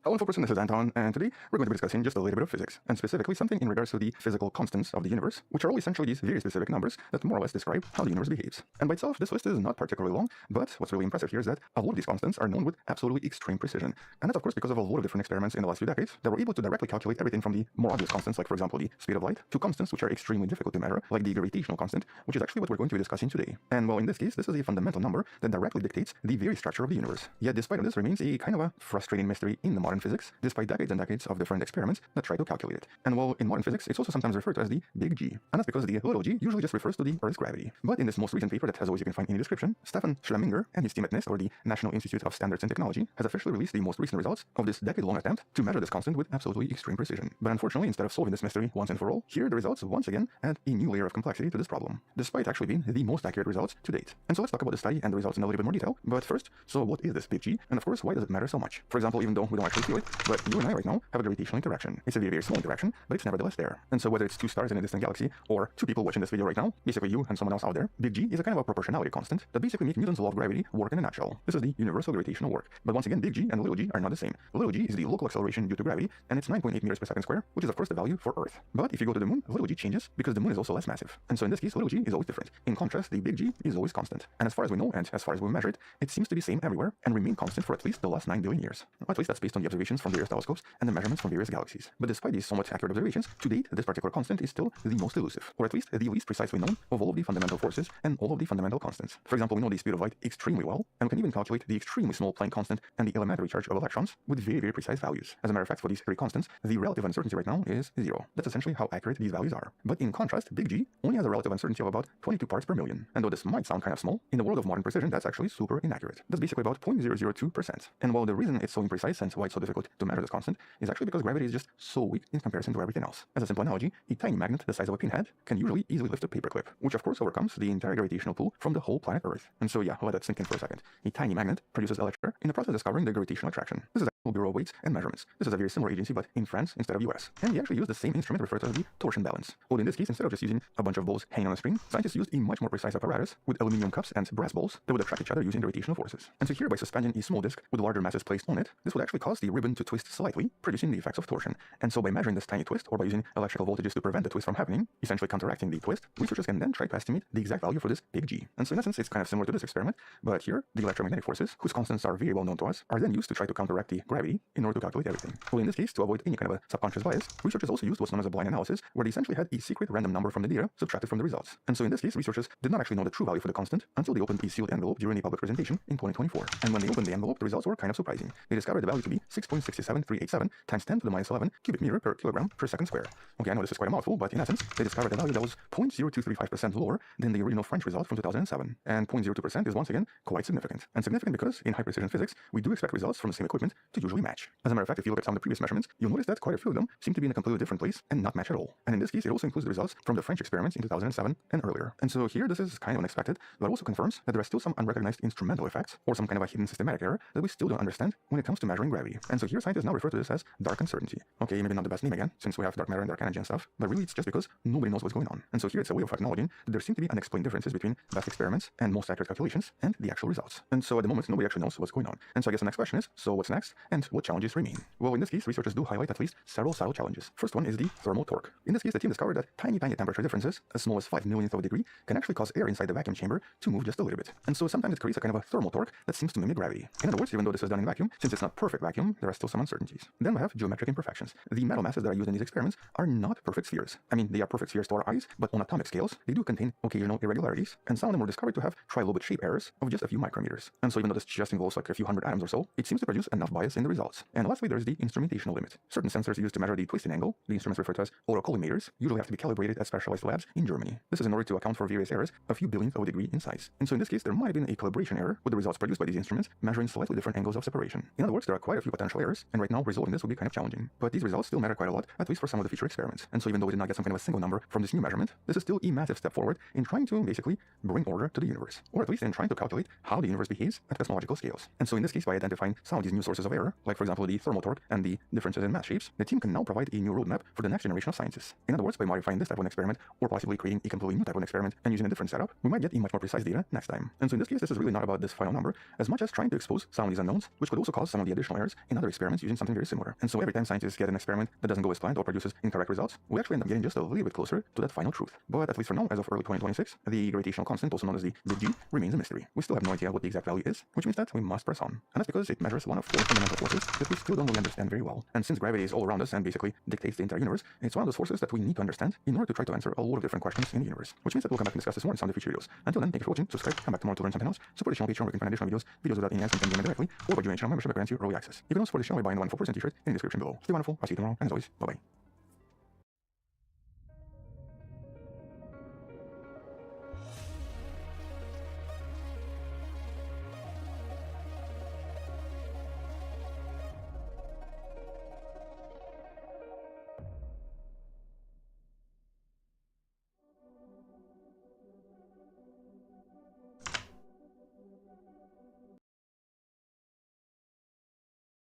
Speaker 16: Hello, person, this is Anton, and today we're going to be discussing just a little bit of physics, and specifically something in regards to the physical constants of the universe, which are all essentially these very specific numbers that more or less describe how the universe behaves. And by itself, this list is not particularly long, but what's really impressive here is that a lot of these constants are known with absolutely extreme precision. And that's of course because of a lot of different experiments in the last few decades that were able to directly calculate everything from the more obvious constants, like for example the speed of light, to constants which are extremely difficult to measure, like the gravitational constant, which is actually what we're going to be discussing today. And well, in this case, this is a fundamental number that directly dictates the very structure of the universe. Yet despite this remains a kind of a frustrating mystery in the modern physics, despite decades and decades of different experiments that try to calculate it. And while in modern physics, it's also sometimes referred to as the big G. And that's because the little g usually just refers to the Earth's gravity. But in this most recent paper that has always you can find in the description, Stefan Schleminger and his team at NIST, or the National Institute of Standards and Technology, has officially released the most recent results of this decade-long attempt to measure this constant with absolutely extreme precision. But unfortunately, instead of solving this mystery once and for all, here the results once again add a new layer of complexity to this problem, despite actually being the most accurate results to date. And so let's talk about the study and the results in a little bit more detail. But first, so what is this big G? And of course, why does it matter so much? For example, even though we don't actually feel it, but you and I right now have a gravitational interaction. It's a very, very small interaction, but it's nevertheless there. And so whether it's 2 stars in a distant galaxy or 2 people watching this video right now, basically you and someone else out there, big G is a kind of a proportionality constant that basically makes Newton's law of gravity work in a nutshell. This is the universal gravitational work. But once again, big G and little g are not the same. Little g is the local acceleration due to gravity, and it's 9.8 meters per second square, which is of course the value for Earth. But if you go to the moon, little g changes because the moon is also less massive. And so in this case, little g is always different. In contrast, the big G is always constant. And as far as we know, and as far as we measure it, it seems to be same everywhere and remain constant for at least the last 9 billion years. At least that's based on the observations from various telescopes and the measurements from various galaxies. But despite these somewhat accurate observations, to date, this particular constant is still the most elusive, or at least the least precisely known of all of the fundamental forces and all of the fundamental constants. For example, we know the speed of light extremely well, and we can even calculate the extremely small Planck constant and the elementary charge of electrons with very, very precise values. As a matter of fact, for these 3 constants, the relative uncertainty right now is 0. That's essentially how accurate these values are. But in contrast, big G only has a relative uncertainty of about 22 parts per million. And though this might sound kind of small, in the world of modern precision, that's actually super inaccurate. That's basically about 0.002%. And while the reason it's so imprecise and why it's so difficult to measure this constant is actually because gravity is just so weak in comparison to everything else. As a simple analogy, a tiny magnet the size of a pinhead can usually easily lift a paperclip, which of course overcomes the entire gravitational pull from the whole planet Earth. And so yeah, let that sink in for a second. A tiny magnet produces electric in the process of discovering the gravitational attraction. This is the Bureau of Weights and Measurements. This is a very similar agency, but in France instead of US. And they actually use the same instrument referred to as the torsion balance. Well, in this case, instead of just using a bunch of balls hanging on a string, scientists used a much more precise apparatus with aluminum cups and brass balls that would attract each other using gravitational forces. And so here, by suspending a small disc with larger masses placed on it, this would actually cause the ribbon to twist slightly, producing the effects of torsion. And so by measuring this tiny twist, or by using electrical voltages to prevent the twist from happening, essentially counteracting the twist, researchers can then try to estimate the exact value for this big G. And so in essence, it's kind of similar to this experiment, but here, the electromagnetic forces, whose constants are very well known to us, are then used to try to counteract the
Speaker 15: gravity in order to calculate everything. Well, in this case, to avoid any kind of a subconscious bias, researchers also used what's known as a blind analysis, where they essentially had a secret random number from the data subtracted from the results. And so in this case, researchers did not actually know the true value for the constant until they opened a sealed envelope during a public presentation in 2024. And when they opened the envelope, the results were kind of surprising. They discovered the value to be 6.67387 times 10 to the minus 11 cubic meter per kilogram per second square. Okay, I know this is quite a mouthful, but in essence, they discovered a value that was 0.0235% lower than the original French result from 2007. And 0.02% is once again quite significant. And significant because in high-precision physics, we do expect results from the same equipment to usually match. As a matter of fact, if you look at some of the previous measurements, you'll notice that quite a few of them seem to be in a completely different place and not match at all. And in this case, it also includes the results from the French experiments in 2007 and earlier. And so here, this is kind of unexpected, but also confirms that there are still some unrecognized instrumental effects or some kind of a hidden systematic error that we still don't understand when it comes to measuring gravity. And so here, scientists now refer to this as dark uncertainty. Okay, maybe not the best name again, since we have dark matter and dark energy and stuff, but really it's just because nobody knows what's going on. And so here it's a way of acknowledging that there seem to be unexplained differences between best experiments and most accurate calculations and the actual results. And so at the moment, nobody actually knows what's going on. And so I guess the next question is, so what's next and what challenges remain? Well, in this case, researchers do highlight at least several subtle challenges. First one is the thermal torque. In this case, the team discovered that tiny temperature differences, as small as 5 millionth of a degree, can actually cause air inside the vacuum chamber to move just a little bit. And so sometimes it creates a kind of a thermal torque that seems to mimic gravity. In other words, even though this is done in vacuum, since it's not perfect vacuum, there are still some uncertainties. Then we have geometric imperfections. The metal masses that are used in these experiments are not perfect spheres. I mean, they are perfect spheres to our eyes, but on atomic scales, they do contain occasional irregularities, and some of them were discovered to have trilobate shape errors of just a few micrometers. And so even though this just involves like a few hundred atoms or so, it seems to produce enough bias in the results. And lastly, there's the instrumentational limit. Certain sensors used to measure the twisting angle, the instruments referred to as autocollimators, usually have to be calibrated at specialized labs in Germany. This is in order to account for various errors a few billionth of a degree in size. And so in this case, there might have been a calibration error with the results produced by these instruments measuring slightly different angles of separation. In other words, there are quite a few potential errors, and right now resolving this would be kind of challenging. But these results still matter quite a lot, at least for some of the future experiments. And so even though we did not get some kind of a single number from this new measurement, this is still a massive step forward in trying to basically bring order to the universe, or at least in trying to calculate how the universe behaves at cosmological scales. And so in this case, by identifying some of these new sources of error, like for example the thermal torque and the differences in mass shapes, the team can now provide a new roadmap for the next generation of scientists. In other words, by modifying this type of an experiment, or possibly creating a completely new type of an experiment and using a different setup, we might get a much more precise data next time. And so in this case, this is really not about this final number, as much as trying to expose some of these unknowns, which could also cause some of the additional errors in other experiments using something very similar. And so every time scientists get an experiment that doesn't go as planned or produces incorrect results, we actually end up getting just a little bit closer to that final truth. But at least for now, as of early 2026, the gravitational constant, also known as the big G, remains a mystery. We still have no idea what the exact value is, which means that we must press on. And that's because it measures one of 4 fundamental forces that we still don't really understand very well. And since gravity is all around us and basically dictates the entire universe, it's one of those forces that we need to understand in order to try to answer a lot of different questions in the universe. Which means that we'll come back and discuss this more in some of the future videos. Until then, thank you for watching, subscribe, come back tomorrow to learn something else, support the channel Patreon where you can find additional videos without any ads and can directly, or by joining channel membership that grants you early access. You can also support the channel by buying the 1 4% t-shirt in the description below. Stay wonderful, I'll see you tomorrow, and as always, bye-bye.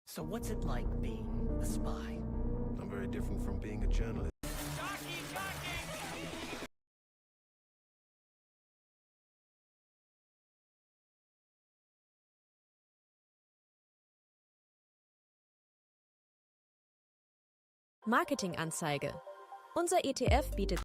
Speaker 12: So what's it like being a spy?
Speaker 18: I'm very different from being a journalist.
Speaker 19: Marketinganzeige. Unser ETF bietet